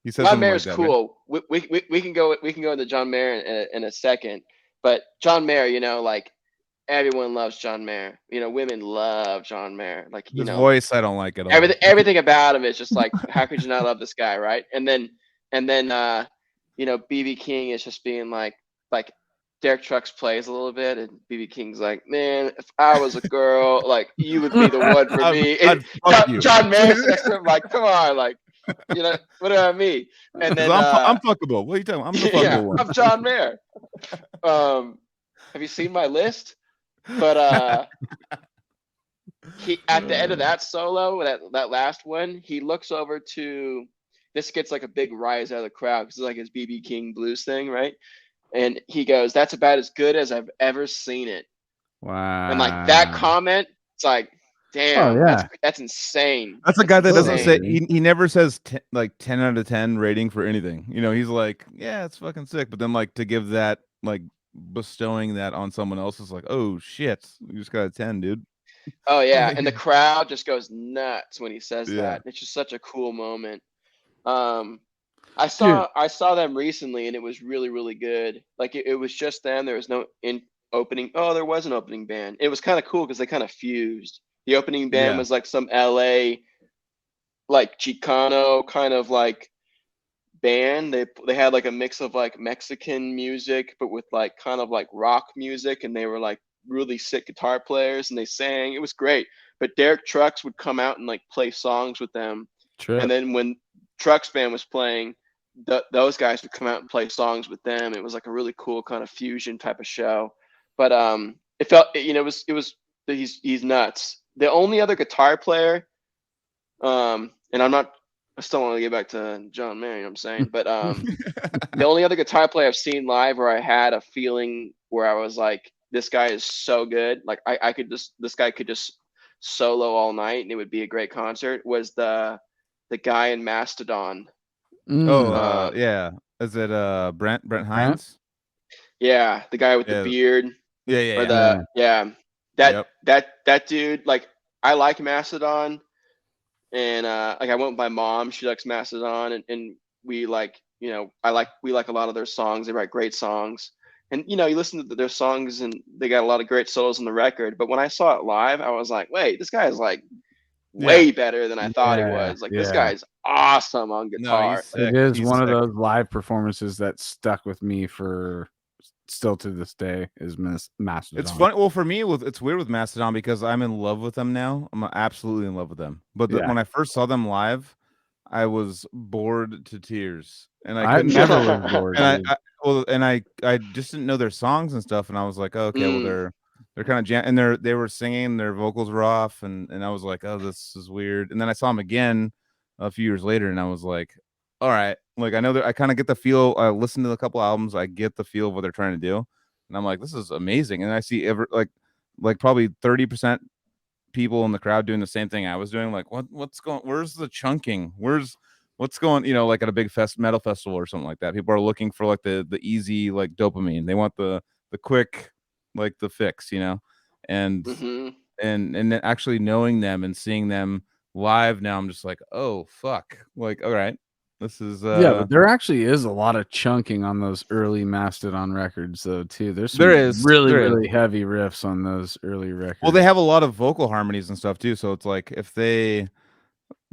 He says John Mayer's like cool. We can go into John Mayer in a second, but John Mayer, you know, like, everyone loves John Mayer. You know, women love John Mayer. Like, you his know, voice, I don't like it. Everything about him is just like, how could you not love this guy, right? And then you know, BB King is just being like Derek Trucks plays a little bit, and BB King's like, man, if I was a girl, like, you would be the one for me. And John Mayer's next to him, like, come on, like, you know, what about me? And then I'm fuckable. What are you talking about? I'm the fuckable one. I'm John Mayer. Have you seen my list? But he, at the end of that solo, that last one, he looks over to, this gets like a big rise out of the crowd because it's like his BB King blues thing, right? And he goes, "That's about as good as I've ever seen it." Wow. And like that comment, it's like, damn, that's insane. That's a guy that doesn't say, he never says 10 out of 10 rating for anything. You know, he's like, yeah, it's fucking sick. But then like to give that, like bestowing that on someone else is like, oh shit, you just got a 10, dude. Oh yeah, and the crowd just goes nuts when he says that. It's just such a cool moment. I saw them recently, and it was really, really good. Like, it was just them. There was no opening. Oh, there was an opening band. It was kind of cool because they kind of fused. The opening band was like some LA, like Chicano kind of like band. They had like a mix of like Mexican music, but with like kind of like rock music, and they were like really sick guitar players, and they sang. It was great. But Derek Trucks would come out and like play songs with them. And then when Trucks band was playing, those guys would come out and play songs with them. It was like a really cool kind of fusion type of show. But it felt, you know, it was he's nuts. The only other guitar player, and I still want to get back to John Mayer, you know what I'm saying? But the only other guitar player I've seen live where I had a feeling where I was like, this guy is so good. Like, this guy could just solo all night and it would be a great concert, was the guy in Mastodon. Yeah. Is it Brent Hines? Yeah, the guy with the beard. That dude, like, I like Mastodon, and like, I went with my mom, she likes Mastodon, and we like, you know, we like a lot of their songs. They write great songs. And, you know, you listen to their songs and they got a lot of great solos on the record. But when I saw it live, I was like, wait, this guy is like way better than I thought he was. Like, this guy's awesome on guitar. No, it is one of those live performances that stuck with me for still to this day, is Mastodon. It's funny. Well, for me, it's weird with Mastodon because I'm in love with them now. I'm absolutely in love with them. But when I first saw them live, I was bored to tears, and I never was bored. And I just didn't know their songs and stuff, and I was like, oh, okay, well, they're kind of and they were singing, their vocals were off, and I was like, oh, this is weird. And then I saw them again a few years later, and I was like, all right, like, I know that I kind of get the feel. I listened to a couple albums, I get the feel of what they're trying to do, and I'm like, this is amazing. And I see like probably 30% people in the crowd doing the same thing I was doing. Like, what's going? Where's the chunking? What's going? You know, like at a big metal festival or something like that. People are looking for like the easy like dopamine. They want the quick like the fix. You know, and and then actually knowing them and seeing them live now, I'm just like, oh fuck, like, all right, this is yeah, but there actually is a lot of chunking on those early Mastodon records though too. There's some really heavy riffs on those early records. Well, they have a lot of vocal harmonies and stuff too, so it's like if they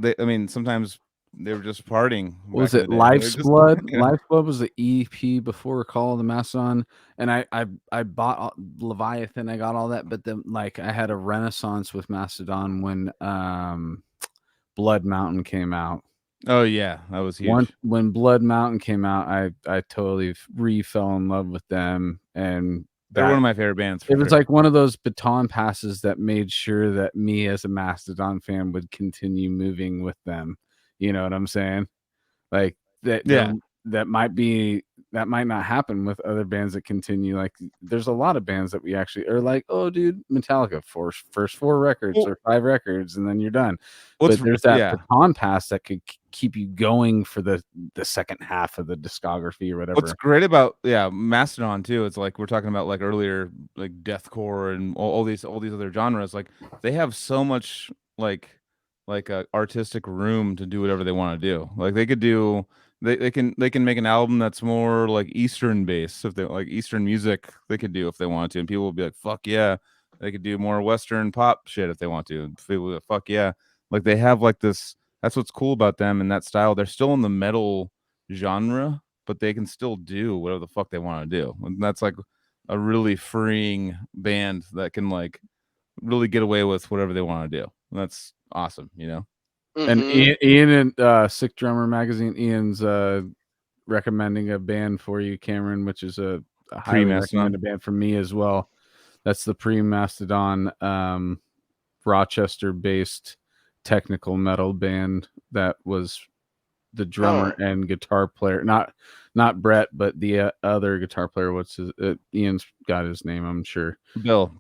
I mean, sometimes they were just partying. What was it? Life's Blood. Life's Blood was the EP before Call of the Mastodon, and I bought Leviathan. I got all that, but then like I had a renaissance with Mastodon when Blood Mountain came out. Oh yeah, that was huge. When Blood Mountain came out, I totally fell in love with them, and they're one of my favorite bands. It was like one of those baton passes that made sure that me as a Mastodon fan would continue moving with them. You know what I'm saying? Like that. Yeah. That might not happen with other bands that continue. Like there's a lot of bands that we actually are like, oh dude, Metallica first 4 records or 5 records and then you're done. But there's that baton pass that could keep you going for the second half of the discography or whatever. What's great about Mastodon too, it's like we're talking about like earlier like deathcore and all these other genres. Like they have so much like artistic room to do whatever they want to do. Like they could do they can make an album that's more like Eastern based. If they like Eastern music, they could do if they wanted to, and people will be like, "Fuck yeah!" They could do more Western pop shit if they want to. People will be like, "Fuck yeah!" Like they have like this. That's what's cool about them and that style. They're still in the metal genre, but they can still do whatever the fuck they want to do. And that's like a really freeing band that can like really get away with whatever they want to do. And that's awesome, you know. And Ian and Sick Drummer Magazine, Ian's recommending a band for you, Cameron, which is a highly recommended band for me as well. That's the pre-Mastodon Rochester-based technical metal band that was the drummer and guitar player, not Brett, but the other guitar player. What's his? Ian's got his name, I'm sure. Bill.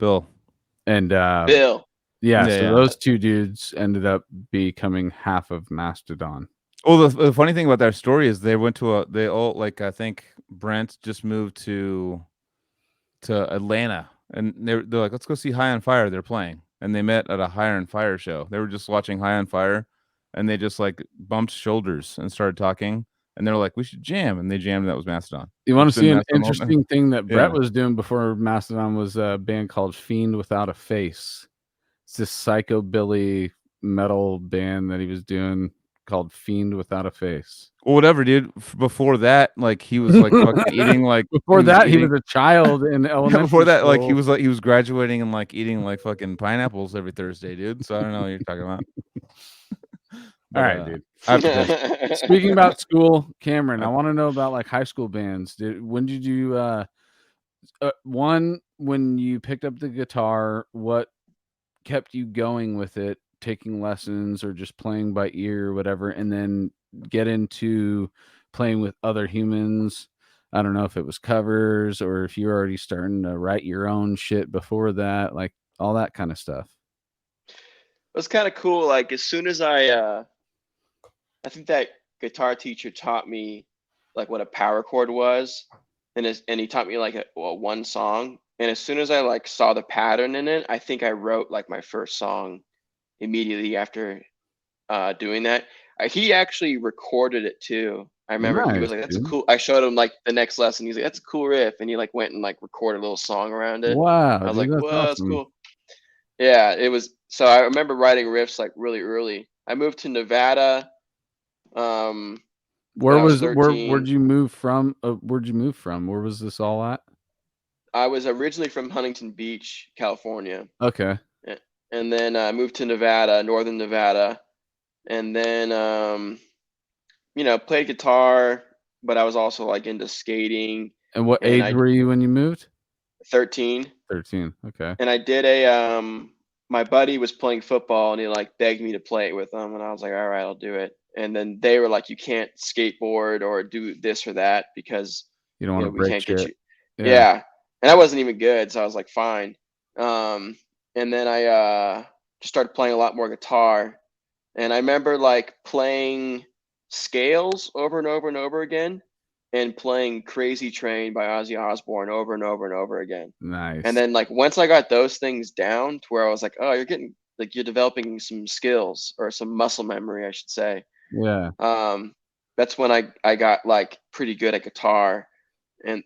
And Bill. Yeah, so those two dudes ended up becoming half of Mastodon. Well, the funny thing about their story is they all like I think Brent just moved to Atlanta, and they're like, let's go see High on Fire. They're playing, and they met at a High on Fire show. They were just watching High on Fire, and they just like bumped shoulders and started talking, and they're like, we should jam, and they jammed. And that was Mastodon. You want to see an interesting thing that Brett was doing before Mastodon was a band called Fiend Without a Face. It's this psychobilly metal band that he was doing called Fiend Without a Face. Well, whatever, dude. Before that, like he was like fucking eating like. Before that, he was a child in elementary. Before that, school. like he was graduating and like eating like fucking pineapples every Thursday, dude. So I don't know what you're talking about. All right, dude. Speaking about school, Cameron, I want to know about like high school bands. When did you when you picked up the guitar, what kept you going with it, taking lessons or just playing by ear or whatever, and then get into playing with other humans? I don't know if it was covers or if you're already starting to write your own shit before that, like all that kind of stuff. It was kind of cool. Like as soon as I think that guitar teacher taught me like what a power chord was, and he taught me like one song. And as soon as I like saw the pattern in it, I think I wrote like my first song immediately after doing that. He actually recorded it too. I remember he was like, "That's a cool." I showed him like the next lesson. He's like, "That's a cool riff," and he like went and like recorded a little song around it. Wow! I was like, "Whoa, that's cool." Yeah, it was. So I remember writing riffs like really early. I moved to Nevada. Where'd you move from? Where'd you move from? Where was this all at? I was originally from Huntington Beach, California. Okay. And then I moved to Nevada, northern Nevada, and then played guitar, but I was also like into skating. And what age were you when you moved? 13. 13. Okay. And I did my buddy was playing football and he like begged me to play it with him, and I was like, all right, I'll do it. And then they were like, you can't skateboard or do this or that because you don't want to break shit. Yeah. And I wasn't even good, so I was like, fine. And then I just started playing a lot more guitar. And I remember like playing Scales over and over and over again, and playing Crazy Train by Ozzy Osbourne over and over and over again. Nice. And then like once I got those things down to where I was like, oh, you're developing some skills, or some muscle memory, I should say. Yeah. That's when I got like pretty good at guitar,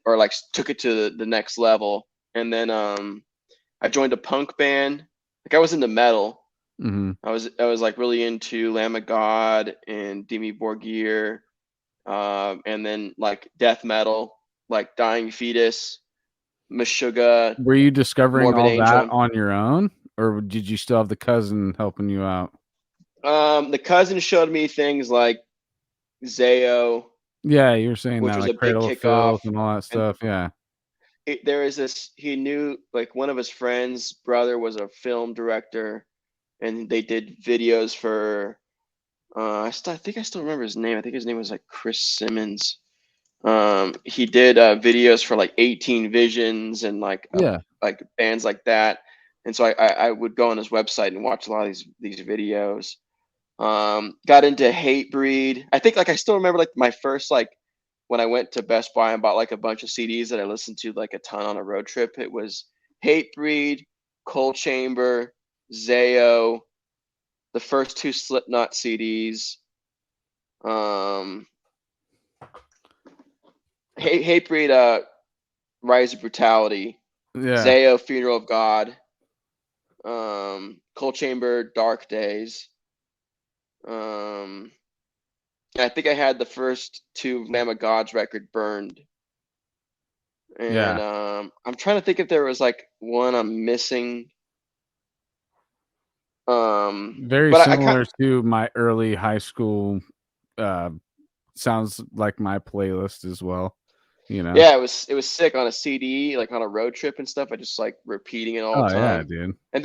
or like took it to the next level. And then I joined a punk band. Like I was into metal. Mm-hmm. I was like really into Lamb of God and Dimmu Borgir, and then like death metal, like Dying Fetus, Meshuggah, Were you discovering Morbid all Angel. that on your own, or did you still have the cousin helping you out? The cousin showed me things like Zayo, Yeah, you were saying which that, was like a big Cradle of kickoff. Filth and all that stuff. Yeah. There is this, he knew like one of his friends' brother was a film director, and they did videos for I think I still remember his name. I think his name was like Chris Simmons. He did videos for like 18 Visions and like Yeah. like bands like that. And so I would go on his website and watch a lot of these videos. Got into Hatebreed. I think like I still remember like my first, like when I went to Best Buy and bought like a bunch of CDs that I listened to like a ton on a road trip. It was Hatebreed, Cold Chamber, Zayo, the first two Slipknot CDs. Hatebreed, Rise of Brutality, Yeah. Zayo, Funeral of God, Cold Chamber, Dark Days. I think I had the first two Lamb of God's record burned. And Yeah. I'm trying to think if there was like one I'm missing. Very but similar to my early high school. Sounds like my playlist as well. You know. Yeah, it was sick on a CD, like on a road trip and stuff. I just like repeating it all the time. Yeah, dude. And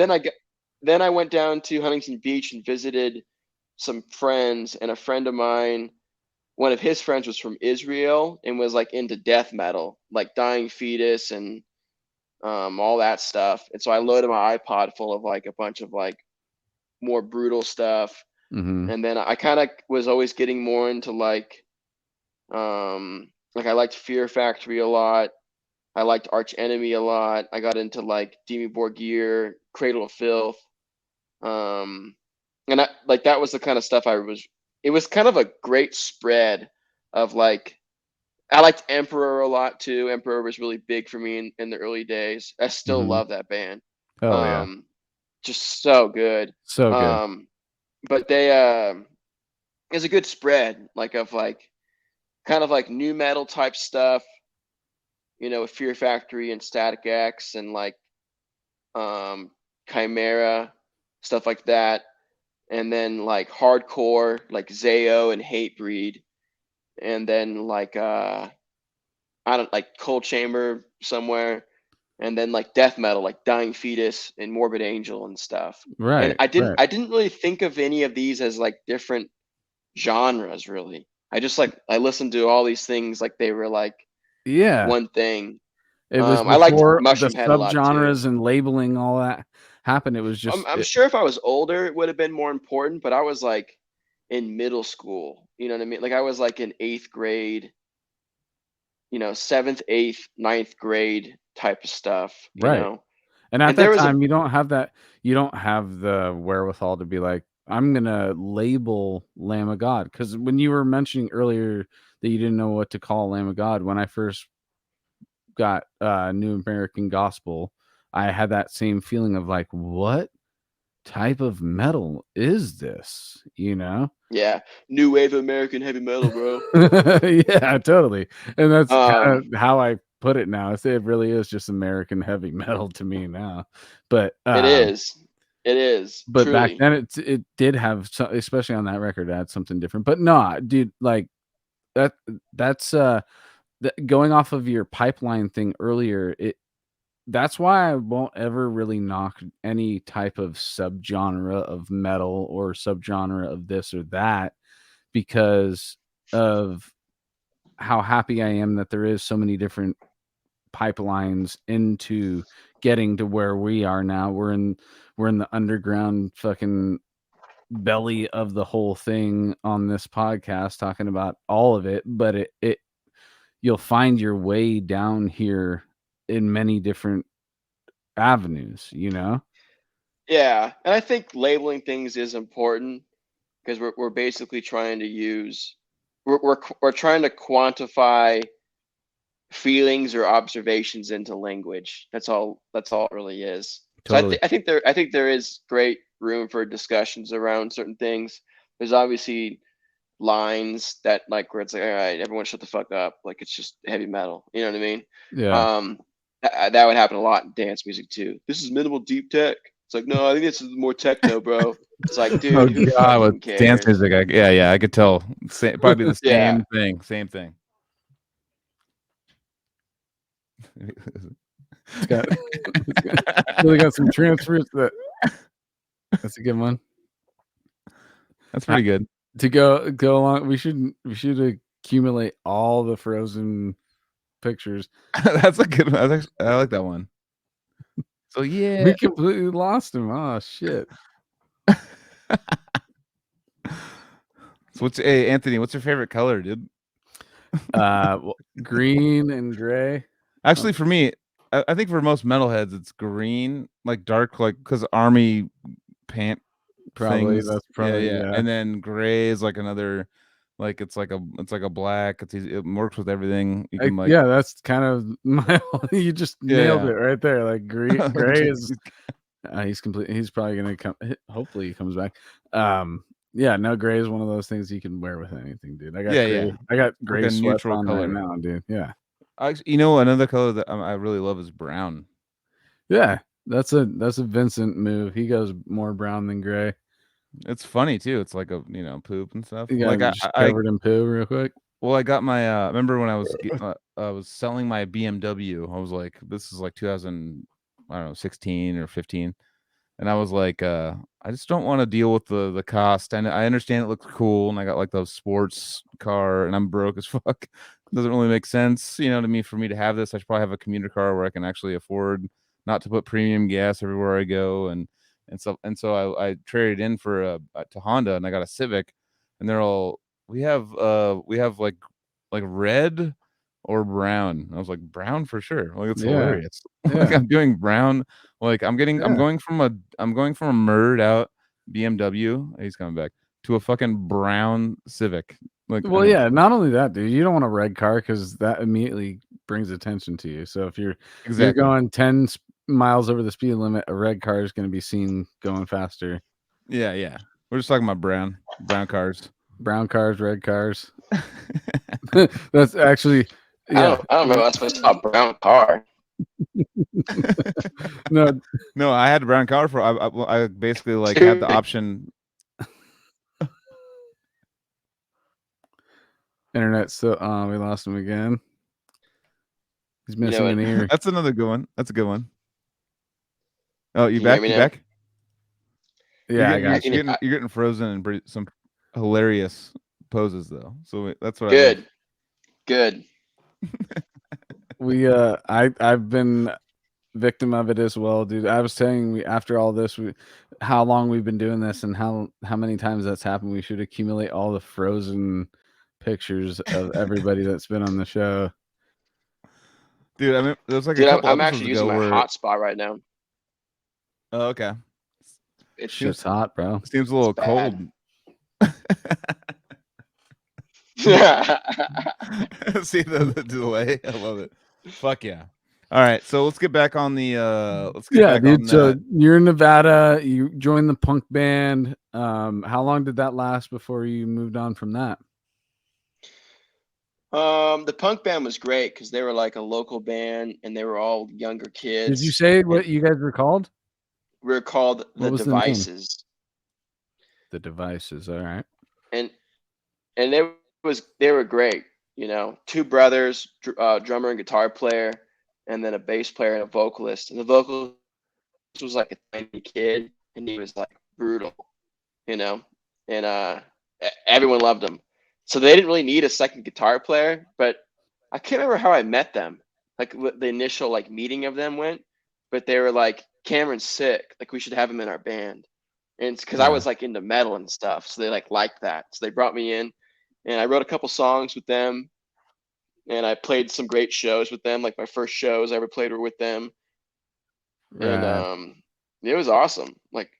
then I went down to Huntington Beach and visited some friends, and a friend of mine, one of his friends was from Israel and was like into death metal, like Dying Fetus and all that stuff. And so I loaded my iPod full of like a bunch of like more brutal stuff. Mm-hmm. And then I kind of was always getting more into like I liked Fear Factory a lot. I liked Arch Enemy a lot. I got into like Dimmu Borgir, Cradle of Filth. And that was the kind of stuff it was kind of a great spread of like, I liked Emperor a lot too. Emperor was really big for me in the early days. I still Mm-hmm. love that band. Oh yeah. Just so good. So good. But they it's a good spread, like of like kind of like new metal type stuff, with Fear Factory and Static X and like Chimera, stuff like that. And then like hardcore, like Zayo and Hatebreed. And then like I don't like Cold Chamber somewhere. And then like death metal, like Dying Fetus and Morbid Angel and stuff. Right. And I didn't really think of any of these as like different genres really. I listened to all these things like they were like one thing. It was I liked before the Mushroom Head a lot too. subgenres and labeling all that happened. It was just I'm sure if I was older, it would have been more important, but I was like in middle school, you know what I mean? Like I was like in 8th grade, 7th, 8th, 9th grade type of stuff, right. And at And there that was time, you don't have that. You don't have the wherewithal to be like, I'm gonna label Lamb of God, because when you were mentioning earlier that you didn't know what to call Lamb of God, when I first got New American Gospel, I had that same feeling of like, what type of metal is this? Yeah, new wave American heavy metal, bro. Yeah, totally. And that's kind of how I put it now. It really is just American heavy metal to me now. But it is. But truly. back then it did have especially on that record, it had something different. But no, dude, like that's going off of your pipeline thing earlier, that's why I won't ever really knock any type of subgenre of metal or subgenre of this or that, because of how happy I am that there is so many different pipelines into getting to where we are now. We're in the underground fucking belly of the whole thing on this podcast, talking about all of it, but it you'll find your way down here in many different avenues, you know? Yeah, and I think labeling things is important because we're basically trying to use we're trying to quantify feelings or observations into language. That's all it really is. Totally. So I think there is great room for discussions around certain things. There's obviously lines that like where it's like, all right, everyone shut the fuck up. Like it's just heavy metal. You know what I mean? Yeah. That would happen a lot in dance music too. This is minimal deep tech. It's like, no, I think this is more techno, bro. It's like, dude, who God, fucking with cares? dance music, I could tell. Probably the Yeah. same thing. It's got really got some transfers. That's a good one. That's pretty good. To go along, we should accumulate all the Frozen pictures. That's a good one. I like that one. So yeah, We completely lost him. Oh shit. So hey Anthony, what's your favorite color, dude? Well, green and gray. Actually, for me, I think for most metalheads, it's green, like dark, like because army pant. Probably Things. that's probably yeah. And then gray is like another, like it's like a black. It works with everything. You can like yeah, that's kind of my. You just nailed Yeah. it right there. Like gray is. He's complete. He's probably gonna come. Hopefully, he comes back. Yeah, no, gray is one of those things you can wear with anything, dude. I got gray. I got gray like a sweats neutral on color right now, dude. Yeah. Actually, you know, another color that I really love is brown. Yeah, that's a Vincent move. He goes more brown than gray. It's funny too. It's like a poop and stuff. You Like just covered in poo real quick. Well, I got my remember when I was selling my BMW. I was like, this is like 2000, I don't know, 16 or 15. And I was like, I just don't want to deal with the cost. And I understand it looks cool, and I got like those sports car, and I'm broke as fuck. It doesn't really make sense, to me, for me to have this. I should probably have a commuter car where I can actually afford not to put premium gas everywhere I go, and so I traded in for to Honda, and I got a Civic, and they're all we have like red or brown. I was like, brown for sure. Like it's hilarious. Like I'm doing brown. Like I'm going from a murdered out BMW. He's coming back to a fucking brown Civic. Like, well, yeah. Not only that, dude. You don't want a red car because that immediately brings attention to you. So if you're going 10 miles over the speed limit, a red car is going to be seen going faster. Yeah. We're just talking about brown cars. Brown cars, red cars. That's actually. Yeah. I don't know. That's what's a brown car. No, I had a brown car for. I basically like had the option. Internet still. We lost him again. He's missing an ear. That's another good one. That's a good one. Oh, you back? You back? Yeah, you're getting frozen in some hilarious poses though. So that's what Good. I've been victim of it as well, dude. I was saying after all this, how long we've been doing this and how many times that's happened. We should accumulate all the frozen pictures of everybody that's been on the show. Dude, I mean, there's like I'm actually using my hotspot right now. Oh, okay. It's just hot, bro. It seems a little cold. See the delay? I love it. Fuck yeah. All right, so let's get back on the dude. So you're in Nevada, you joined the punk band. How long did that last before you moved on from that? The punk band was great because they were like a local band and they were all younger kids. Did you say what you guys were called? We were called the Devices. The Devices, all right. And they were great, two brothers, drummer and guitar player, and then a bass player and a vocalist. And the vocalist was like a tiny kid, and he was like brutal, and everyone loved him. So they didn't really need a second guitar player, but I can't remember how I met them. like what the initial like meeting of them went, but they were like, Cameron's sick, like we should have him in our band. And it's because I was like into metal and stuff, so they like liked that. So they brought me in, and I wrote a couple songs with them, and I played some great shows with them. Like my first shows I ever played were with them, and it was awesome. Like,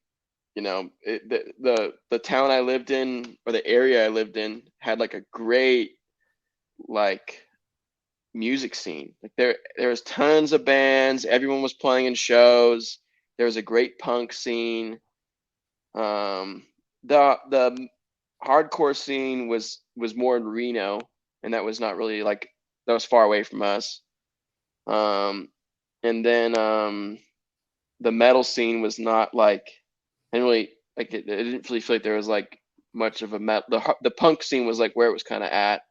you know, the town I lived in, or the area I lived in, had like a great like music scene. Like there was tons of bands, everyone was playing in shows. There was a great punk scene. The hardcore scene was more in Reno, and that was not really like, that was far away from us. And then the metal scene was not like, I didn't really like it. I didn't really feel like there was like much of a metal. The punk scene was like where it was kind of at.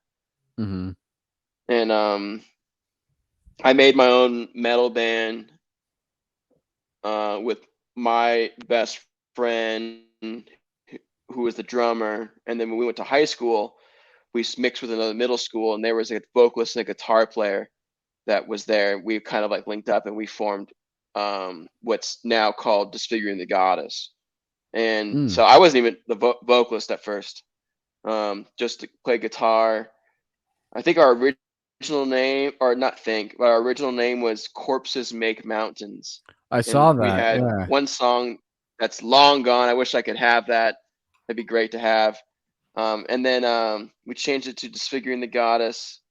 Mm-hmm. And I made my own metal band with my best friend, who was the drummer. And then when we went to high school, we mixed with another middle school, and there was a vocalist and a guitar player that was there. We kind of like linked up, and we formed what's now called Disfiguring the Goddess. And so I wasn't even the vocalist at first, just to play guitar. I think our original name, or not think, but our original name was Corpses Make Mountains. I saw that. We had one song that's long gone. I wish I could have that. That'd be great to have. And then we changed it to Disfiguring the Goddess,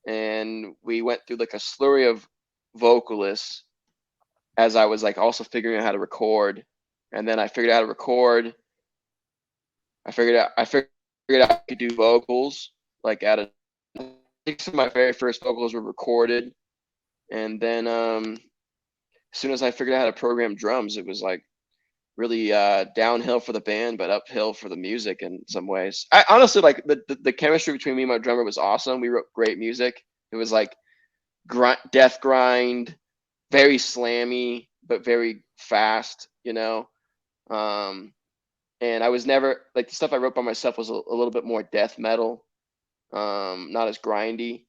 and we went through like a slurry of vocalists as I was like also figuring out how to record. And then I figured out how to record. I figured out I could do vocals. Like I think some of my very first vocals were recorded. And then as soon as I figured out how to program drums, it was like really downhill for the band, but uphill for the music in some ways. I honestly, like the chemistry between me and my drummer was awesome. We wrote great music. It was like death grind, very slammy, but very fast, you know. And I was never like, the stuff I wrote by myself was a little bit more death metal, not as grindy.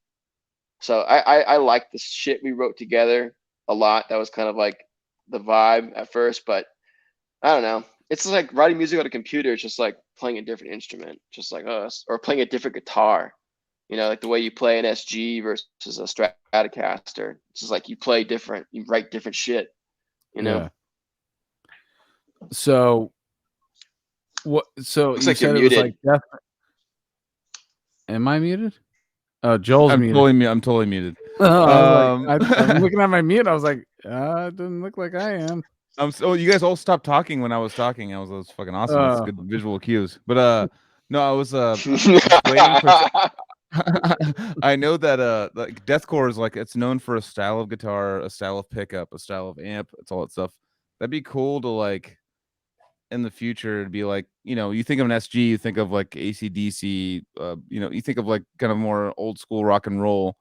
So I liked the shit we wrote together a lot. That was kind of like the vibe at first, but I don't know. It's like writing music on a computer. It's just like playing a different instrument, just like us, or playing a different guitar. You know, like the way you play an SG versus a Stratocaster. It's just like you play different, you write different shit. You know. Yeah. So what? So Looks you like you're said it was muted. like death. Am I muted? Oh, Joel's muted. I'm totally muted. I'm looking at my mute. I was like, it doesn't look like I am. So you guys all stopped talking when I was talking. I was fucking awesome. That's good visual cues. But no, I was just waiting for. I know that like deathcore is like, it's known for a style of guitar, a style of pickup, a style of amp. It's all that stuff. That'd be cool to like in the future to be like, you know, you think of an SG, you think of like AC/DC, you know, you think of like kind of more old school rock and roll.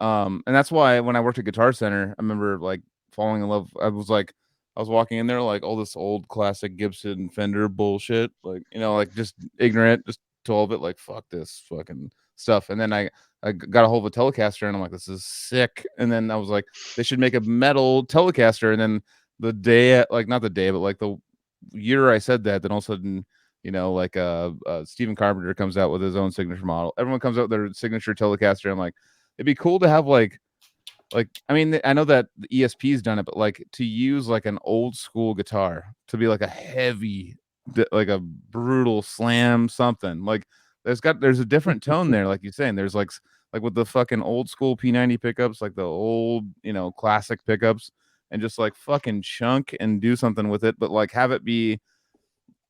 And that's why when I worked at Guitar Center, I remember like falling in love. I was walking in there like all this old classic Gibson Fender bullshit, like, you know, like just ignorant, just to all of it, like fuck this fucking stuff. And then I got a hold of a Telecaster, and I'm like, this is sick. And then I was like, they should make a metal Telecaster. And then the day, like not the day, but like the year I said that, then all of a sudden, you know, like Stephen Carpenter comes out with his own signature model. Everyone comes out with their signature Telecaster. I'm like, it'd be cool to have like I mean, I know that the ESP's done it, but like to use like an old school guitar to be like a heavy, like a brutal slam something. Like there's a different tone there, like you're saying. There's like with the fucking old school P90 pickups, like the old, you know, classic pickups, and just like fucking chunk and do something with it, but like have it be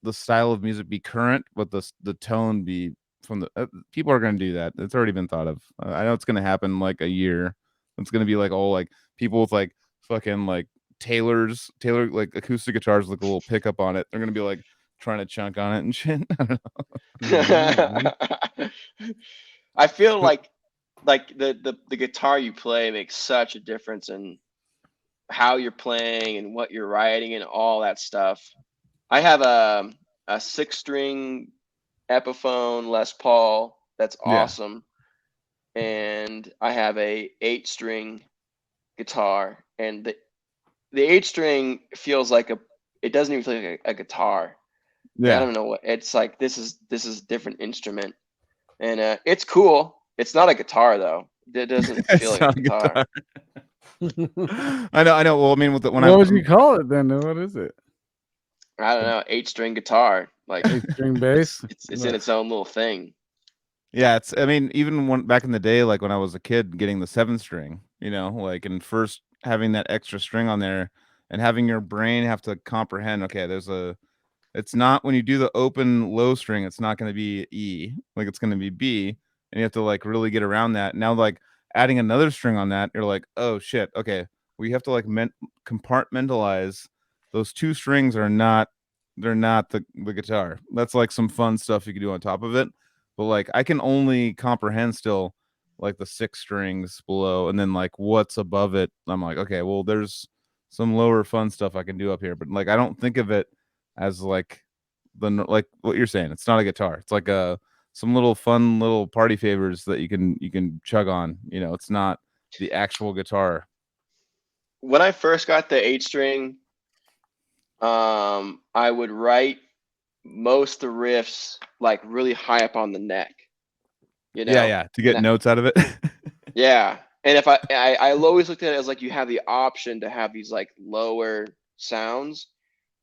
the style of music be current, but the tone be from the people are going to do that. It's already been thought of. I know it's going to happen in like a year. It's going to be like all like people with like fucking like Taylor like acoustic guitars with like a little pickup on it. They're going to be like trying to chunk on it and shit. I don't know. I feel like the guitar you play makes such a difference in how you're playing and what you're writing and all that stuff. I have a 6-string Epiphone Les Paul that's awesome, and I have a 8-string guitar, and the 8-string feels like it doesn't even feel like a guitar. I don't know what it's like. This is a different instrument, and it's cool. It's not a guitar though. It doesn't feel like a guitar. I know. Well, I mean, with what would you call it then? What is it? I don't know. 8-string guitar, like 8-string bass. It's in its own little thing. Yeah, it's. I mean, even back in the day, like when I was a kid, getting the 7-string, like and first having that extra string on there, and having your brain have to comprehend. Okay, it's not when you do the open low string, it's not going to be E, like it's going to be B, and you have to like really get around that. Now, like adding another string on that, you're like, oh shit, okay, we have to like compartmentalize. Those 2 strings they're not the guitar. That's like some fun stuff you can do on top of it, but like I can only comprehend still like the 6 strings below, and then like what's above it. I'm like, okay, well, there's some lower fun stuff I can do up here, but like I don't think of it as like like what you're saying. It's not a guitar. It's like some little fun little party favors that you can chug on. It's not the actual guitar. When I first got the 8-string, I would write most of the riffs like really high up on the neck. Yeah, to get notes out of it. Yeah, and if I always looked at it as like you have the option to have these like lower sounds,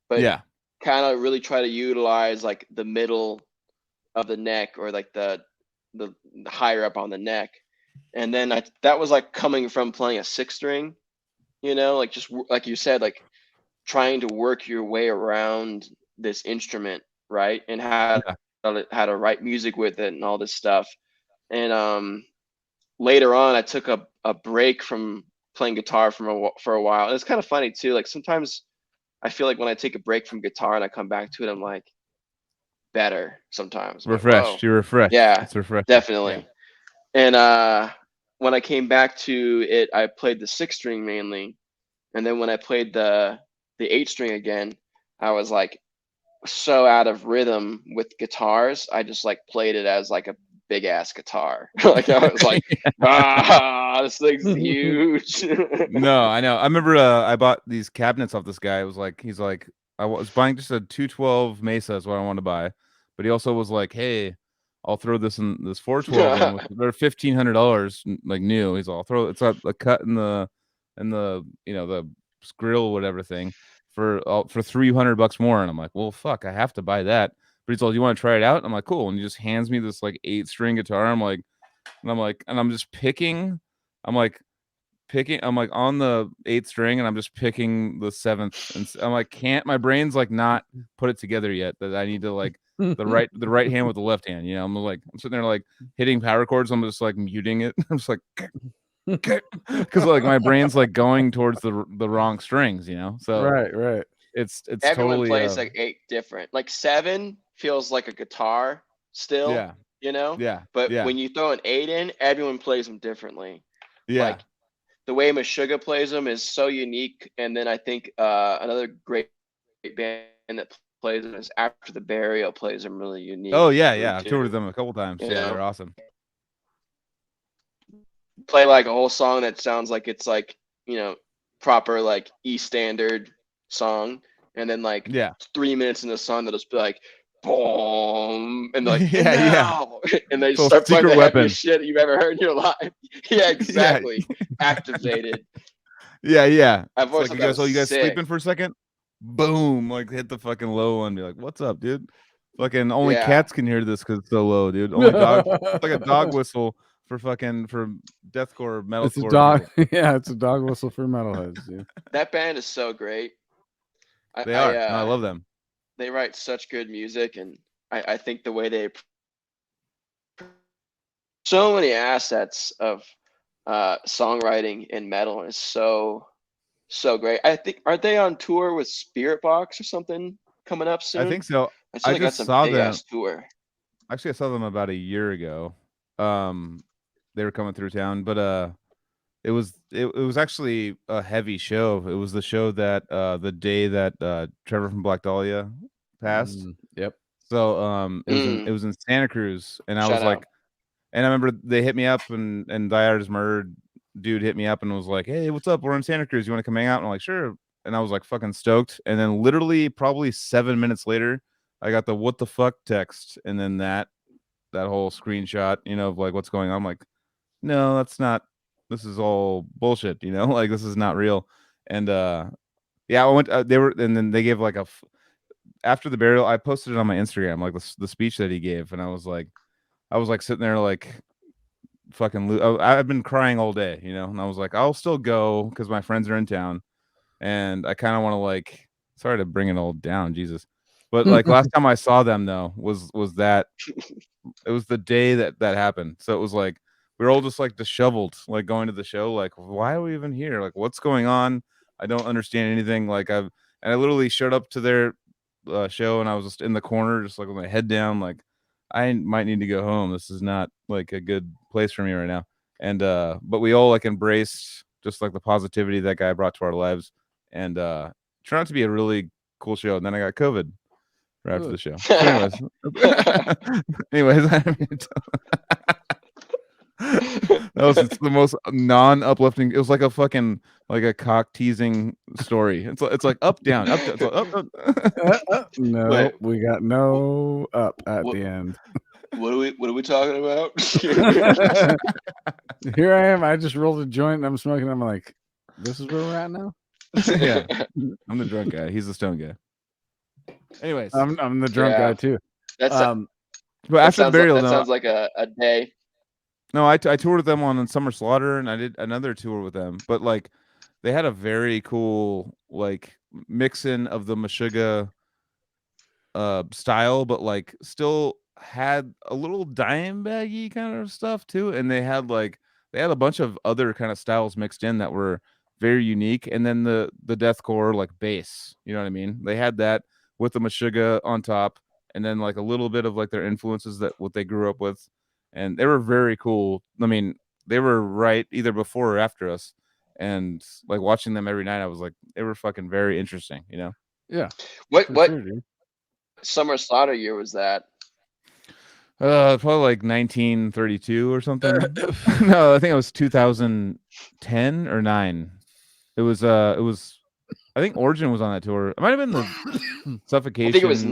but yeah, kind of really try to utilize like the middle of the neck, or like the higher up on the neck. And then that was like coming from playing a 6-string, like just like you said, like trying to work your way around this instrument, right? And how to write music with it and all this stuff. And later on, I took a break from playing guitar for a while. And it's kind of funny too. Like sometimes I feel like when I take a break from guitar and I come back to it, I'm like better sometimes. Refreshed. Like, you're refreshed. Yeah, it's refreshed. definitely. Yeah. And when I came back to it, I played the 6-string mainly. And then when I played the 8-string again, I was like so out of rhythm with guitars. I just like played it as like a big ass guitar. Like I was like, this thing's huge. No, I know. I remember I bought these cabinets off this guy. It was like he's like, I was buying just a 212 Mesa is what I wanted to buy, but he also was like, hey, I'll throw this 412 in. They're $1,500 like new. He's all, I'll throw it's a cut in the the grill whatever thing for $300 more, and I'm like, well, fuck, I have to buy that. But he's all, you want to try it out? I'm like, cool. And he just hands me this like 8-string guitar. I'm like, and I'm just picking. I'm like on the 8th string, and I'm just picking the 7th, and I'm like, my brain's like not put it together yet that I need to like the right hand with the left hand. I'm sitting there like hitting power chords. I'm just like muting it. I'm just like, because like my brain's like going towards the wrong strings. So right. It's everyone totally plays like 8 different. Like 7 feels like a guitar still. Yeah. Yeah. But yeah. when you throw an 8 in, everyone plays them differently. Yeah. Like the way Meshuggah plays them is so unique. And then I think another great band that plays them is After the Burial plays them really unique. Oh yeah, I've toured with them a couple times. They're awesome. Play like a whole song that sounds like it's like proper like E standard song, and then like 3 minutes in the song that'll just be like boom, and like and they start playing the heaviest shit you've ever heard in your life. Yeah, exactly. Activated. Yeah. I've always like, you guys sleeping for a second? Boom! Like hit the fucking low one. Be like, what's up, dude? Fucking only cats can hear this because it's so low, dude. Only dogs. It's like a dog whistle for deathcore metalcore. It's a dog. Yeah, it's a dog whistle for metalheads. Dude. That band is so great. They are. No, I love them. They write such good music, and I think the way they so many assets of songwriting in metal is so great. I think, aren't they on tour with Spirit Box or something coming up soon? I think so. I just saw them. Tour. Actually, I saw them about a year ago. They were coming through town, but it was actually a heavy show. It was the show that the day that Trevor from Black Dahlia passed. Yep. So it was in Santa Cruz, and I was like, and I remember they hit me up, and Die Hard is Murdered dude hit me up and was like, "Hey, what's up? We're in Santa Cruz. You want to come hang out?" And I'm like, "Sure." And I was like fucking stoked. And then literally probably 7 minutes later, I got the "what the fuck" text, and then that whole screenshot, of like what's going on. I'm like, no, that's not. This is all bullshit. Like this is not real. And yeah, I went. They were, and then they gave like after the burial. I posted it on my Instagram, like the speech that he gave, and I was like sitting there like fucking. I've been crying all day, and I was like, I'll still go because my friends are in town, and I kind of want to like. Sorry to bring it all down, Jesus. But like last time I saw them though was that it was the day that happened. So it was like we were all just like disheveled, like going to the show. Like, why are we even here? Like, what's going on? I don't understand anything. Like, I literally showed up to their show and I was just in the corner, just like with my head down. Like, I might need to go home. This is not like a good place for me right now. And but we all like embraced just like the positivity that guy brought to our lives, and turned out to be a really cool show. And then I got COVID right after the show. So anyways, that was the most non-uplifting. It was like a fucking like a cock teasing story. It's like up down up, it's like, up. No, Wait. we got no up at the end. What are we talking about? Here I am. I just rolled a joint and I'm smoking. I'm like, this is where we're at now. Yeah, I'm the drunk guy. He's the stone guy. Anyways, I'm the drunk guy too. That's but after the burial, that sounds like a day. No, I toured with them on Summer Slaughter, and I did another tour with them. But like, they had a very cool like mix-in of the Meshuggah style, but like still had a little dime baggy kind of stuff too. And they had a bunch of other kind of styles mixed in that were very unique. And then the deathcore like bass, you know what I mean? They had that with the Meshuggah on top, and then like a little bit of like their influences that what they grew up with. And they were very cool. I mean, they were right either before or after us. And like watching them every night, I was like, they were fucking very interesting, Yeah. What Sure, Summer Slaughter year was that? Probably like 1932 or something. No, I think it was 2010 or 9. It was I think Origin was on that tour. It might have been the Suffocation. I think it was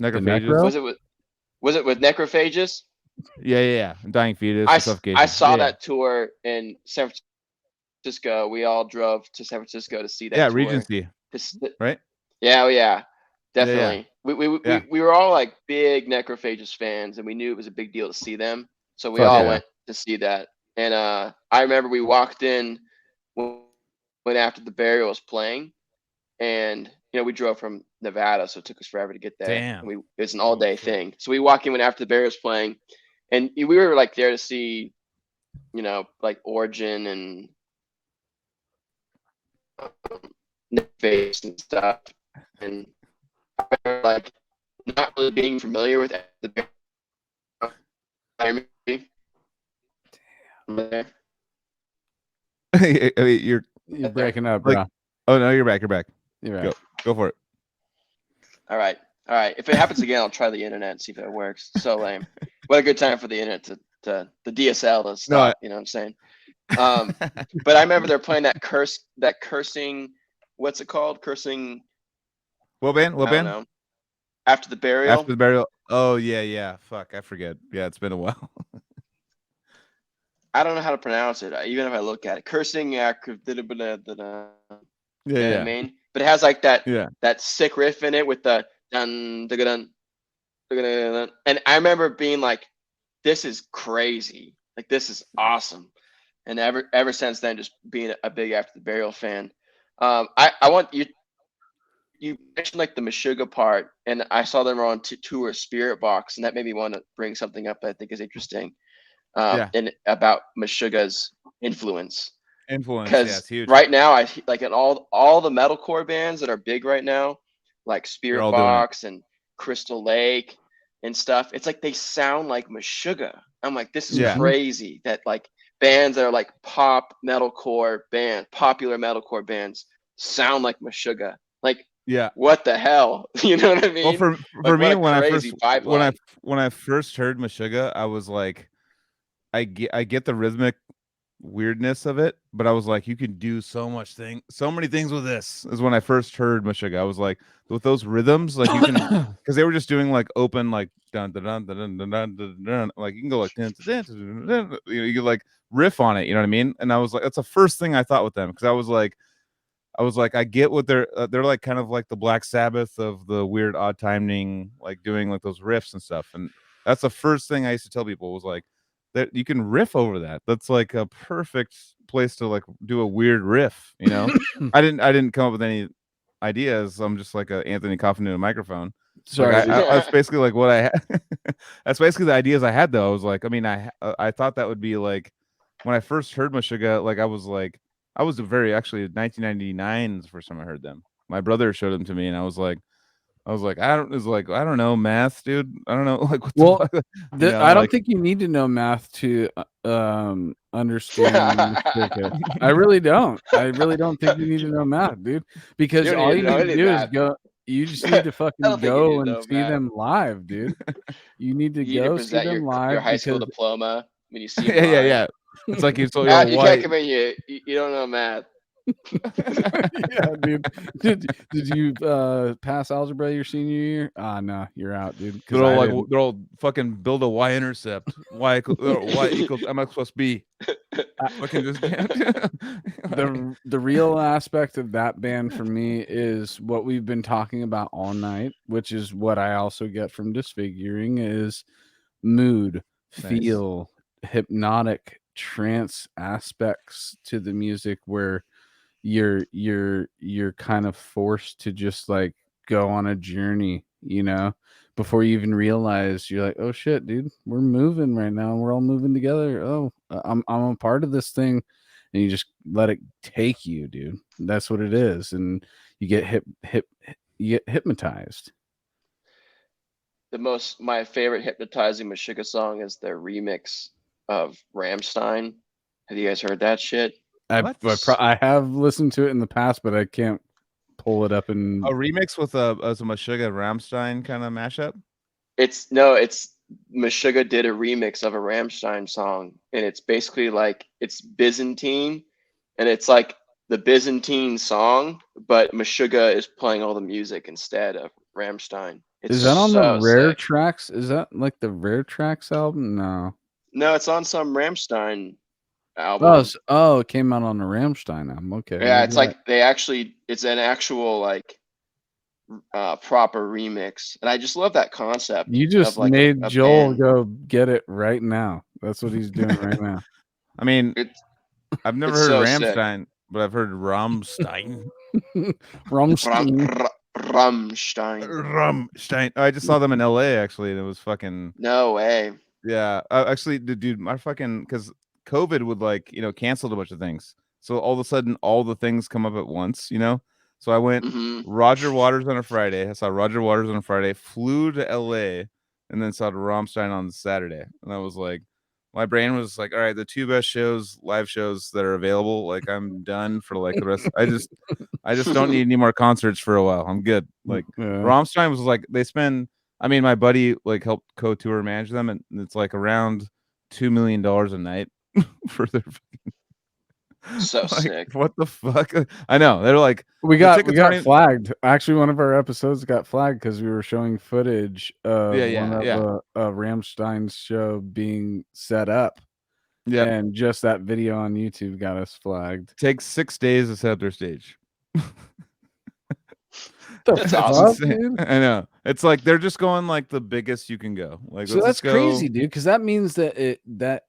Necrophagus. Was it with Necrophagus? Yeah. Dying Fetus. Suffocation. I saw that tour in San Francisco. We all drove to San Francisco to see that. Yeah, tour. Regency. Right? Yeah, definitely. Yeah. We were all like big Necrophagus fans, and we knew it was a big deal to see them. So we went to see that. And I remember we walked in when after the burial was playing, and we drove from Nevada, so it took us forever to get there. Damn. And it was an all-day thing. So we walk in when after the burial was playing, and we were like there to see, like Origin and Face and stuff, and I remember, like not really being familiar with the burial. You're breaking up, like, bro. Oh no, you're back. You're right. Go for it. All right. If it happens again, I'll try the internet and see if it works. So lame. What a good time for the internet to the DSL to stop. You know what I'm saying? But I remember they're playing that cursing. What's it called? Cursing. What band? I don't know. After the burial. Oh yeah. Fuck, I forget. Yeah, it's been a while. I don't know how to pronounce it. Even if I look at it, cursing. Yeah. I mean, but it has like that sick riff in it with the dun dun dun, and I remember being like, "This is crazy! Like this is awesome!" And ever since then, just being a big After the Burial fan. I want you. You mentioned like the Meshuggah part, and I saw them on tour Spirit Box, and that made me want to bring something up that I think is interesting. And about Meshuggah's influence. Because it's huge. Right now, I like in all the metalcore bands that are big right now, like Spirit Box and Crystal Lake and stuff. It's like they sound like Meshuggah. I'm like, this is crazy that like bands that are like popular metalcore bands sound like Meshuggah. Like, what the hell? You know what I mean? Well, for me, when I first heard Meshuggah, I was like, I get the rhythmic weirdness of it, but I was like, you can do so many things with this. Is when I first heard Meshuggah. I was like, with those rhythms, like you can, because they were just doing like open, like dun dun dun dun dun dun dun, dun, like you can go like dun, dun, dun, dun, dun, you could like riff on it. You know what I mean? And I was like, that's the first thing I thought with them, because I was like, I get what they're like kind of like the Black Sabbath of the weird odd timing, like doing like those riffs and stuff. And that's the first thing I used to tell people was like that you can riff over that. That's like a perfect place to like do a weird riff, you know? I didn't come up with any ideas. I'm just like a Anthony coughing into a microphone. Sorry, Like dude. that's basically like what I had. That's basically the ideas I had though. I was like, I mean, I thought that would be like when I first heard Meshuggah, like I was a very actually 1999 is the first time I heard them. My brother showed them to me, and I was like, I don't know math, dude. I don't know, like what Well, the fuck? You know, I don't like, think you need to know math to understand Meshuggah. I really don't. I really don't think you need to know math, dude. Because You don't all need you to know need to any do is math. go. You just need to I fucking don't think you need go to and know see math. them live, dude. You need to You need to go see present them your live high school because diploma when you see them yeah, live. yeah. It's like you told Math, your you can't white. come in here. You don't know math. yeah, dude. Did you pass algebra your senior year? Ah, no, you're out, dude. Because They're all I like, didn't. they're all fucking build a y-intercept. Y equals mx plus b. Fucking just The real aspect of that band for me is what we've been talking about all night, which is what I also get from Disfiguring is mood, Nice. feel, hypnotic trance aspects to the music where you're kind of forced to just like go on a journey, you know, before you even realize you're like, oh shit, dude, we're moving right now. We're all moving together. Oh, I'm a part of this thing, and you just let it take you, dude. That's what it is, and you get you get hypnotized. My favorite hypnotizing Meshuggah song is their remix of Rammstein. Have you guys heard that shit? I have listened to it in the past, but I can't pull it up and a remix with a Meshuggah Rammstein kind of mashup. It's Meshuggah did a remix of a Rammstein song, and it's basically like it's Byzantine, and it's like the Byzantine song, but Meshuggah is playing all the music instead of Rammstein. It's is that on the so Rare sick. Tracks? Is that like the Rare Tracks album? No. No, it's on some Rammstein album. Oh, it came out on the Rammstein album. Okay. Yeah, maybe it's like it's an actual like proper remix, and I just love that concept. you just of like made a Joel band. go get it right now. That's what he's doing right now. I mean, It's I've never it's heard so sick. Rammstein, but I've heard Rammstein. Rammstein. Rammstein. Rammstein. I just saw them in LA actually, and it was fucking No way. yeah. Actually, dude, my fucking because COVID would like canceled a bunch of things, so all of a sudden all the things come up at once, you know. So I went Roger Waters on a Friday. I saw Roger Waters on a Friday. Flew to LA, and then saw Rammstein on Saturday, and I was like. My brain was like, all right, the two best live shows that are available. Like, I'm done for like the rest. I just don't need any more concerts for a while. I'm good. Like, Rammstein was like, I mean, my buddy like helped co-tour manage them, and it's like around $2 million a night for their. So like, sick. What the fuck? I know. They're like, we got flagged. Actually, one of our episodes got flagged because we were showing footage of a Rammstein show being set up. Yeah, and just that video on YouTube got us flagged. Takes 6 days to set up their stage. That's awesome. Dude? I know. It's like they're just going like the biggest you can go. Like, so that's crazy, dude. Because that means that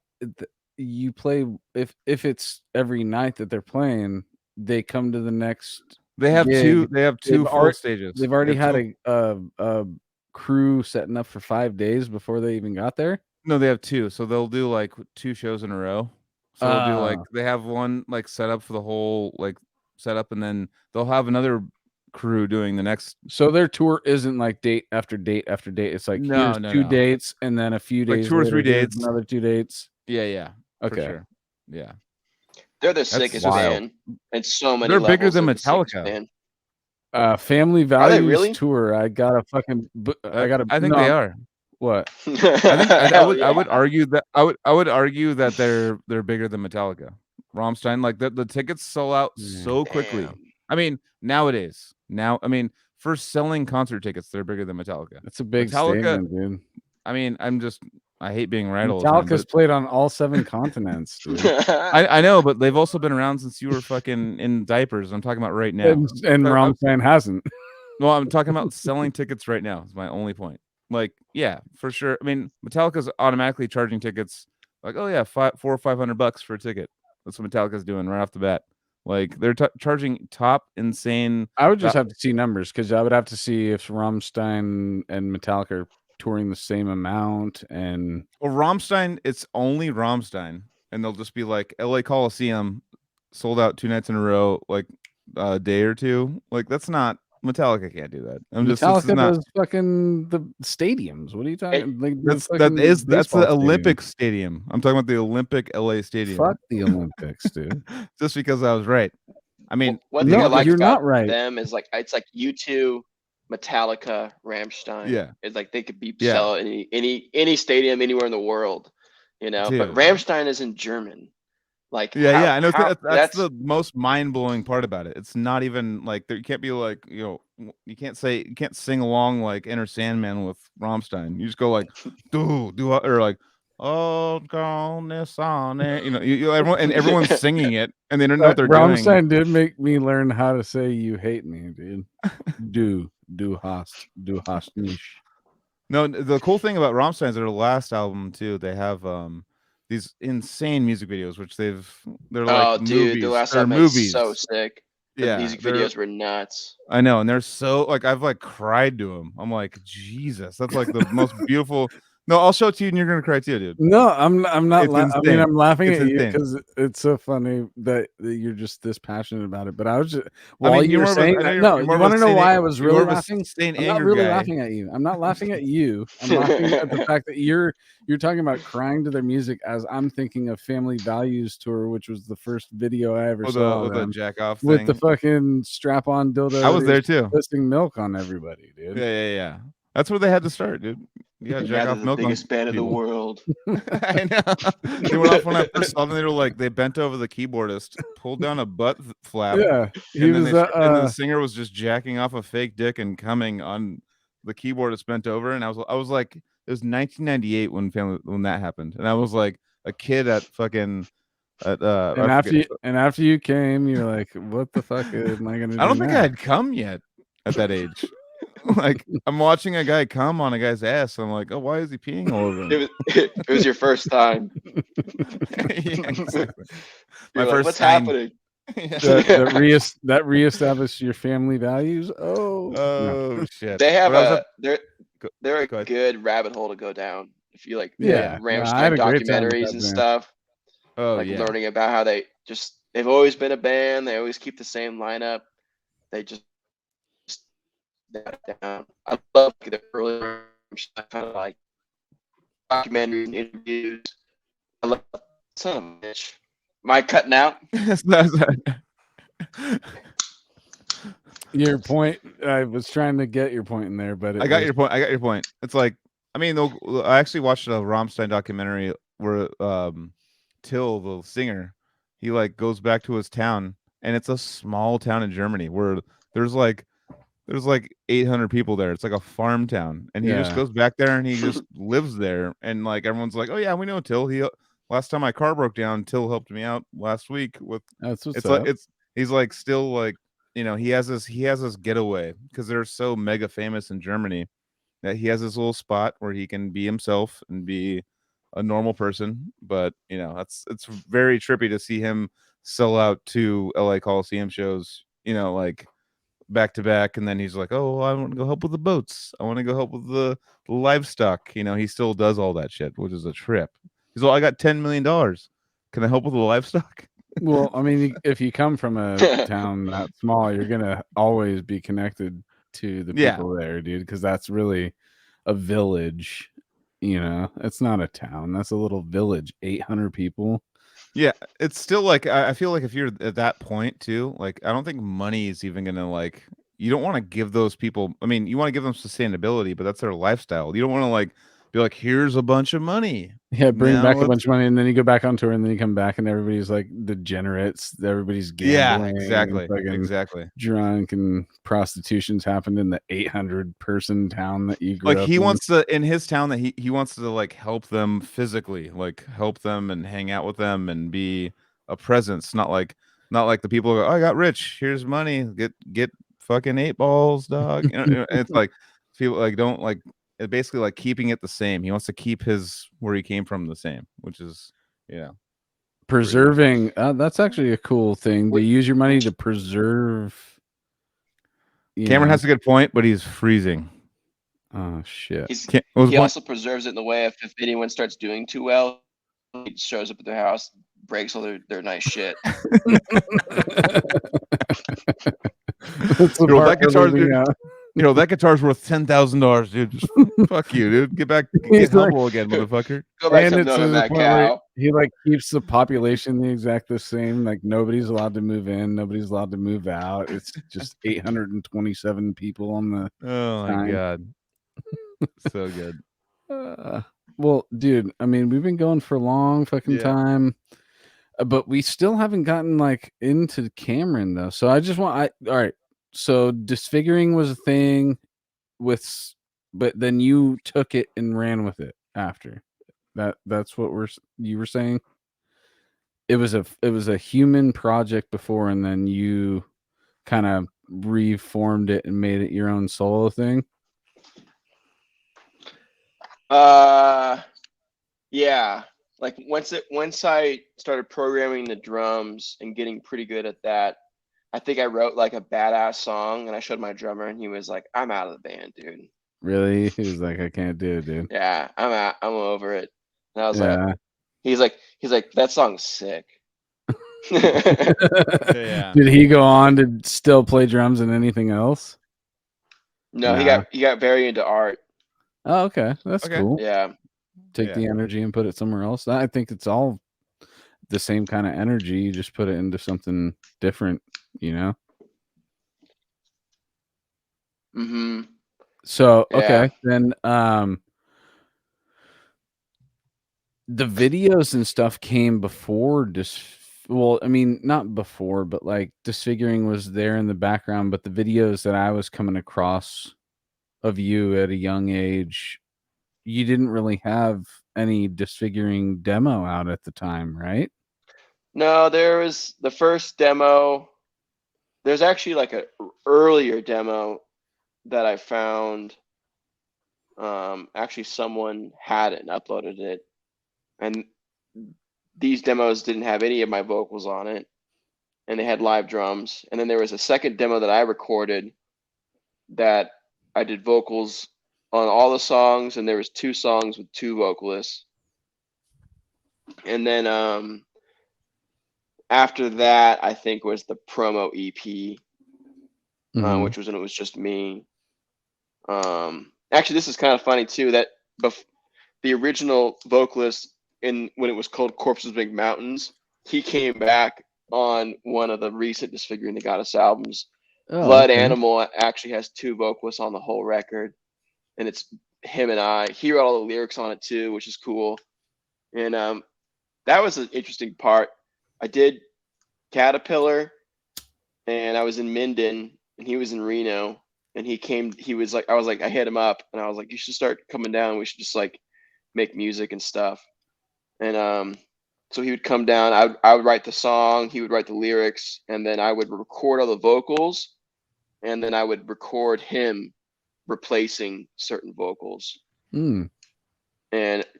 you play if it's every night that they're playing, they come to the next. They have gig. They have two full stages. They've already had a crew setting up for 5 days before they even got there. No, they have 2. So they'll do like 2 shows in a row. So they'll do like they have one like set up for the whole like setup, and then they'll have another crew doing the next. So their tour isn't like date after date after date. It's like here's 2 dates, and then a few days, like 2 or 3 dates, another 2 dates. Yeah. Okay. For sure. Yeah. They're the sickest band, and so many. They're bigger than Metallica. Family Values tour. I got a fucking. I think they are. What? I would argue that I would argue that they're bigger than Metallica. Rammstein. Like the tickets sell out so quickly. Damn. I mean, nowadays, for selling concert tickets, they're bigger than Metallica. That's a big Metallica, statement, dude. I mean, I hate being right all the time. Metallica's played on all 7 continents, dude. I know, but they've also been around since you were fucking in diapers. I'm talking about right now. And Rammstein hasn't. Well, I'm talking about selling tickets right now. Is my only point. Like, yeah, for sure. I mean, Metallica's automatically charging tickets. Like, oh yeah, $400 or $500 for a ticket. That's what Metallica's doing right off the bat. Like, they're charging top insane. I would just have to see numbers because I would have to see if Rammstein and Metallica are touring the same amount. And well, Rammstein, it's only Rammstein, and they'll just be like LA Coliseum sold out 2 nights in a row, like a day or two. Like, that's not Metallica. Can't do that. Metallica does fucking the stadiums. What are you talking? Like, that's the Olympic stadium. I'm talking about the Olympic LA Stadium. Fuck the Olympics, dude. Just because I was right. I mean, one thing I like you're about not right. them is like it's like U2, Metallica, Rammstein. Yeah, it's like they could sell any stadium anywhere in the world, you know. Dude. But Rammstein is in German. Like, I know that's the most mind-blowing part about it. It's not even like you can't be like, you can't sing along like Enter Sandman with Rammstein. You just go like do or like oh gone this on it. Everyone's singing it and they don't know what they're doing. Rammstein did make me learn how to say you hate me, dude. du hast nicht. No, the cool thing about Rammstein is their last album too. They have these insane music videos, which they're like movies. The last album is so sick. The music videos were nuts. I know, and they're so like I've like cried to them. I'm like, Jesus, that's like the most beautiful. No, I'll show it to you, and you're gonna cry too, dude. No, I'm not. I mean, I'm laughing at you insane. because it's so funny that you're just this passionate about it. But I was just you were saying that. No, you want to know why I was really laughing? I'm not really laughing at you. I'm not laughing at you. I'm laughing at the fact that you're talking about crying to their music as I'm thinking of Family Values Tour, which was the first video I ever saw. With the jack off with thing. The fucking strap on dildo. I was there too, pissing milk on everybody, dude. Yeah. That's where they had to start, dude. Yeah, jack off milk. The biggest band in the world. I know. They went off when I first saw them. They were like, they bent over the keyboardist, pulled down a butt flap. Yeah, and then the singer was just jacking off a fake dick and coming on the keyboardist bent over. And I was like, it was 1998 when that happened, and I was like a kid at fucking. And after you came, you're like, what the fuck am I gonna do? I don't think I had come yet at that age. Like I'm watching a guy come on a guy's ass. I'm like, oh, why is he peeing all over him? It was your first time. Yeah, exactly. My first. What's happening? that reestablished your family values. Oh shit! They have they're a good rabbit hole to go down if you like. Rammstein documentaries and stuff. Oh learning about how they've always been a band. They always keep the same lineup. They just down. I love the early kind of like documentaries and interviews. I love son of a bitch. Am I cutting out? Your point. I was trying to get your point in there, but I got your point. It's like, I mean, I actually watched a Rammstein documentary where Till, the singer, he like goes back to his town, and it's a small town in Germany where there's like 800 people there. It's like a farm town, and he just goes back there and he just lives there. And like everyone's like, oh yeah, we know Till. Last time my car broke down, Till helped me out last week with. That's what's it's up. like he's like still like, you know, he has this getaway because they're so mega famous in Germany that he has this little spot where he can be himself and be a normal person. But you know, it's very trippy to see him sell out 2 LA Coliseum shows, you know, like back to back, and then he's like, oh, I want to go help with the boats, I want to go help with the livestock. You know, he still does all that shit, which is a trip. He's like, I got $10 million, can I help with the livestock? Well, I mean, if you come from a town that small, you're gonna always be connected to the people there, dude, because that's really a village. You know, it's not a town, that's a little village. 800 people. Yeah, it's still like, I feel like if you're at that point too, like I don't think money is even gonna, like, you don't want to give those people, I mean, you want to give them sustainability, but that's their lifestyle. You don't want to like be like, here's a bunch of money. Yeah, bring Now back a let's- bunch of money, and then you go back on tour, and then you come back, and everybody's like degenerates. Everybody's gambling. exactly, and fucking exactly. drunk, and prostitution's happened in the 800-person town that you grew Like up he in. wants to in his town that he wants to like help them physically, like help them and hang out with them and be a presence, not like the people who go, oh, I got rich, here's money, get fucking 8 balls, dog. It's like people like don't like it, basically like keeping it the same. He wants to keep his where he came from the same, which is Preserving. That's actually a cool thing. To Wait, use your money to preserve. Cameron has a good point, but he's freezing. Oh shit. What was the He point? also preserves it in the way if anyone starts doing too well, he shows up at their house, breaks all their nice shit. That's the Yo, part that we're guitar's leaving dude, out. that guitar's worth $10,000, dude. Just fuck you, dude. Get back, He's get like- humble again, motherfucker. Go back And to it's to milking the that point where cow. he like keeps the population the same. Like nobody's allowed to move in, nobody's allowed to move out. It's just 827 people on the. Oh my Fine. god, so good. Well, dude, I mean, we've been going for a long fucking Yeah. time, but we still haven't gotten like into Cameron though. So I just want, all right. So Disfiguring was a thing but then you took it and ran with it after that. That's what you were saying. It was a human project before, and then you kind of reformed it and made it your own solo thing. Yeah. Like once I started programming the drums and getting pretty good at that, I think I wrote like a badass song, and I showed my drummer, and he was like, "I'm out of the band, dude." Really? He was like, I can't do it, dude. Yeah, I'm out. I'm over it. And I was Yeah. like, he's like, that song's sick. Yeah. Did he go on to still play drums and anything else? No, Nah. he got very into art. Oh, okay. That's Okay. cool. Yeah. Take Yeah. the energy and put it somewhere else. I think it's all the same kind of energy. You just put it into something different, you know? Mm-hmm. So, Yeah. okay. Then the videos and stuff came before well, I mean, not before, but like Disfiguring was there in the background, but the videos that I was coming across of you at a young age, you didn't really have any Disfiguring demo out at the time, right? No, there was the first demo. There's actually like a earlier demo that I found. Actually, someone had it and uploaded it, and these demos didn't have any of my vocals on it, and they had live drums. And then there was a second demo that I recorded that I did vocals on all the songs, and there was 2 songs with 2 vocalists. And then after that, I think was the promo EP, which was when it was just me. Actually, this is kind of funny too, that the original vocalist when it was called Corpses Big Mountains, he came back on one of the recent Disfiguring the Goddess albums. Blood Animal actually has 2 vocalists on the whole record, and it's him and I. He wrote all the lyrics on it too, which is cool. And that was an interesting part. I did Caterpillar, and I was in Minden, and he was in Reno, and he was like, I hit him up, and I was like, you should start coming down. We should just like make music and stuff. And so he would come down. I would write the song, he would write the lyrics, and then I would record all the vocals, and then I would record him replacing certain vocals. And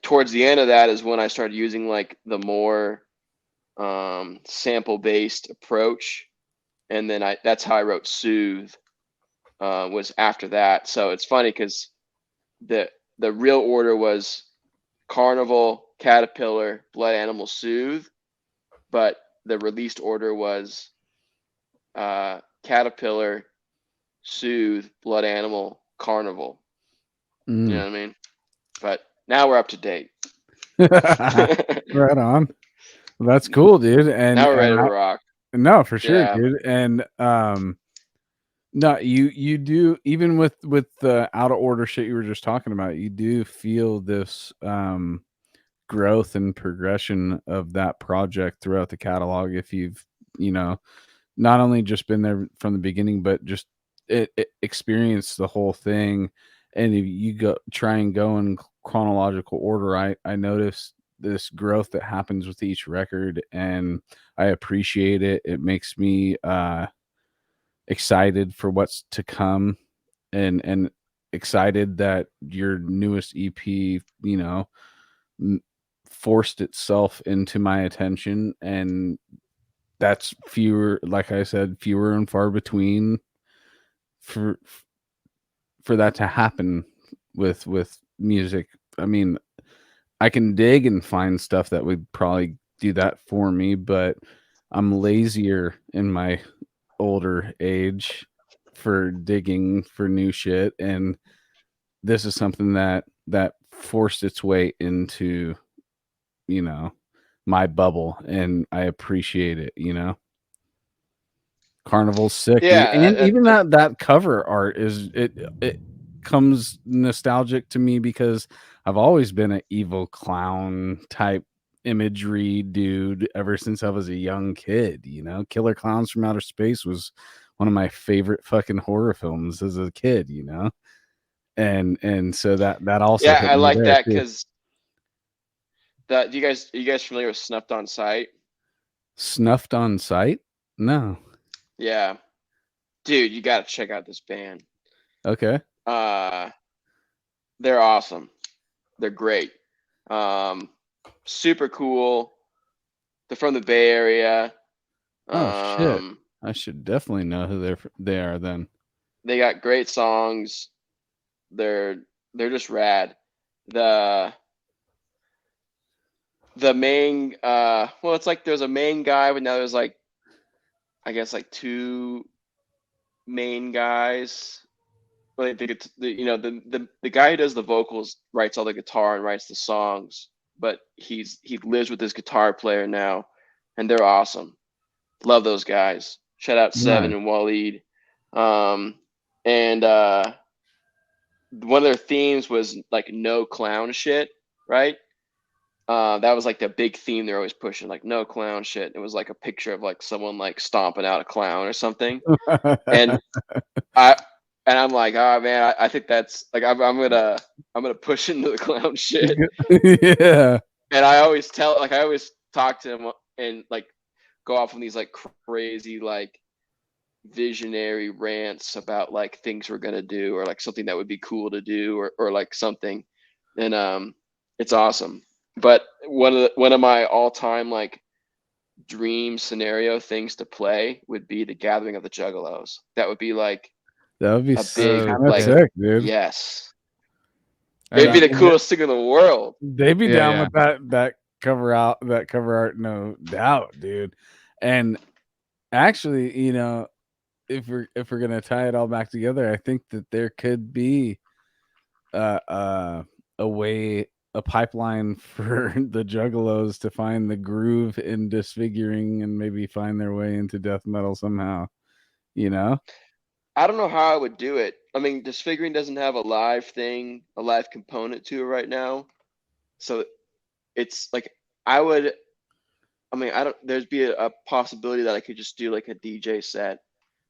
towards the end of that is when I started using like the more sample-based approach, and then that's how I wrote Soothe, was after that. So it's funny because the real order was Carnival, Caterpillar, Blood Animal, Soothe, but the released order was Caterpillar, Soothe, Blood Animal, Carnival. You know what I mean? But now we're up to date. Right on. Well, that's cool, dude. And now we're ready to rock. No, for sure, Yeah. dude. And No, you do, even with the out of order shit you were just talking about, you do feel this growth and progression of that project throughout the catalog. If you've, you know, not only just been there from the beginning, but just it experienced the whole thing. And if you go try and go in chronological order, I noticed this growth that happens with each record, and I appreciate it. It makes me excited for what's to come, and excited that your newest EP, you know, forced itself into my attention. And that's fewer, like I said, fewer and far between for that to happen with music. I mean, I can dig and find stuff that would probably do that for me, but I'm lazier in my older age for digging for new shit. And this is something that forced its way into, you know, my bubble, and I appreciate it, you know. Carnival's sick, dude. Yeah, And even that cover art is it comes nostalgic to me, because I've always been an evil clown type imagery dude ever since I was a young kid, you know. Killer Clowns from Outer Space was one of my favorite fucking horror films as a kid, you know. And so that also yeah, hit I me like there that too. because that are you guys familiar with Snuffed on Sight? Snuffed on Sight? No. Yeah, dude, you got to check out this band. Okay. They're awesome. They're great. Super cool. They're from the Bay Area. Oh shit. I should definitely know who they are then. They got great songs. They're just rad. The main well, it's like there's a main guy, but now there's like, I guess, like two main guys. Well, I think it's the guy who does the vocals writes all the guitar and writes the songs, but he lives with his guitar player now, and they're awesome. Love those guys. Shout out Seven Nice. and Waleed. And one of their themes was like no clown shit, right? That was like the big theme they're always pushing, like no clown shit. It was like a picture of like someone like stomping out a clown or something. And I'm like, oh man, I think that's like I'm gonna push into the clown shit. Yeah. And I always talk to him and like go off on these like crazy like visionary rants about like things we're gonna do, or like something that would be cool to do, or like something. And it's awesome. But one of my all-time like dream scenario things to play would be the Gathering of the Juggalos. That would be like That would be a big kind of like sick, dude. yes. I It'd be mean, the coolest thing in the world. They'd be Yeah, down yeah. with that cover art, no doubt, dude. And actually, you know, if we're gonna tie it all back together, I think that there could be a way, a pipeline for the Juggalos to find the groove in Disfiguring and maybe find their way into death metal somehow. You know? I don't know how I would do it. I mean, Disfiguring doesn't have a live component to it right now. So it's like I would, I mean, I don't, there'd be a possibility that I could just do like a DJ set,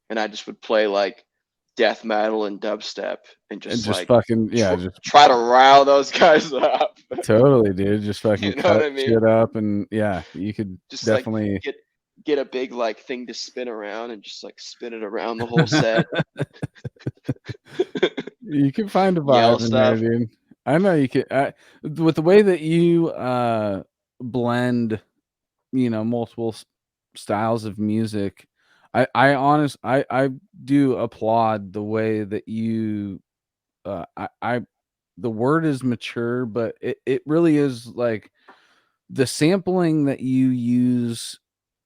and I just would play like death metal and dubstep and And just just like fucking, yeah, just try to rile those guys up. totally, dude. Just fucking You know cut what I mean? shit up, and yeah, you could Just like definitely. get a big like thing to spin around and just like spin it around the whole set. You can find a Yell vibe in there, stuff. dude. I know you can. With the way that you blend, you know, multiple styles of music, I do applaud the way that you. I the word is mature, but it really is like the sampling that you use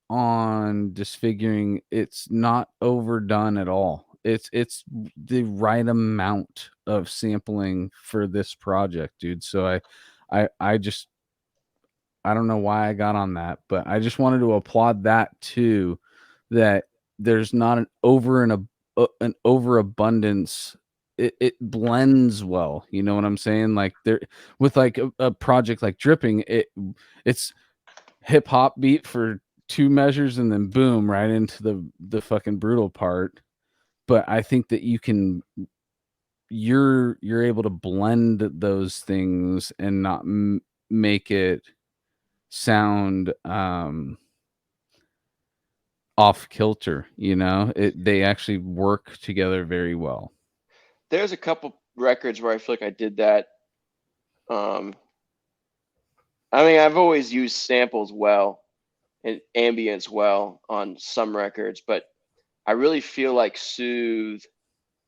on Disfiguring. It's not overdone at all. It's the right amount of sampling for this project, dude. So I just, I don't know why I got on that, but I just wanted to applaud that too, that there's not an an overabundance. It blends well. You know what I'm saying? Like there with like a project like Dripping, it's hip hop beat for 2 measures and then boom right into the fucking brutal part. But I think that you're able to blend those things and not make it sound off kilter. You know, they actually work together very well. There's a couple records where I feel like I did that. I mean, I've always used samples well and ambience well on some records, but I really feel like Soothe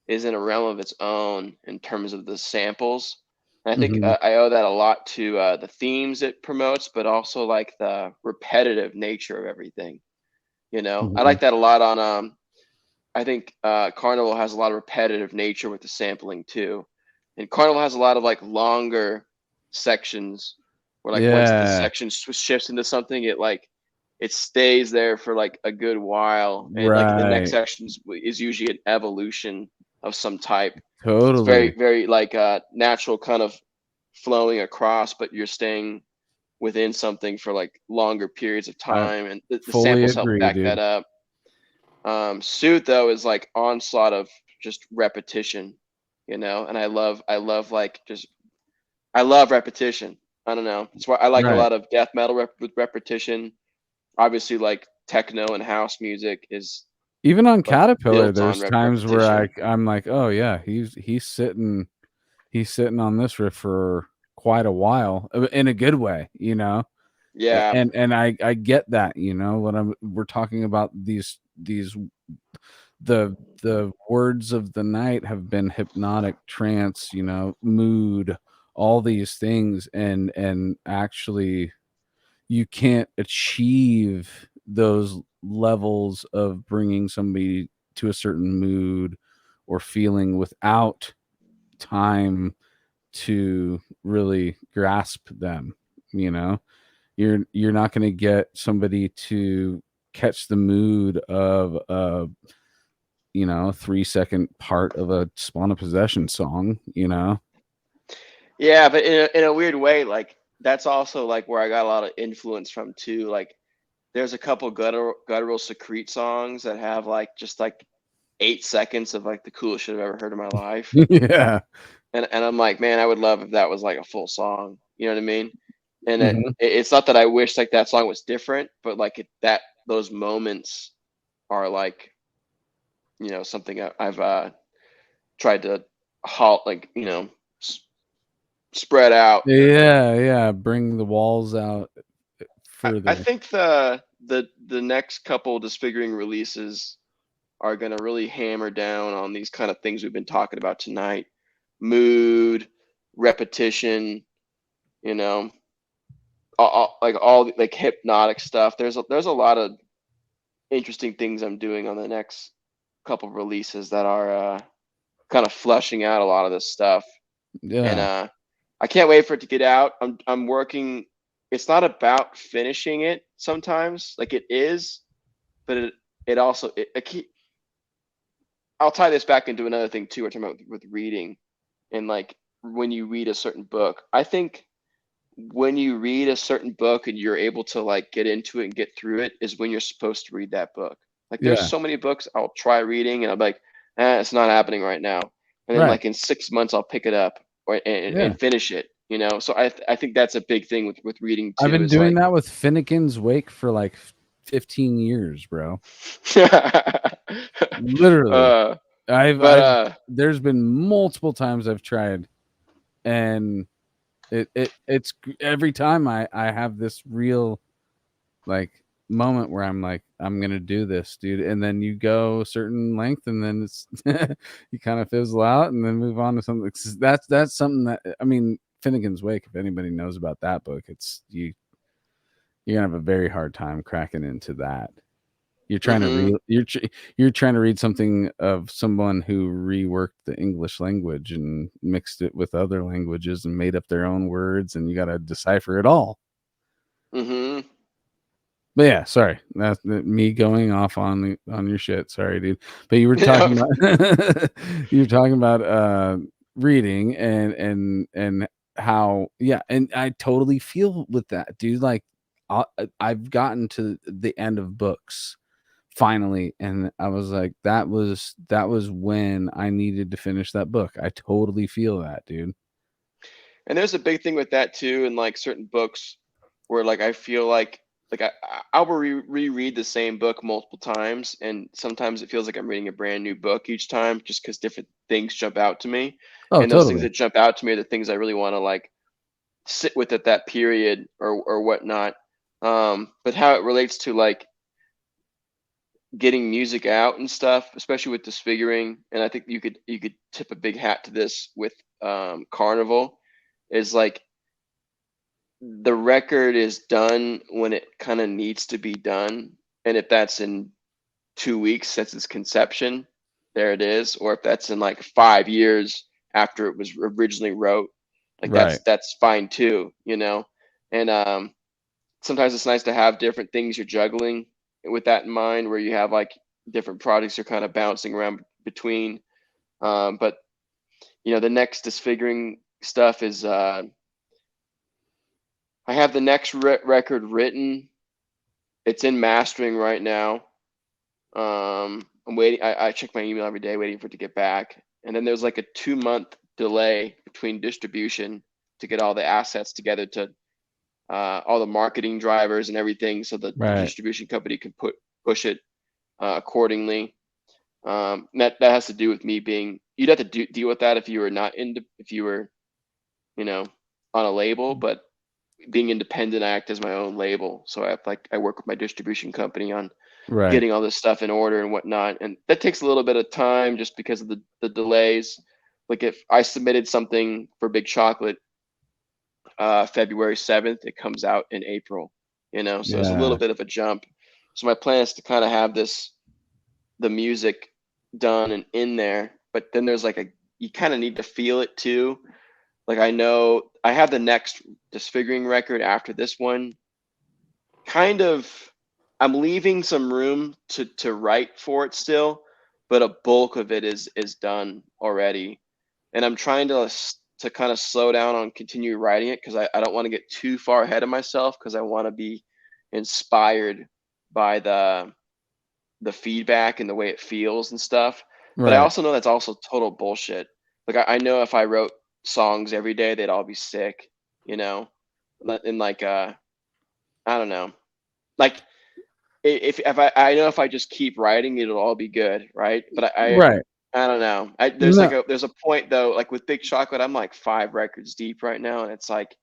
is in a realm of its own in terms of the samples. And I think I owe that a lot to the themes it promotes, but also like the repetitive nature of everything. You know, I like that a lot on I think Carnival has a lot of repetitive nature with the sampling too. And Carnival has a lot of like longer sections where like once the section shifts into something, it stays there for like a good while. And like the next section is usually an evolution of some type. Totally. It's very, very like natural kind of flowing across, but you're staying within something for like longer periods of time. And the samples help back that up. Suit though is like onslaught of just repetition, you know, and I love repetition. I don't know. That's why I like a lot of death metal with repetition. Obviously, like techno and house music is even on Caterpillar. There's times repetition. where I'm like, oh yeah, he's sitting on this riff for quite a while in a good way, you know. Yeah, and I get that, you know, when we're talking about the words of the night have been hypnotic, trance, you know, mood, all these things, and actually you can't achieve those levels of bringing somebody to a certain mood or feeling without time to really grasp them. You know, you're not going to get somebody to catch the mood of a 3-second part of a Spawn of Possession song, you know. Yeah, but in a weird way, like that's also like where I got a lot of influence from too. Like there's a couple guttural Secrete songs that have like just like 8 seconds of like the coolest shit I've ever heard in my life. Yeah. And I'm like, man, I would love if that was like a full song. You know what I mean? And it's not that I wish like that song was different, but like those moments are like, you know, something I've tried to halt, like, you know, spread out. Yeah, bring the walls out further. I think the next couple Disfiguring releases are going to really hammer down on these kind of things we've been talking about tonight: mood, repetition, you know, all like hypnotic stuff. There's a lot of interesting things I'm doing on the next couple releases that are kind of flushing out a lot of this stuff. Yeah. And I can't wait for it to get out. I'm working. It's not about finishing it sometimes, like it is, but it also I'll tie this back into another thing too. We're talking about with reading, and like when you read a certain book, I think when you read a certain book and you're able to like get into it and get through it is when you're supposed to read that book. Like there's so many books I'll try reading and I'm like, it's not happening right now. And then like in 6 months I'll pick it up and finish it, you know? So I think that's a big thing with reading too. I've been doing that with Finnegan's Wake for like 15 years, bro. Literally. There's been multiple times I've tried, and it's every time I have this real like moment where I'm like, I'm gonna do this, dude, and then you go a certain length and then it's you kind of fizzle out and then move on to something. That's something that, I mean, Finnegan's Wake, if anybody knows about that book, it's you're gonna have a very hard time cracking into that. You're trying to read you're trying to read something of someone who reworked the English language and mixed it with other languages and made up their own words, and you got to decipher it all. But But yeah, sorry, that's me going off on your shit. Sorry, dude. But you were talking about you were talking about reading and how, yeah, and I totally feel with that, dude. Like I've gotten to the end of books finally, and I was like, that was when I needed to finish that book. I totally feel that, dude. And there's a big thing with that too, in like certain books where like I feel like I will reread the same book multiple times, and sometimes it feels like I'm reading a brand new book each time, just because different things jump out to me. Oh, And those things totally. that jump out to me are the things I really want to like sit with at that period or whatnot. But how it relates to like getting music out and stuff, especially with Disfiguring, and I think you could tip a big hat to this with Carnival, is like the record is done when it kind of needs to be done, and if that's in 2 weeks since its conception, there it is. Or if that's in like 5 years after it was originally wrote, like Right. that's fine too, you know. And sometimes it's nice to have different things you're juggling with that in mind, where you have like different projects you're kind of bouncing around between. But you know, the next Disfiguring stuff is I have the next record written. It's in mastering right now. I'm waiting. I check my email every day, waiting for it to get back. And then there's like a 2-month delay between distribution to get all the assets together to all the marketing drivers and everything, so that the Right. distribution company can push it accordingly. That has to do with me being. You'd have to deal with that if you were not if you were, you know, on a label, but being independent, I act as my own label. So I work with my distribution company on Right. getting all this stuff in order and whatnot, and that takes a little bit of time just because of the delays. Like if I submitted something for Big Chocolate February 7th, it comes out in April, you know, so it's a little Yeah. bit of a jump. So my plan is to kind of have the music done and in there, but then there's like you kind of need to feel it too. Like I know I have the next Disfiguring record after this one. Kind of, I'm leaving some room to write for it still, but a bulk of it is done already, and I'm trying to kind of slow down on continue writing it, because I don't want to get too far ahead of myself, because I want to be inspired by the feedback and the way it feels and stuff. But I Right. also know that's also total bullshit. Like I know if I wrote songs every day, they'd all be sick, you know, and like I don't know, like if I know if I just keep writing, it'll all be good, right? But Right. I don't know. No. There's a point though, like with Big Chocolate, I'm like 5 records deep right now, and it's like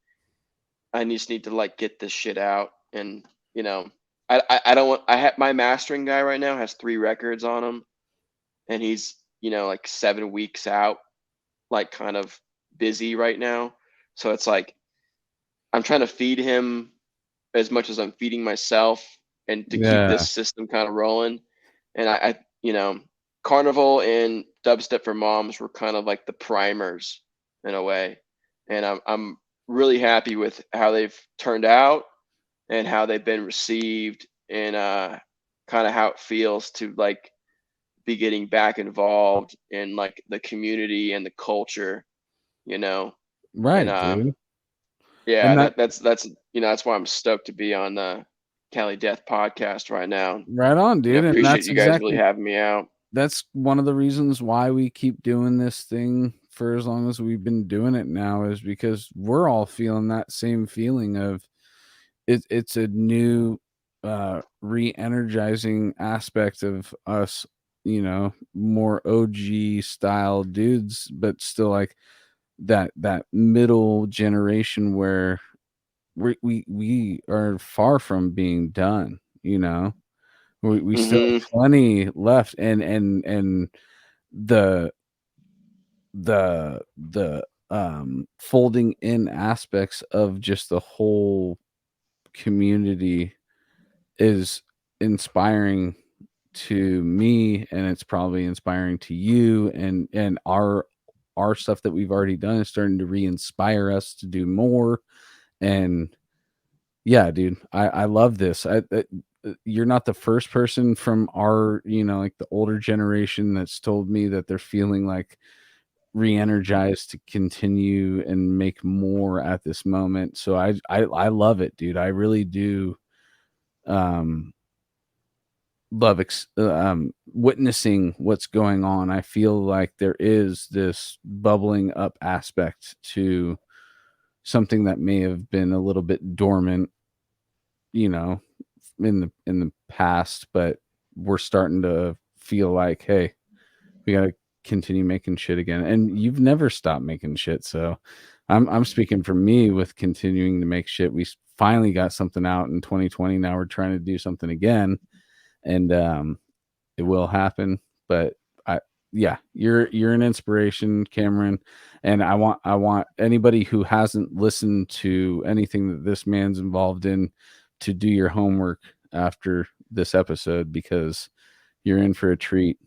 I just need to like get this shit out, and you know, I don't want. I have my mastering guy right now has 3 records on him, and he's, you know, like 7 weeks out, like kind of busy right now. So it's like I'm trying to feed him as much as I'm feeding myself, and to keep Yeah. this system kind of rolling. And you know, Carnival and Dubstep for Moms were kind of like the primers in a way, and I'm really happy with how they've turned out and how they've been received, and kind of how it feels to like be getting back involved in like the community and the culture, you know. And Right, dude. yeah, And that that's you know, that's why I'm stoked to be on the Cali Death podcast right now. right on, You know, dude. And appreciate that's you guys really exactly having me out. that's one of the reasons why we keep doing this thing for as long as we've been doing it now, is because we're all feeling that same feeling of it's a new re-energizing aspect of us, you know, more OG style dudes, but still like that middle generation where we are far from being done, you know. We still Hmm. have plenty left, and the folding in aspects of just the whole community is inspiring to me, and it's probably inspiring to you, and our stuff that we've already done is starting to re-inspire us to do more. And Yeah, dude, I love this. You're not the first person from our, like the older generation that's told me that they're feeling like re-energized to continue and make more at this moment. So I love it, dude. I really do love witnessing what's going on. I feel like there is this bubbling up aspect to something that may have been a little bit dormant, in the past, but we're starting to feel like, hey, we got to continue making shit again. And you've never stopped making shit, so I'm speaking for me with continuing to make shit. We finally got something out in 2020. Now we're trying to do something again, and it will happen. But yeah, you're an inspiration, Cameron, and I want anybody who hasn't listened to anything that this man's involved in to do your homework after this episode, because you're in for a treat.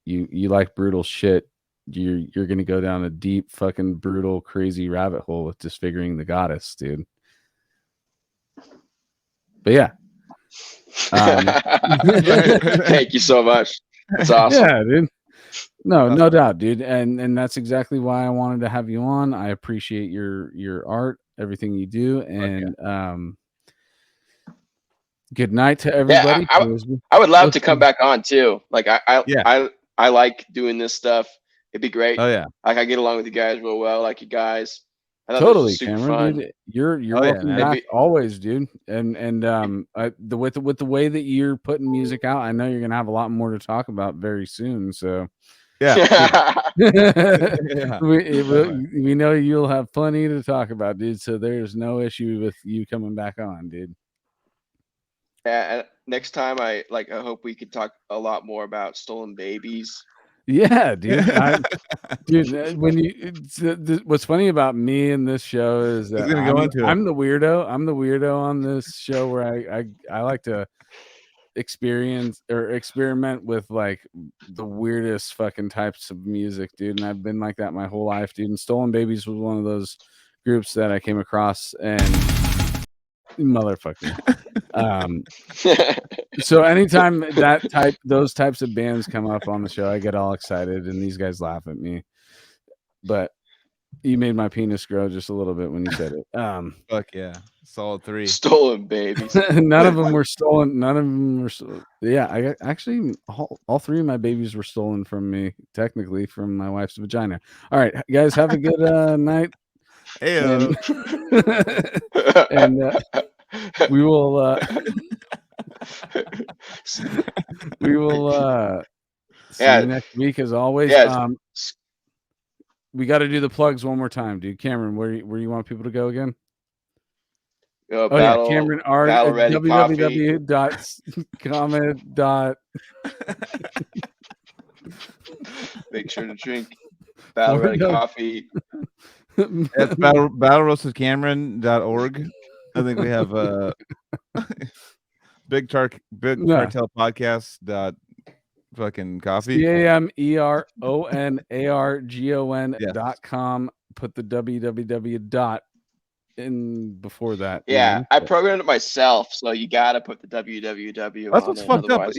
You like brutal shit. You're gonna go down a deep fucking brutal crazy rabbit hole with Disfiguring the Goddess, dude. But yeah. Thank you so much. That's awesome. Yeah, dude. No doubt, dude. And that's exactly why I wanted to have you on. I appreciate your art, everything you do, and good night to everybody. Yeah, I would love to come back on too. Like I like doing this stuff. It'd be great. Oh yeah. Like I get along with you guys real well. Like you guys. I thought Totally, this was super Cameron, fun. dude. You're welcome back always, dude. And with the way that you're putting music out, I know you're gonna have a lot more to talk about very soon. So yeah. we know you'll have plenty to talk about, dude. So there's no issue with you coming back on, dude. Yeah, next time I hope we could talk a lot more about stolen babies. Yeah, dude. Dude, what's funny about me in this show is that I'm the weirdo. I'm the weirdo on this show where I like to experience or experiment with like the weirdest fucking types of music, dude. And I've been like that my whole life, dude. And Stolen Babies was one of those groups that I came across, and motherfucker. So anytime those types of bands come up on the show, I get all excited, and these guys laugh at me. But you made my penis grow just a little bit when you said it. Fuck yeah, solid 3. Stolen babies. None of them were stolen. None of them were. Yeah, I got, actually all 3 of my babies were stolen from me, technically from my wife's vagina. All right, guys, have a good night. Hey, and we will see you next week as always. Yeah. We got to do the plugs one more time, dude. Cameron, where you want people to go again? Cameron Art at www.comment. Make sure to drink Battle Ready Coffee. That's battleroastedcameron.org. I think we have big cartel podcast fucking coffee. CAMERONARGON.com. Put the www dot in before that. Yeah, I programmed it myself, so you gotta put the www. That's what's fucked up.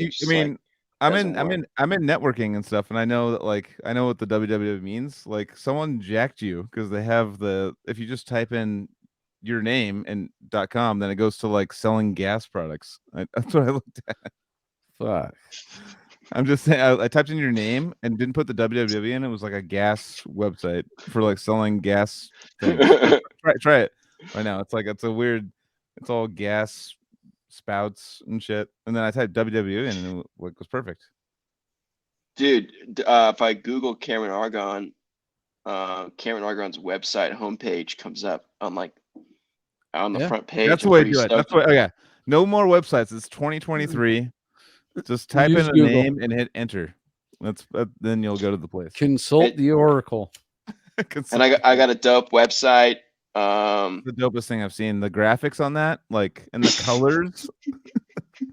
I'm in work. networking and stuff, and I know that I know what the www means. Like someone jacked you because they have if you just type in your name and .com, then it goes to like selling gas products. That's what I looked at. Fuck. I'm just saying, I typed in your name and didn't put the www in. It was like a gas website for like selling gas things. Try it right now. It's a weird. It's all gas spouts and shit. And then I typed www in, and it was perfect. Dude, if I Google Cameron Argon, Cameron Argon's website homepage comes up on the front page. That's the way to do it. That's the way. Oh yeah. No more websites. It's 2023. Just type in a name and hit enter. Then you'll go to the place. Consult the Oracle. And I got a dope website. The dopest thing I've seen. The graphics on that, like, and the colors,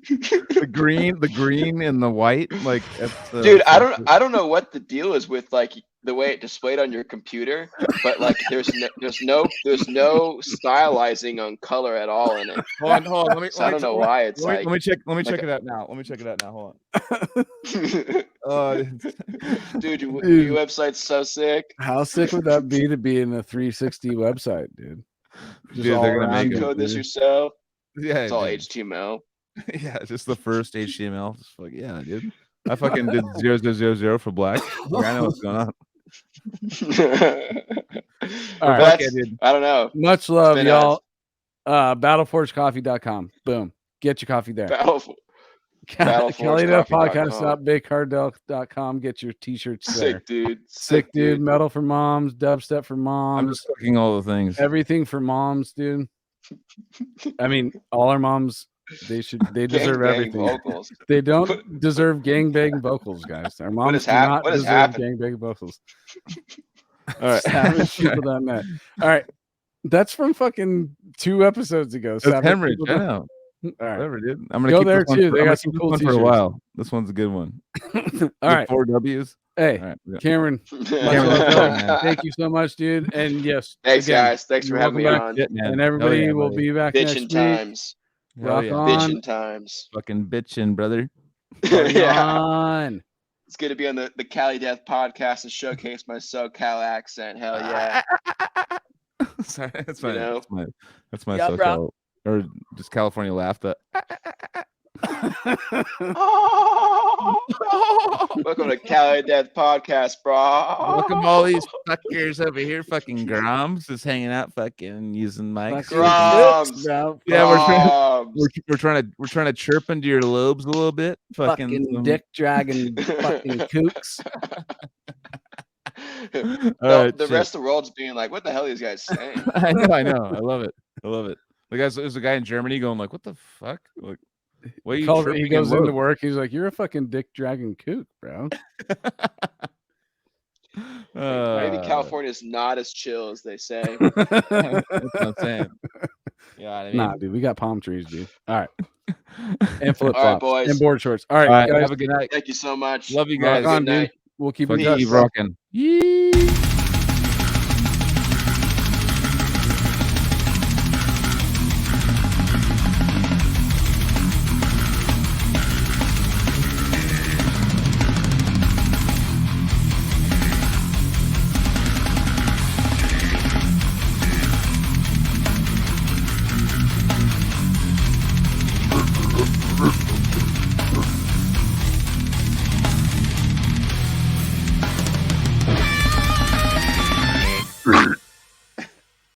the green and the white, like. Dude, I don't know what the deal is with like the way it displayed on your computer, but like there's no stylizing on color at all in it. Hold on. So I don't know why it's let me check like it out now. Let me check it out now. Hold on. dude, your website's so sick. How sick would that be to be in a 360 website, dude? Just Dude, all they're gonna around make you, Code this dude. yourself. Yeah, It's all dude. HTML. Yeah, just the first HTML. Just like, yeah, dude. I fucking did 0000 for black. Like, I know what's going on. All right. That's, Okay, dude. I don't know. Much love, been y'all. Battleforgecoffee.com. Boom. Get your coffee there. Battleforgecoffee.com. Get your t-shirts there. Sick dude. Sick dude. Metal for moms. Dubstep for I'm moms. just cooking all the things. Everything for moms, dude. I mean, all our moms, they deserve Gangbang everything. vocals. They don't deserve gangbang vocals, guys. Our moms is do not what is deserve happening? gangbang vocals. All right. SavagePeople.net. All right. That's from fucking 2 episodes ago. That's hemorrhage. I SavagePeople.net. know. All right. Whatever, dude. I'm gonna Go keep there this one too. for, They I'm got gonna some keep cool this one for a t-shirts. while. This one's a good one. All With right. 4 W's. Hey, All right. Yeah. Cameron, much love, brother. Thank you so much, dude. And yes, Thanks, again, guys. Thanks for you're having me welcome back. on. Shit, man. And everybody Hell yeah, will buddy. be back Bitchin' next week. times. Hell Rock yeah. on. Bitchin' times. Fucking bitching, brother. Party Yeah. on. It's good to be on the Cali Death podcast and showcase my SoCal accent. Hell yeah. Sorry, that's You my know? that's my Yeah, bro. SoCal or just California laugh. But Welcome to Cali Death podcast, bro. welcome all these fuckers over here, fucking Groms, just hanging out, fucking using mics. Groms. Bro. Yeah, Groms. we're trying to chirp into your lobes a little bit. Fucking dick dragging fucking kooks. The rest of the world's being like, what the hell are these guys saying? I know. I love it. There's a guy in Germany going like, what the fuck? Like, what are you chirping He goes in into lobes? work. He's like, "You're a fucking dick dragging kook, bro." Maybe California's not as chill as they say. That's what I'm saying. Yeah, I mean, Nah, dude, we got palm trees, dude. All right, and flip All right, flops boys. and board shorts. All right, all right, guys. have a good night. Thank you so much. Love you Rock guys. on, Good night. dude. We'll keep in Fucking touch. keep bro. rocking. Yee.